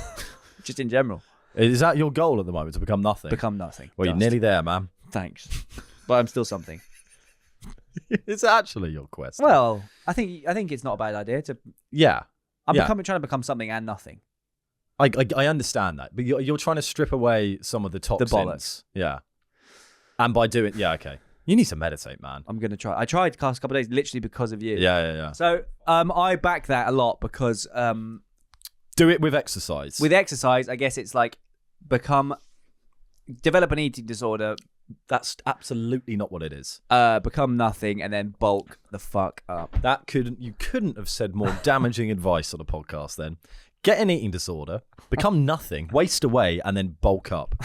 Just in general, Is that your goal at the moment, to become nothing? become nothing. Well, you're Dust. nearly there, man. Thanks, but I'm still something. It's actually your quest. Well, I think it's not a bad idea to. yeah. I'm Yeah. trying to become something and nothing. I understand that, but you're trying to strip away some of the toxins. bollocks. Yeah. And by doing, yeah, okay. You need to meditate, man. I'm gonna try. I tried the last couple of days literally because of you. Yeah. So I back that a lot because Do it with exercise. with exercise, I guess it's like develop an eating disorder, That's absolutely not what it is. become nothing, and then bulk the fuck up. You couldn't have said more damaging advice on a podcast then. Get an eating disorder, become nothing, waste away, and then bulk up.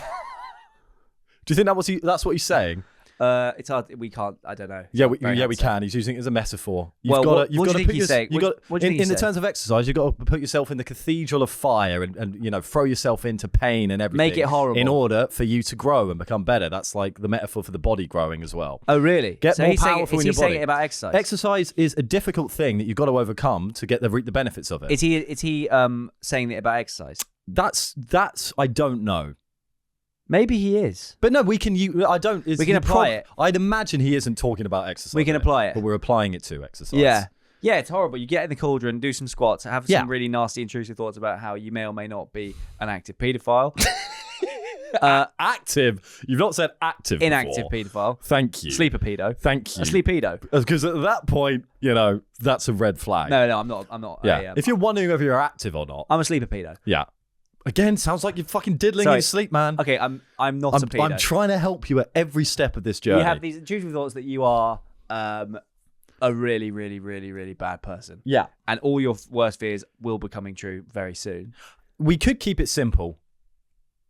Do you think that's what he's saying? It's hard. We can't. I don't know. Yeah, Very we hard to say. can. He's using it as a metaphor. Well, what do you think he's saying? You got What do you think in the he's terms of exercise, you've got to put yourself in the cathedral of fire and throw yourself into pain and everything. Make it horrible. in order for you to grow and become better. That's like the metaphor for the body growing as well. Oh, really? Get so more he's saying, powerful is in he your saying body. it about exercise? Exercise is a difficult thing that you've got to overcome to reap the benefits of it. Is he saying it about exercise? That's I don't know. Maybe he is. But no, we can. I don't. We can apply it. I'd imagine he isn't talking about exercise. We can here, apply it. but we're applying it to exercise. Yeah. Yeah, it's horrible. You get in the cauldron, do some squats, have Yeah. some really nasty, intrusive thoughts about how you may or may not be an active paedophile. Active. You've not said active. Inactive before. paedophile. Thank you. Sleeper pedo. Thank you. A sleep pedo. Because at that point, that's a red flag. No, I'm not. Yeah. If you're wondering whether you're active or not. I'm a sleeper pedo. Yeah. Again, sounds like you're fucking diddling Sorry. in sleep, man. Okay, I'm not a pedo. I'm trying to help you at every step of this journey. You have these intrusive thoughts that you are a really, really, really, really bad person. Yeah. And all your worst fears will be coming true very soon. We could keep it simple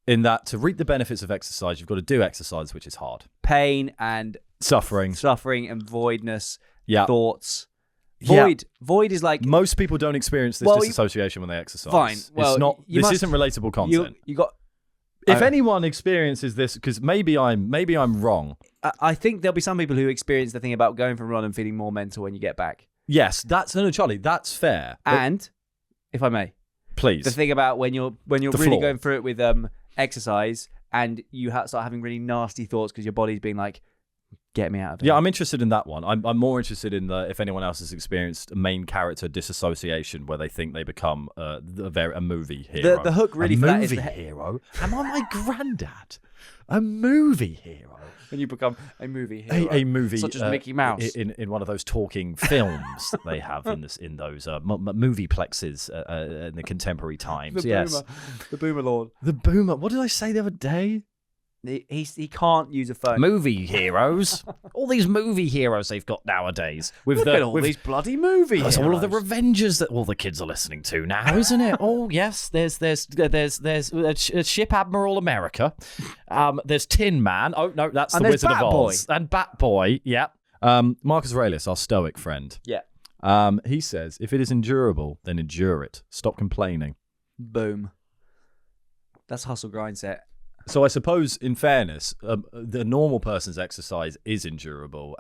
in that to reap the benefits of exercise, you've got to do exercise, which is hard. Pain and Suffering. and voidness, Yeah. thoughts. Yeah. Void is like Most people don't experience this Well, disassociation when they exercise. fine. Well, it's not. you This must- isn't relatable you. content. You got. If anyone experiences this, because maybe I'm wrong. I think there'll be some people who experience the thing about going for a run and feeling more mental when you get back. Yes, no, Charlie, that's fair. But And if I may, please, the thing about when you're The really floor. going through it with exercise and you start having really nasty thoughts because your body's being like, get me out of here. yeah, I'm interested in that one. I'm more interested in if anyone else has experienced main character disassociation, where they think they become a movie hero. The hook really a for that is movie the hero. Am I my granddad? A movie hero. when you become a movie hero. A movie such as Mickey Mouse. in one of those talking films that they have in those movie plexes in the contemporary times. the yes, boomer. The boomer lord. the boomer. What did I say the other day? He can't use a phone. Movie heroes. All these movie heroes they've got nowadays. With Look the, at all with, these bloody movies. That's all of the Revengers that all the kids are listening to now, isn't it? Oh yes, there's Ship Admiral America. There's Tin Man. Oh no, that's And the there's Wizard of Bat-Boy. Oz. And Bat-Boy. Yeah. Marcus Aurelius, our Stoic friend, Yeah. he says, if it is endurable, then endure it. Stop complaining. Boom. That's hustle grind set. So I suppose, in fairness, the normal person's exercise is endurable,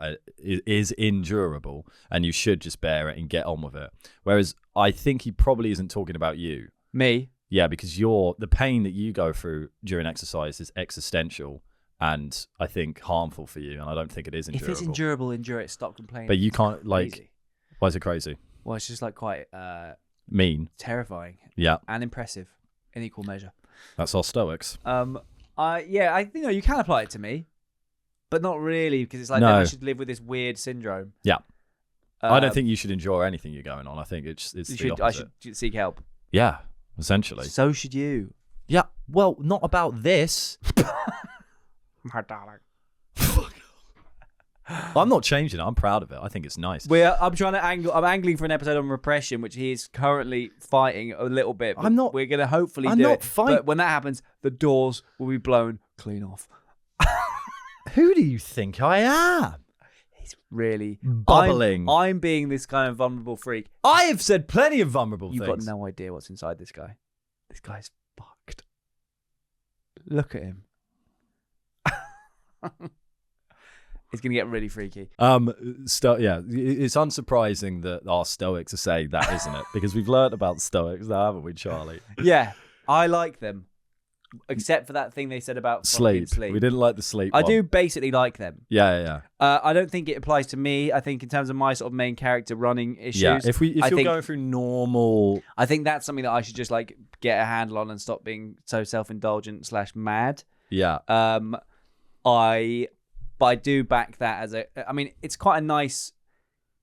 and you should just bear it and get on with it. Whereas I think he probably isn't talking about you. Me? Yeah, because the pain that you go through during exercise is existential and I think harmful for you, and I don't think it is endurable. If it's endurable, endure it. Stop complaining. But you can't, Crazy. why is it crazy? Well, it's just like quite Mean. terrifying Yeah, and impressive in equal measure. that's our Stoics. I think you can apply it to me, but not really, because it's like No. then I should live with this weird syndrome. Yeah. I don't think you should endure anything you're going on. I think it's the I opposite. should seek help. Yeah, essentially. So should you. Yeah, well, not about this. My darling. I'm not changing it. I'm proud of it. I think it's nice. I'm trying to angle. I'm angling for an episode on repression, which he is currently fighting a little bit. but I'm not- We're gonna hopefully I'm do not it. fight- But when that happens, the doors will be blown clean off. Who do you think I am? He's really Bubbling. I'm being this kind of vulnerable freak. I have said plenty of vulnerable You've things. got no idea what's inside this guy. This guy's fucked. Look at him. It's gonna get really freaky. It's unsurprising that our Stoics are saying that, isn't it? Because we've learnt about Stoics now, haven't we, Charlie? Yeah, I like them, except for that thing they said about fucking sleep. We didn't like the sleep I one. do basically like them. Yeah. I don't think it applies to me. I think in terms of my sort of main character running issues. Yeah, if I you're think, going through normal... I think that's something that I should just like get a handle on and stop being so self-indulgent / mad. Yeah. But I do back that as I mean, it's quite a nice.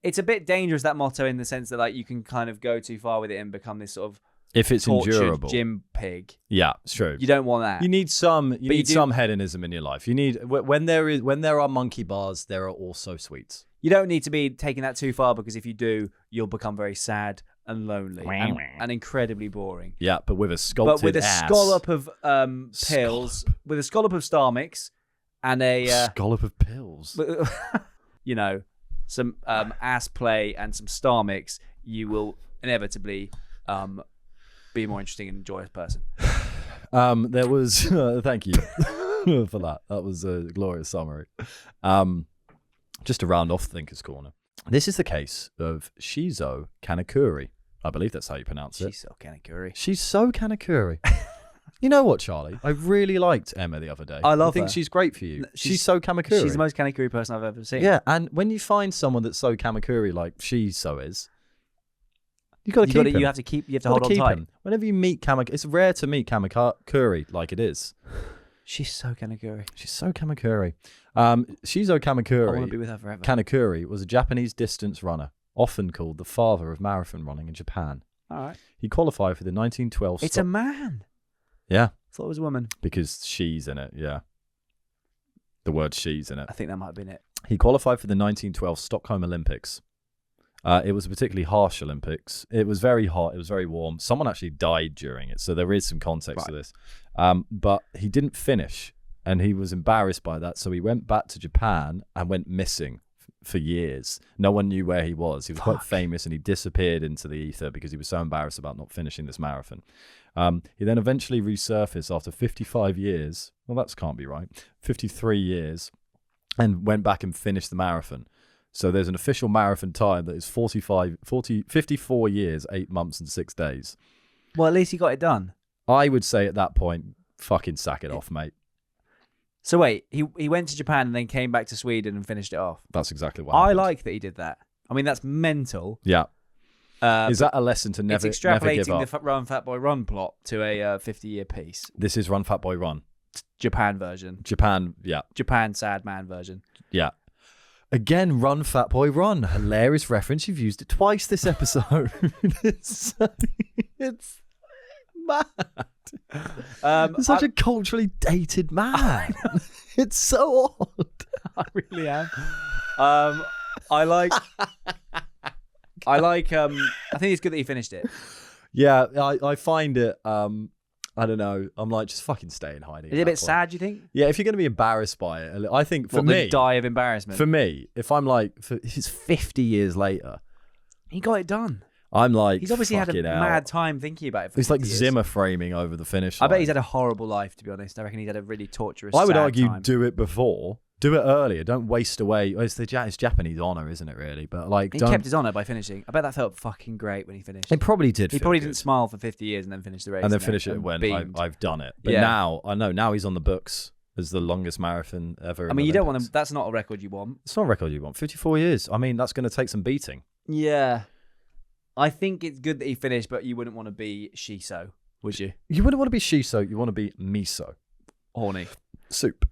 It's a bit dangerous, that motto, in the sense that like you can kind of go too far with it and become this sort of If it's tortured endurable. gym pig. Yeah, it's true. You don't want that. You need some. You need do- some hedonism in your life. You need when there are monkey bars, there are also sweets. You don't need to be taking that too far, because if you do, you'll become very sad and lonely and incredibly boring. Yeah, but with a sculpted But with a ass. scallop of pills, with a scallop of Star Mix, and a Scallop of pills. some ass play and some Star Mix, you will inevitably be a more interesting and joyous person. There was. Thank you for that. That was a glorious summary. Just to round off Thinker's Corner. This is the case of Shizo Kanekuri. I believe that's how you pronounce it. She's so Kanekuri. She's so Kanekuri. You know what, Charlie? I really liked Emma the other day. I love think her. she's great for you. She's so Kamakuri. She's the most Kanekuri person I've ever seen. Yeah, and when you find someone that's so Kamakuri like she so is, you got to keep him. You have to You hold gotta on keep tight. him. Whenever you meet Kamakuri, it's rare to meet Kamakuri like it is. She's so Kanekuri. She's so Kamakuri. Shizo I want to Kamakuri, be with her forever. Kanekuri was a Japanese distance runner, often called the father of marathon running in Japan. All right. He qualified for the 1912. It's a man. Yeah, I thought it was a woman. because she's in it. Yeah, the word she's in it. I think that might have been it. He qualified for the 1912 Stockholm Olympics. It was a particularly harsh Olympics. It was very hot. It was very warm. Someone actually died during it, so there is some context to this. But he didn't finish, and he was embarrassed by that. So he went back to Japan and went missing for years. No one knew where he was. He was quite famous, and he disappeared into the ether because he was so embarrassed about not finishing this marathon. He then eventually resurfaced after 55 years. Well, that can't be right. 53 years, and went back and finished the marathon. So there's an official marathon time that is 54 years, 8 months, and 6 days. Well, at least he got it done. I would say at that point, fucking sack it off, mate. So wait, he went to Japan and then came back to Sweden and finished it off. That's exactly what I happened. like that he did that. I mean, that's mental. Yeah. Is that a lesson to never It's never give extrapolating up? the Run Fat Boy Run plot to a 50-year piece. This is Run Fat Boy Run. Japan version. Japan, yeah. Japan sad man version. Yeah. Again, Run Fat Boy Run. Hilarious reference. You've used it twice this episode. it's mad. You're such a culturally dated man. It's so odd. I really am. I like. I think it's good that you finished it. Yeah, I find it. I don't know. I'm like, just fucking stay in hiding. Is it a bit sad, do you think? Yeah, if you're going to be embarrassed by it, I think for What, me, the die of embarrassment. for me, if I'm like, if it's 50 years later, He got it done. I'm like, He's obviously had a fucking hell. mad time thinking about it. For It's like 50 years. Zimmer framing over the finish I line. bet he's had a horrible life, to be honest. I reckon he's had a really torturous. I would sad argue, time. do it before. Do it earlier. Don't waste away. It's it's Japanese honor, isn't it? Really, but like, He don't. kept his honour by finishing. I bet that felt fucking great when he finished. It probably did. He feel probably good. didn't smile for 50 years and then finish the race. and then finish it and when beamed. I've done it. But Yeah. now I know. Now he's on the books as the longest marathon ever. I in mean, you don't want Olympics. to. That's not a record you want. It's not a record you want. 54 years. I mean, that's going to take some beating. Yeah. I think it's good that he finished, but you wouldn't want to be Shiso, would you? You wouldn't want to be shiso. You want to be miso Horny. soup.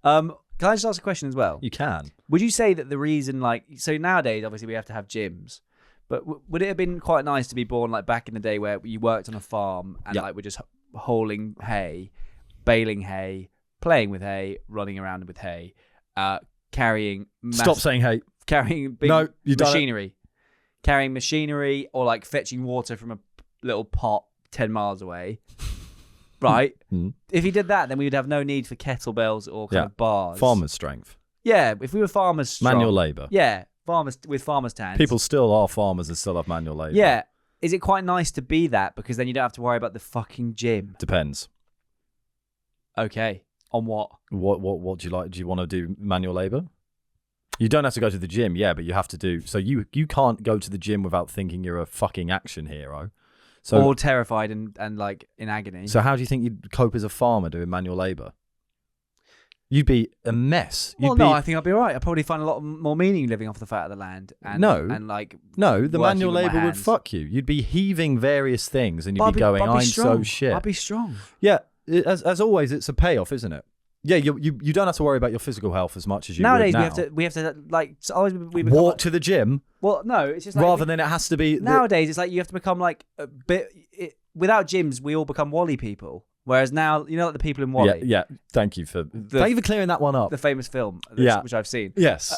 Can I just ask a question as well? You can. Would you say that the reason, like, so nowadays, obviously, we have to have gyms, but would it have been quite nice to be born like back in the day where you worked on a farm and Yeah. like we're just hauling hay, baling hay, playing with hay, running around with hay, carrying Stop saying hey. carrying big No, you done it. machinery, carrying machinery, or like fetching water from a little pot 10 miles away. Right? Mm. If he did that, then we would have no need for kettlebells or kind Yeah. of bars. Farmer's strength. Yeah, if we were farmers strong. Manual labour. Yeah, farmers with farmers' hands. People still are farmers and still have manual labour. Yeah. Is it quite nice to be that? Because then you don't have to worry about the fucking gym. Depends. Okay. On what? What do you like? Do you want to do manual labour? You don't have to go to the gym, yeah, but you have to do. So you can't go to the gym without thinking you're a fucking action hero. So All terrified and like in agony. So how do you think you'd cope as a farmer doing manual labour? You'd be a mess. You'd well, be, no, I think I'd be all right. I'd probably find a lot more meaning living off the fat of the land. And, No. And like, no, the working manual with my labour would hands. fuck you. You'd be heaving various things and you'd But be going, I'd be I'm strong. so shit. I'd be strong. Yeah, as always, it's a payoff, isn't it? Yeah, you don't have to worry about your physical health as much as you Nowadays, would now. we have to like, so always we become walk like, to the gym well, no, it's just like rather than it has to be. nowadays, it's like you have to become like a bit. Without gyms, we all become Wally people. Whereas now, you know, like the people in Wally, Yeah. Thank you for clearing that one up. the famous film, Yeah. which I've seen. Yes.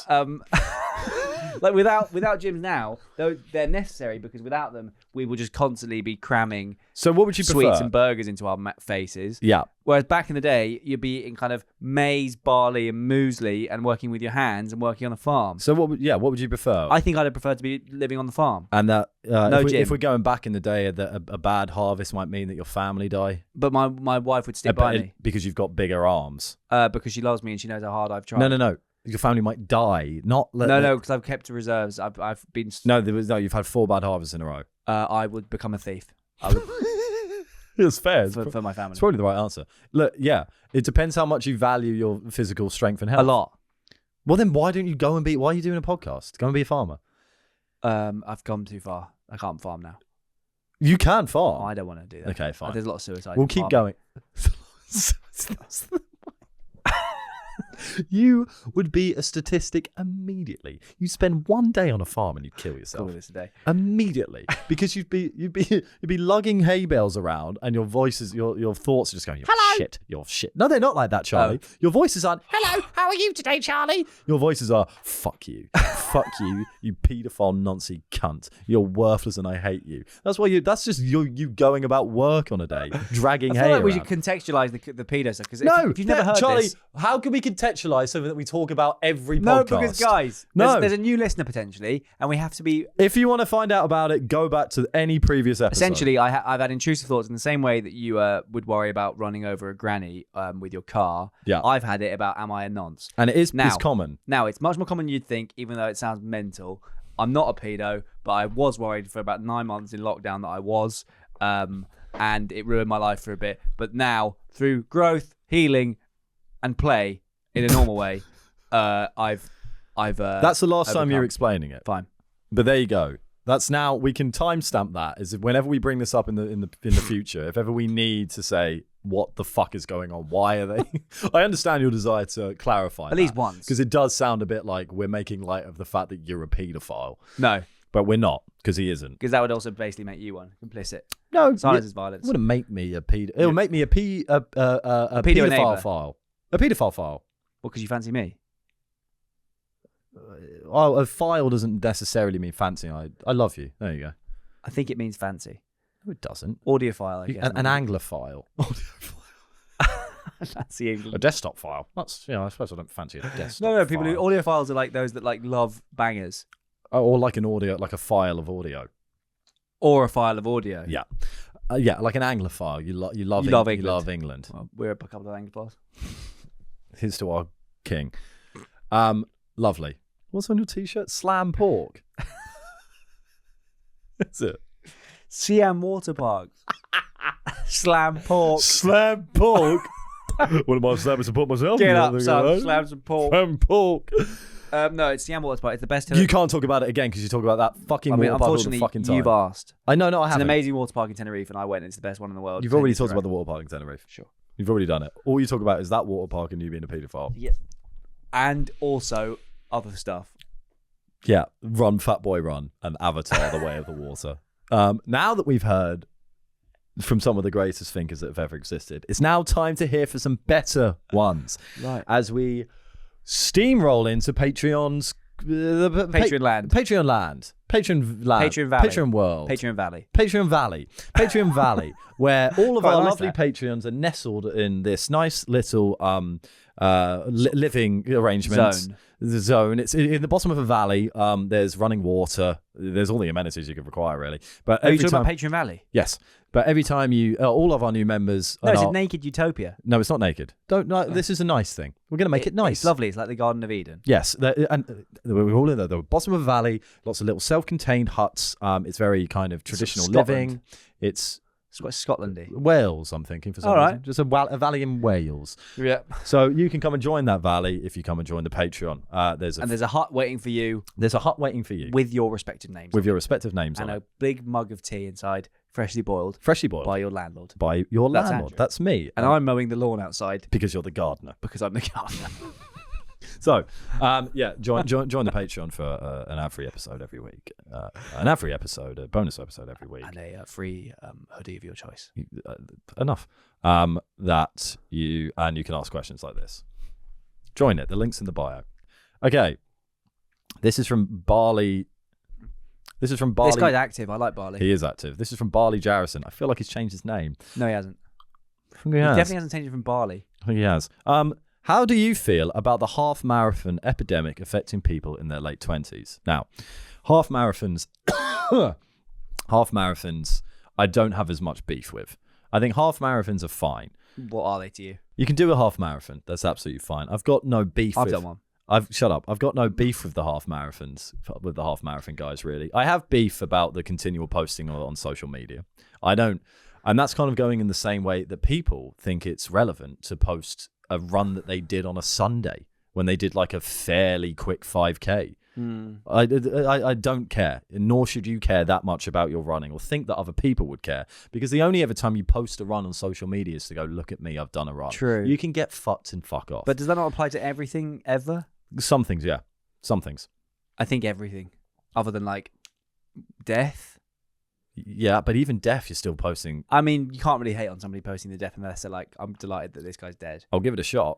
Like without gyms now, though they're necessary because without them, we will just constantly be cramming So what would you sweets prefer? and burgers into our faces. Yeah. Whereas back in the day, you'd be eating kind of maize, barley, and muesli, and working with your hands and working on a farm. So what would you prefer? I think I'd have preferred to be living on the farm. and that No gym. if we're going back in the day, that a bad harvest might mean that your family die But my wife would stick by me because you've got bigger arms. because she loves me and she knows how hard I've tried. No. Your family might die. Not No, because I've kept reserves. I've been. No, you've had 4 bad harvests in a row. I would become a thief. I would It's fair. It's for my family. It's probably the right answer. Look, yeah, it depends how much you value your physical strength and health. A lot. Well, then why don't you go and be? Why are you doing a podcast? Go and be a farmer. I've gone too far. I can't farm now. You can farm. I don't want to do that. Okay, fine. There's a lot of suicide. We'll in keep farming. going. You would be a statistic immediately. You spend one day on a farm and you'd kill yourself Call this today. immediately because you'd be lugging hay bales around and your voices, your thoughts are just going, you're shit. No, they're not like that, Charlie. Your voices aren't. Hello, how are you today, Charlie? Your voices are fuck you, fuck you, you paedophile noncy cunt. You're worthless and I hate you. That's why you. That's just you going about work on a day, dragging I hay feel like we around. should contextualize the pedo stuff because No, if you've never heard Charlie, this, how can we contextualize something that we talk about every no, podcast? because guys, No. there's a new listener potentially, and we have to be. If you want to find out about it, go back to any previous episode. Essentially, I've had intrusive thoughts in the same way that you would worry about running over a granny with your car. Yeah. I've had it about am I a nonce? And it's Now- common. Now, it's much more common than you'd think, even though it sounds mental. I'm not a pedo, but I was worried for about 9 months in lockdown that I was, and it ruined my life for a bit. But now, through growth, healing, and play in a normal way, I've. That's the last time you're overcome. explaining it. Fine. But there you go. That's now we can timestamp that. Is whenever we bring this up in the future, if ever we need to say what the fuck is going on, why are they? I understand your desire to clarify At least once. because it does sound a bit like we're making light of the fact that you're a paedophile, No. but we're not. because he isn't. Because that would also basically make you one complicit. No, Silence it is violence. wouldn't make me a pedo. It'll make me a Pedo pedophile enabler. file. A pedophile file. Well, because you fancy me. Oh, a file doesn't necessarily mean fancy. I love you. There you go. I think it means fancy. No, it doesn't. Audiophile, I guess. An Anglophile. fancy English. A desktop file. That's, I suppose I don't fancy a desktop. No, people who file. audiophiles are like those that like love bangers Oh, or like an audio, like a file of audio. or a file of audio. Yeah. Yeah, like an Anglophile. You love You love England. You love England. Well, we're a couple of Anglophiles. Here's to our king. Lovely. What's on your t-shirt? Slam pork. That's it. Siam Water Park. Slam pork. Slam pork. What am I slamming to put myself? Get up, son. Slam some pork. Slam pork. No, it's Siam Water Park. It's the best. You can't talk about it again because you talk about that fucking I mean, water park all the unfortunately, fucking time. you've asked. I know, I It's an haven't. amazing water park in Tenerife, and I went. It's the best one in the world. You've already 10 talked years about the ago. water park in Tenerife. Sure. You've already done it. All you talk about is that water park and you being a paedophile. Yeah. And also other stuff. Yeah, Run Fat Boy Run and Avatar: The Way of the Water. Now that we've heard from some of the greatest thinkers that have ever existed, it's now time to hear for some better ones. Right. As we steamroll into Patreon's Patreon land. Patreon land, Patreon land, Patreon Valley. Patreon world, Patreon Valley. Patreon Valley, Patreon Valley, where all of Quite our nice, lovely that. Patreons are nestled in this nice little living arrangement. Zone. The zone. It's in the bottom of a valley. There's running water. There's all the amenities you could require, really. But Are you every talking time, about Patreon Valley? yes. But every time you, all of our new members, No, and it's a our- naked utopia. no, it's not naked. Don't. No, this is a nice thing. We're gonna make it nice. It's lovely. It's like the Garden of Eden. Yes, and we're all in the bottom of a valley. Lots of little self-contained huts. It's very kind of traditional Scotland. living. It's It's quite Scotlandy. Wales, I'm thinking, for some All right. reason. Just a valley in Wales. Yeah. So you can come and join that valley if you come and join the Patreon. And there's a hut waiting for you there's a hut waiting for you with your respective names. with your respective names and on a it. big mug of tea inside, freshly boiled Freshly boiled by your landlord. by your That's landlord. Andrew. That's me. And I'm mowing the lawn outside because you're the gardener. because I'm the gardener. So, yeah, join the Patreon for an ad-free episode every week. An ad-free episode, a bonus episode every week. and a free hoodie of your choice. Enough. That you can ask questions like this. Join it. The link's in the bio. Okay. This is from Barley. This guy's active. I like Barley. He is active. This is from Barley Jarrison. I feel like he's changed his name. No, he hasn't. I think he He has. definitely hasn't changed it from Barley. I think he has. How do you feel about the half marathon epidemic affecting people in their late 20s? Now, half marathons, I don't have as much beef with. I think half marathons are fine. What are they to you? You can do a half marathon. That's absolutely fine. I've got no beef I've with done one. Shut up. I've got no beef with the half marathons, with the half marathon guys, really. I have beef about the continual posting on social media. I don't, and that's kind of going in the same way that people think it's relevant to post a run that they did on a Sunday when they did like a fairly quick 5K. I don't care, nor should you care that much about your running or think that other people would care, because the only ever time you post a run on social media is to go, look at me, I've done a run. True. You can get fucked and fuck off. But does that not apply to everything ever? Some things, yeah. Some things. I think everything, other than like death. Yeah, but even death, you're still posting. I mean, you can't really hate on somebody posting the death unless they're like, I'm delighted that this guy's dead. I'll give it a shot.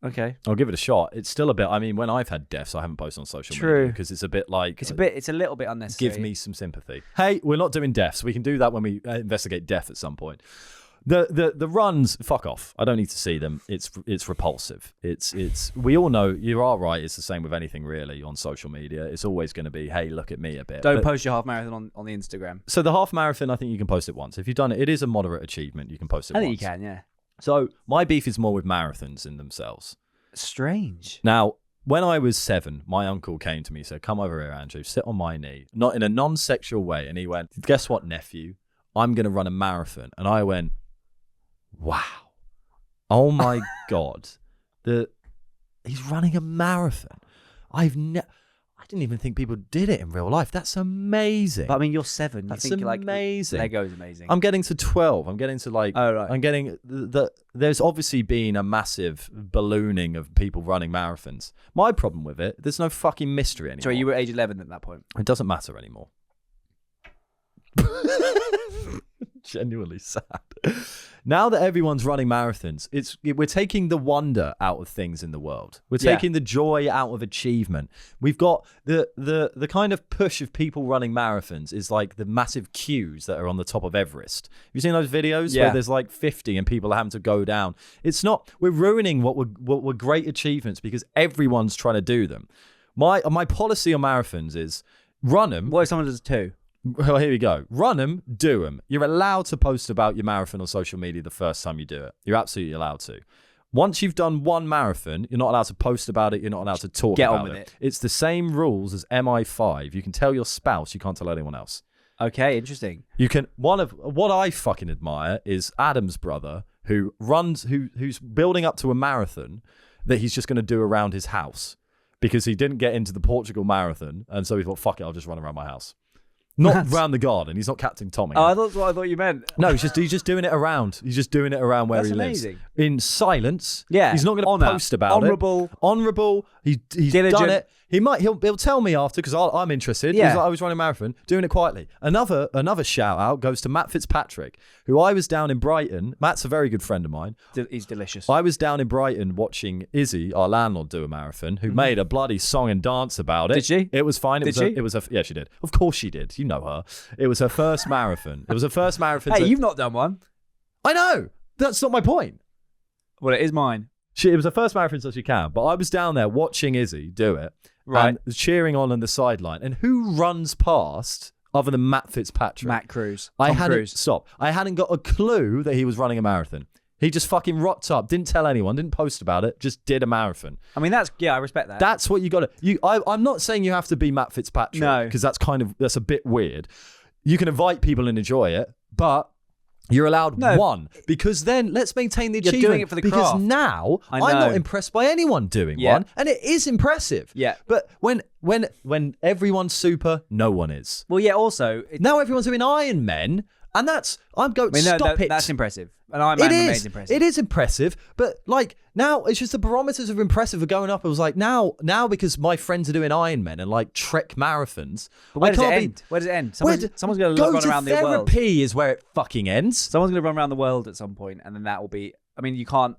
Okay. I'll give it a shot. It's still a bit. I mean, when I've had deaths, I haven't posted on social True. media because it's a bit like It's a little bit unnecessary. give me some sympathy. Hey, we're not doing deaths. We can do that when we investigate death at some point. The runs, fuck off. I don't need to see them. It's repulsive. It's we all know, you are right. It's the same with anything really on social media. It's always going to be, hey, look at me a bit. Don't But- post your half marathon on the Instagram. So the half marathon, I think you can post it once. If you've done it, it is a moderate achievement. You can post it I once. think you can, yeah. So my beef is more with marathons in themselves. Strange. Now, when I was 7, my uncle came to me and said, come over here, Andrew, sit on my knee, not in a non-sexual way. And he went, guess what, nephew? I'm going to run a marathon. And I went, wow. Oh my God. He's running a marathon. I didn't even think people did it in real life. That's amazing. But I mean, you're 7. You That's think like amazing. Lego's amazing. I'm getting to 12. I'm getting to like, Oh, right. I'm getting there's obviously been a massive ballooning of people running marathons. My problem with it, there's no fucking mystery anymore. Sorry, you were age 11 at that point. It doesn't matter anymore. Genuinely sad. Now that everyone's running marathons, we're taking the wonder out of things in the world. We're taking the joy out of achievement. We've got the kind of push of people running marathons is like the massive queues that are on the top of Everest. Have you seen those videos where there's like 50 and people are having to go down? It's not. We're ruining what were great achievements because everyone's trying to do them. My policy on marathons is run them. What if someone does 2? Well, here we go. Run them, do them. You're allowed to post about your marathon on social media the first time you do it. You're absolutely allowed to. Once you've done one marathon, you're not allowed to post about it. You're not allowed to talk about it. It's the same rules as MI5. You can tell your spouse. You can't tell anyone else. Okay, interesting. You can. One of what I fucking admire is Adam's brother, who runs, who's building up to a marathon that he's just going to do around his house because he didn't get into the Portugal marathon, and so he thought, "Fuck it, I'll just run around my house." Not round the garden. He's not Captain Tommy. Oh, that's what I thought you meant. No, he's just doing it around. He's just doing it around where That's he amazing. lives. In silence. Yeah. He's not going to post about Honourable. it. Honourable. He's Diligent. done it. He'll tell me after because I'm interested. Yeah. He's like, I was running a marathon, doing it quietly. Another shout out goes to Matt Fitzpatrick, who I was down in Brighton. Matt's a very good friend of mine. He's delicious. I was down in Brighton watching Izzy, our landlord, do a marathon, who made a bloody song and dance about it. Did she? It was fine. Yeah, she did. Of course she did. You know her. It was her first marathon. It was her first marathon. Hey, you've not done one. I know. That's not my point. Well, it is mine. It was her first marathon, so she can. But I was down there watching Izzy do it, Right. and cheering on the sideline. And who runs past other than Matt Fitzpatrick? Matt Cruz. I Tom hadn't Cruise. stop. I hadn't got a clue that he was running a marathon. He just fucking rocked up, didn't tell anyone, didn't post about it, just did a marathon. I mean, I respect that. That's what you got to. I'm not saying you have to be Matt Fitzpatrick, No. because that's a bit weird. You can invite people and enjoy it, but you're allowed one, because then let's maintain the You're achievement. doing it for the because craft. now I I'm not know. impressed by anyone doing Yeah. one, and it is impressive. Yeah. But when everyone's super, no one is. Well, yeah, also... Now everyone's doing Iron Men, and I'm going, stop it. That's impressive. And Iron Man remains impressive. It is impressive, but like now it's just the barometers of impressive are going up. It was like now because my friends are doing Iron Men and like Trek marathons. But where I does it can't end? Where does it end? Someone's going go to run to around the world. therapy is where it fucking ends. Someone's going to run around the world at some point, and then that will be... I mean, you can't...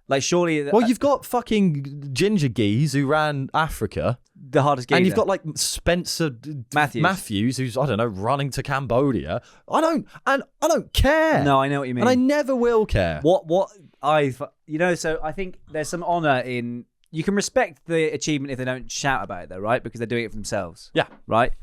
Like, surely... Well, you've got fucking Ginger Geese who ran Africa. the hardest geezer. And you've got like Spencer Matthews. who's, I don't know, running to Cambodia. I don't care. No, I know what you mean. And I never will care. So I think there's some honor in... You can respect the achievement if they don't shout about it, though, right? Because they're doing it for themselves. Yeah. Right?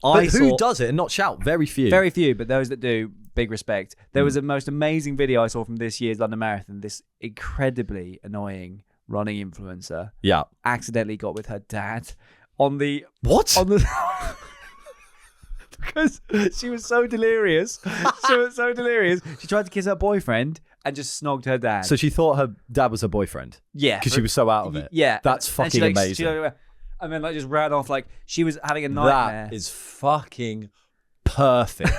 But who does it and not shout? Very few. Very few, but those that do, big respect. There was a most amazing video I saw from this year's London Marathon. This incredibly annoying running influencer Yeah. accidentally got with her dad on the... What? On the... Because she was so delirious. She tried to kiss her boyfriend and just snogged her dad. So she thought her dad was her boyfriend? Yeah. Because she was so out of it? Yeah. That's And fucking she, like, amazing. and then like just ran off like she was having a nightmare. That is fucking perfect.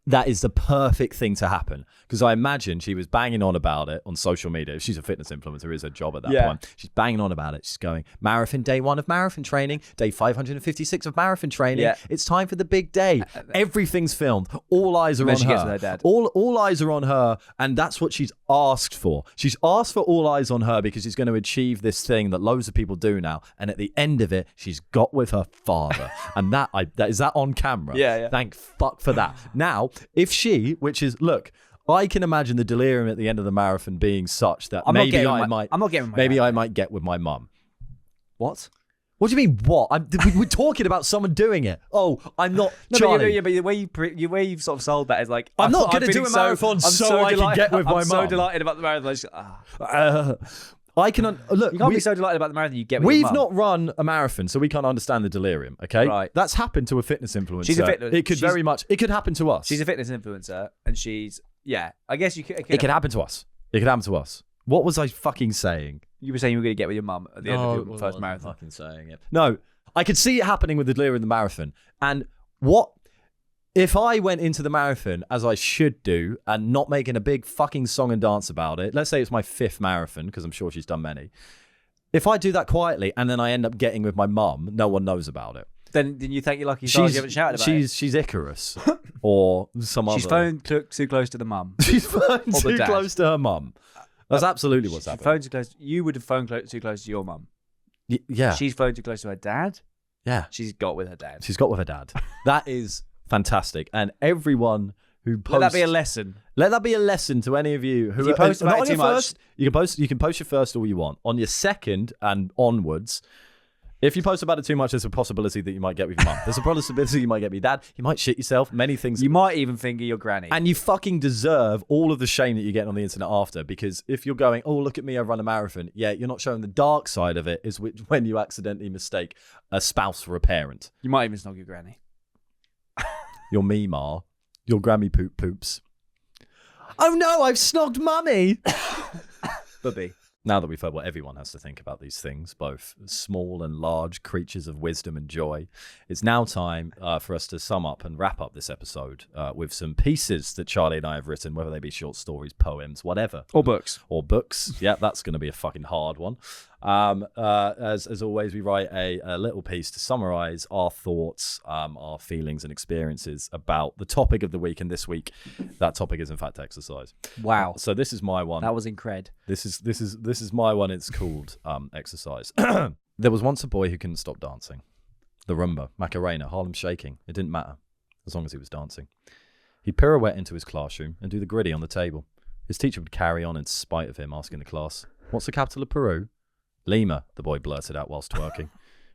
That is the perfect thing to happen. Because I imagine she was banging on about it on social media. She's a fitness influencer, is her job at that point. She's banging on about it. She's going, marathon, day 1 of marathon training, day 556 of marathon training. Yeah. It's time for the big day. Everything's filmed. All eyes are Then on she her. gets with her dad. All eyes are on her, and that's what she's asked for. She's asked for all eyes on her because she's going to achieve this thing that loads of people do now. And at the end of it, she's got with her father. And that is that on camera? Yeah. Thank fuck for that. Now, if she, which is, look, I can imagine the delirium at the end of the marathon being such that I'm not maybe getting I with my- might. I'm not getting with my Maybe dad, I mate. might get with my mum. What? What do you mean? What? We're talking about someone doing it. Oh, I'm not. No, Charlie. but the way you've sort of sold that is like I'm not I've gonna do been a marathon I'm so I can delighted- get with my I'm so mum. delighted about the marathon. I can look. You can't be so delighted about the marathon you get with We've your mum. not run a marathon, so we can't understand the delirium. Okay, Right. That's happened to a fitness influencer. She's a fitness- It could she's- very much. It could happen to us. She's a fitness influencer, and she's I guess you could. It could happen to us. It could happen to us. What was I fucking saying? You were saying you were going to get with your mum at the end of your first marathon. Fucking saying it. No, I could see it happening with the delirium in the marathon. And what if I went into the marathon as I should do and not making a big fucking song and dance about it? Let's say it's my 5th marathon, because I'm sure she's done many. If I do that quietly and then I end up getting with my mum, no one knows about it. Then you thank your lucky stars you haven't shouted about it. She's Icarus or some other. She's phoned too close to the mum. She's phoned Or the too dad. close to her mum. That's absolutely what's She happening. phoned too close. You would have phoned too close to your mum. Yeah, She's phoned too close to her dad. yeah. She's got with her dad. She's got with her dad. That is fantastic. And everyone who posts, Let that be a lesson. Let that be a lesson to any of you who If you post not about on it your too much- first. You can post your first all you want. On your second and onwards, if you post about it too much, there's a possibility that you might get with your mum. There's a possibility you might get with your dad. You might shit yourself. Many things. You might even finger your granny. And you fucking deserve all of the shame that you get on the internet after, because if you're going, oh, look at me, I run a marathon. Yeah, you're not showing the dark side of it, is when you accidentally mistake a spouse for a parent. You might even snog your granny. Your Mimar, your Grammy poops. Oh no, I've snogged mummy. Bubby. Now that we've heard what everyone has to think about these things, both small and large creatures of wisdom and joy, it's now time for us to sum up and wrap up this episode with some pieces that Charlie and I have written, whether they be short stories, poems, whatever. Or books. Or books. Yeah, that's going to be a fucking hard one. As always, we write a little piece to summarize our thoughts, our feelings and experiences about the topic of the week. And this week, that topic is in fact exercise. Wow. So this is my one. That was incred. This is my one. It's called exercise. There was once a boy who couldn't stop dancing. The rumba, Macarena, Harlem shaking. It didn't matter as long as he was dancing. He'd pirouette into his classroom and do the griddy on the table. His teacher would carry on in spite of him, asking the class, "What's the capital of Peru?" "Lima," the boy blurted out whilst twerking.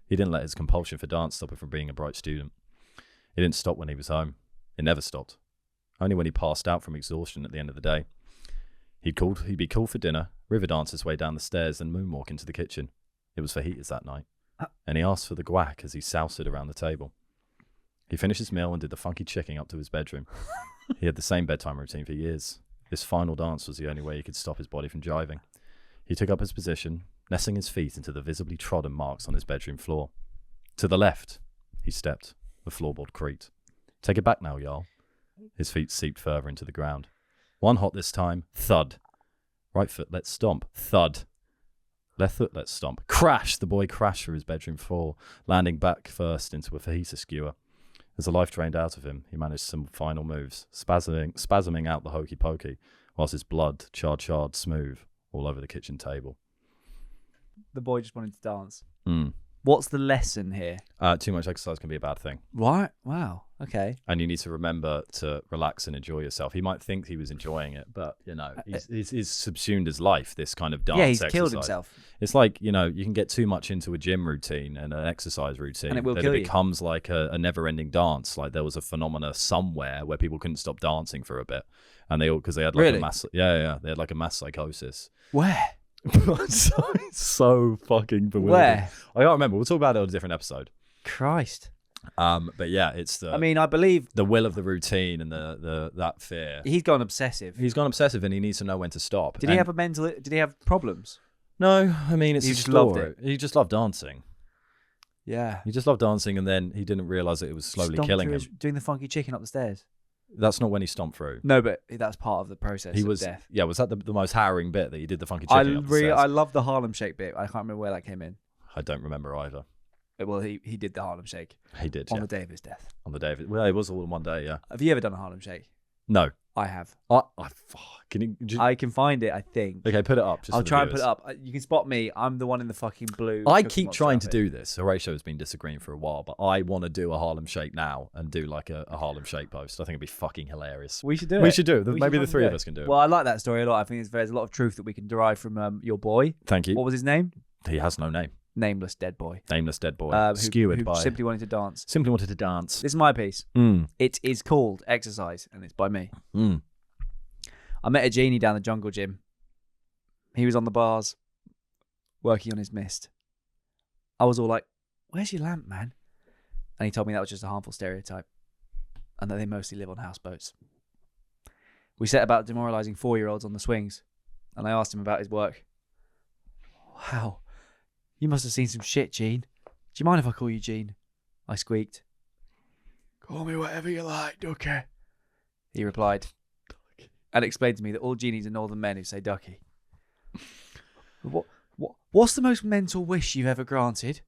He didn't let his compulsion for dance stop him from being a bright student. It didn't stop when he was home. It never stopped. Only when he passed out from exhaustion at the end of the day. He'd be called for dinner, river dance his way down the stairs, and moonwalk into the kitchen. It was fajitas that night. And he asked for the guac as he soused around the table. He finished his meal and did the funky chicking up to his bedroom. He had the same bedtime routine for years. This final dance was the only way he could stop his body from jiving. He took up his position, nestling his feet into the visibly trodden marks on his bedroom floor. To the left, he stepped. The floorboard creaked. "Take it back now, y'all." His feet seeped further into the ground. One hot this time. Thud. Right foot, let's stomp. Thud. Left foot, let's stomp. Crash! The boy crashed through his bedroom floor, landing back first into a fajita skewer. As the life drained out of him, he managed some final moves, spasming out the hokey pokey, whilst his blood charred smooth all over the kitchen table. The boy just wanted to dance. Mm. What's the lesson here? Too much exercise can be a bad thing. Right. Wow. Okay. And you need to remember to relax and enjoy yourself. He might think he was enjoying it, but, he's subsumed his life, this kind of dance Yeah, he's exercise. killed himself. It's like, you can get too much into a gym routine and an exercise routine. And it will that kill it you. becomes like a never-ending dance. Like there was a phenomena somewhere where people couldn't stop dancing for a bit. And because they had like Really? a mass... Yeah, they had like a mass psychosis. Where? It's so fucking bewildering. Where? I can't remember. We'll talk about it on a different episode. Christ. But yeah, it's I mean, I believe the will of the routine and that fear. he's gone obsessive. He's gone obsessive and he needs to know when to stop. Did he have Did he have problems? No, I mean it's He a just loved story. He just loved dancing. Yeah. He just loved dancing, and then he didn't realize that it was slowly Stomped killing through him. doing the funky chicken up the stairs. That's not when he stomped through. No, but that's part of the process. He of was death. yeah. Was that the most harrowing bit that he did the funky I chicken? Up the stairs? I love the Harlem Shake bit. I can't remember where that came in. I don't remember either. Well, he did the Harlem Shake He did on yeah. the day of his death. On the day of it. Well, it was all in one day. Yeah. Have you ever done a Harlem Shake? No. I have. Can you? I can find it. I think. Okay, put it up. Just I'll for the try and put viewers. it up. You can spot me. I'm the one in the fucking blue. I Cookie keep Monster trying to outfit. do this. Horatio has been disagreeing for a while, but I want to do a Harlem Shake now and do like a Harlem Shake post. I think it'd be fucking hilarious. We should do it. We should do it. We Maybe should the fucking three do of it. us can do it. Well, I like that story a lot. I think there's a lot of truth that we can derive from your boy. Thank you. What was his name? He has no name. Nameless dead boy. Nameless dead boy. Who Skewered by. simply wanted to dance. Simply wanted to dance. This is my piece. Mm. It is called Exercise, and it's by me. Mm. I met a genie down the jungle gym. He was on the bars, working on his mist. I was all like, "Where's your lamp, man?" And he told me that was just a harmful stereotype, and that they mostly live on houseboats. We set about demoralizing 4-year-olds on the swings, and I asked him about his work. "Wow, you must have seen some shit, Gene. Do you mind if I call you Gene?" I squeaked. "Call me whatever you like, Ducky," he replied, and explained to me that all genies are northern men who say Ducky. What's the most mental wish you've ever granted?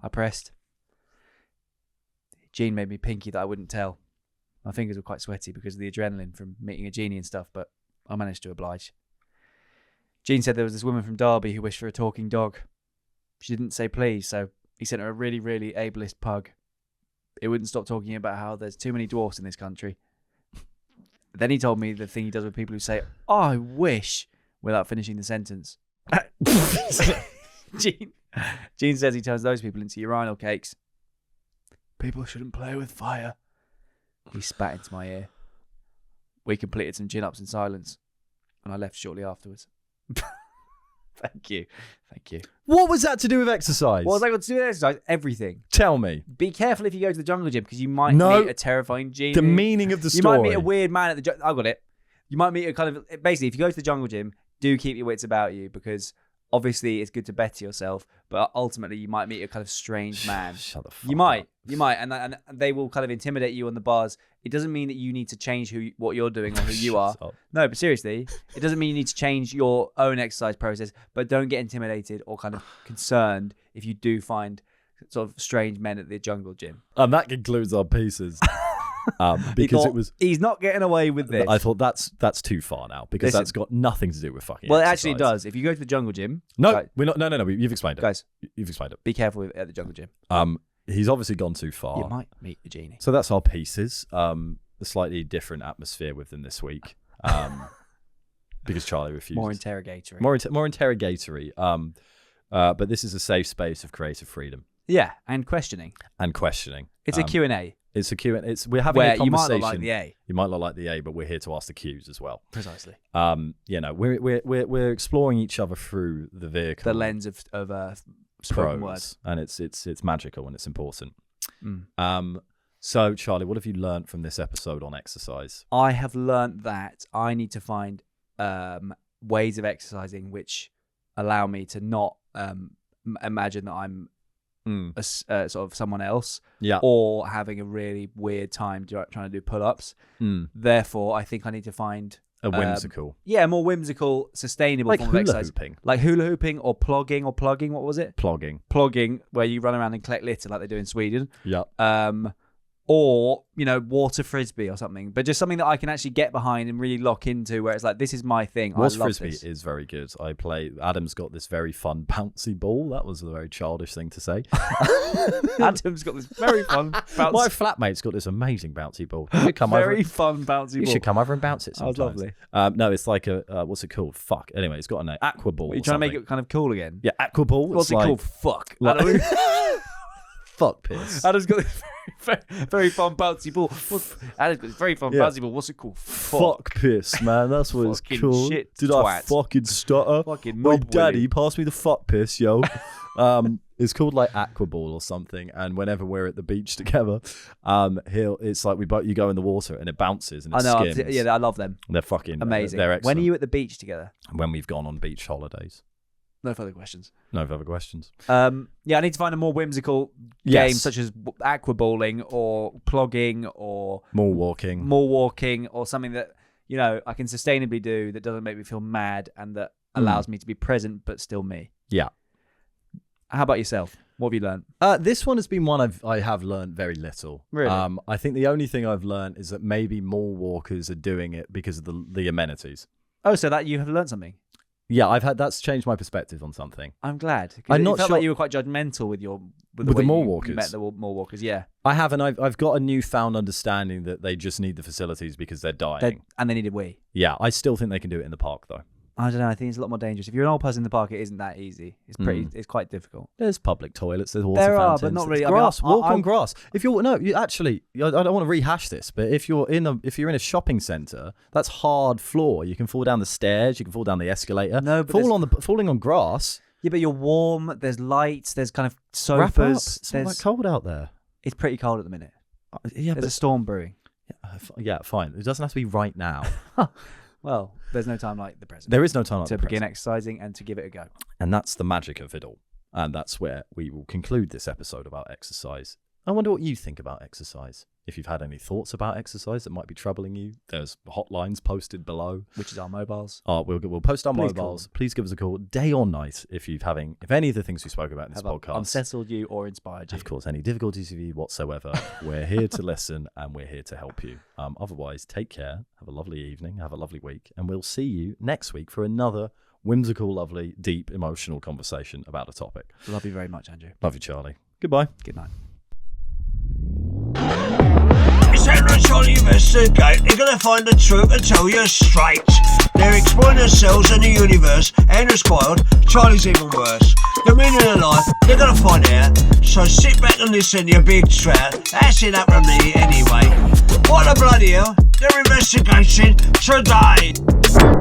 I pressed. Jean made me pinky that I wouldn't tell. My fingers were quite sweaty because of the adrenaline from meeting a genie and stuff, but I managed to oblige. Jean said there was this woman from Derby who wished for a talking dog. She didn't say please, so he sent her a really, really ableist pug. It wouldn't stop talking about how there's too many dwarfs in this country. Then he told me the thing he does with people who say, "Oh, I wish," without finishing the sentence. Jean says he turns those people into urinal cakes. People shouldn't play with fire. He spat into my ear. We completed some gin-ups in silence, and I left shortly afterwards. Thank you. What was that to do with exercise? What was I got to do with exercise? Everything. Tell me. Be careful if you go to the jungle gym because you might No. meet a terrifying genie. The meaning of the You story. might meet a weird man at the I got it. You might meet a kind of... Basically, if you go to the jungle gym, do keep your wits about you because obviously it's good to better yourself, but ultimately you might meet a kind of strange man. Shut the fuck You might. up. You might. And they will kind of intimidate you on the bars. It doesn't mean that you need to change what you're doing or who you are. Shut up. No, but seriously, it doesn't mean you need to change your own exercise process, but don't get intimidated or kind of concerned if you do find sort of strange men at the jungle gym. And that concludes our pieces. Because it was... He's not getting away with this. I thought that's too far now because Listen. that's got nothing to do with fucking Well, it exercise. actually does. If you go to the jungle gym... No, guys, we're not. No. You've explained it. Guys, You've explained it. be careful at the jungle gym. He's obviously gone too far. You might meet a genie. So that's our pieces. A slightly different atmosphere with them this week. Because Charlie refused. More interrogatory. More interrogatory. But this is a safe space of creative freedom Yeah, and questioning. and questioning. It's a Q&A It's a Q. We're having where a conversation. you might not like the A. You might not like the A, but we're here to ask the Qs as well. Precisely. We're exploring each other through the vehicle, The lens of spoken word. prose, and it's magical and it's important. Mm. So Charlie, what have you learned from this episode on exercise? I have learnt that I need to find ways of exercising which allow me to not imagine that I'm sort of someone else, Yeah. or having a really weird time trying to do pull-ups. Therefore, I think I need to find A whimsical, a more whimsical, sustainable like form of hula exercise, hooping, like hula hooping or plugging. What was it? plogging. Plugging, where you run around and collect litter like they do in Sweden. Yeah. Or, water frisbee or something, but just something that I can actually get behind and really lock into where it's like, this is my thing. Water I love frisbee this. is very good. Adam's got this very fun bouncy ball. That was a very childish thing to say. Adam's got this very fun bouncy. My flatmate's got this amazing bouncy ball. You should come over. Very fun bouncy You ball. should come over and bounce it That was sometimes. lovely. No, it's like a what's it called? Fuck. Anyway, it's got a name. Aqua ball. Are you trying to make it kind of cool again? Yeah, aqua ball. What's It's it called? Fuck. like- Fuck piss. Adam's got this very fun bouncy ball. Adam's got this very fun Yeah. bouncy ball. What's it called? Fuck piss, man. That's what it's Fucking called. shit Did twat. I fucking stutter? Fucking Oi, knob daddy, willy. pass me the fuck piss, yo. It's called like aqua ball or something. And whenever we're at the beach together, it's like you go in the water and it bounces and it I know. skims. Yeah, I love them. They're fucking Amazing. They're When excellent. are you at the beach together? When we've gone on beach holidays. No further questions. No further questions. I need to find a more whimsical Yes. game such as aqua bowling or plogging or More walking. more walking or something that I can sustainably do that doesn't make me feel mad and that allows me to be present but still me. Yeah. How about yourself? What have you learned? This one has been one I have learned very little. Really? I think the only thing I've learned is that maybe more walkers are doing it because of the amenities. Oh, so that you have learned something. Yeah, that's changed my perspective on something. I'm glad. 'Cause I'm it not felt sure- like you were quite judgmental with the With way the mall you walkers. met the mall walkers. Yeah, I have, and I've got a newfound understanding that they just need the facilities because they're dying. and they needed wee. Yeah, I still think they can do it in the park though. I don't know. I think it's a lot more dangerous. If you're an old person in the park, it isn't that easy. It's pretty. It's quite difficult. There's public toilets, there's water There are, fountains. but not really. There's I mean, grass. Walk I- on grass. If you're I don't want to rehash this, but if you're in a shopping centre, that's hard floor. You can fall down the stairs. You can fall down the escalator. No, but falling on grass. Yeah, but you're warm. There's lights. There's kind of Wrap up. sofas. It's not that cold out there. It's pretty cold at the minute. Yeah, There's a storm brewing. yeah, fine. It doesn't have to be right now. Well, there's no time like the present There is no time like to the begin present. exercising and to give it a go. And that's the magic of it all. And that's where we will conclude this episode about exercise. I wonder what you think about exercise. If you've had any thoughts about exercise that might be troubling you, there's hotlines posted below. Which is our mobiles. We'll post our Please mobiles. Please give us a call, day or night, if any of the things we spoke about in this podcast unsettled you or inspired you. Of course, any difficulties with you whatsoever, we're here to listen and we're here to help you. Otherwise, take care, have a lovely evening, have a lovely week, and we'll see you next week for another whimsical, lovely, deep, emotional conversation about a topic. Love you very much, Andrew. Love you, Charlie. Goodbye. Good night. It's Henry and Charlie investigate. They're gonna find the truth and tell you straight. They're exploring themselves and the universe. Andrew's spoiled, Charlie's even worse. The meaning of life, they're gonna find out. So sit back and listen, you big trout. That's it up from me anyway. What the bloody hell? They're investigating today.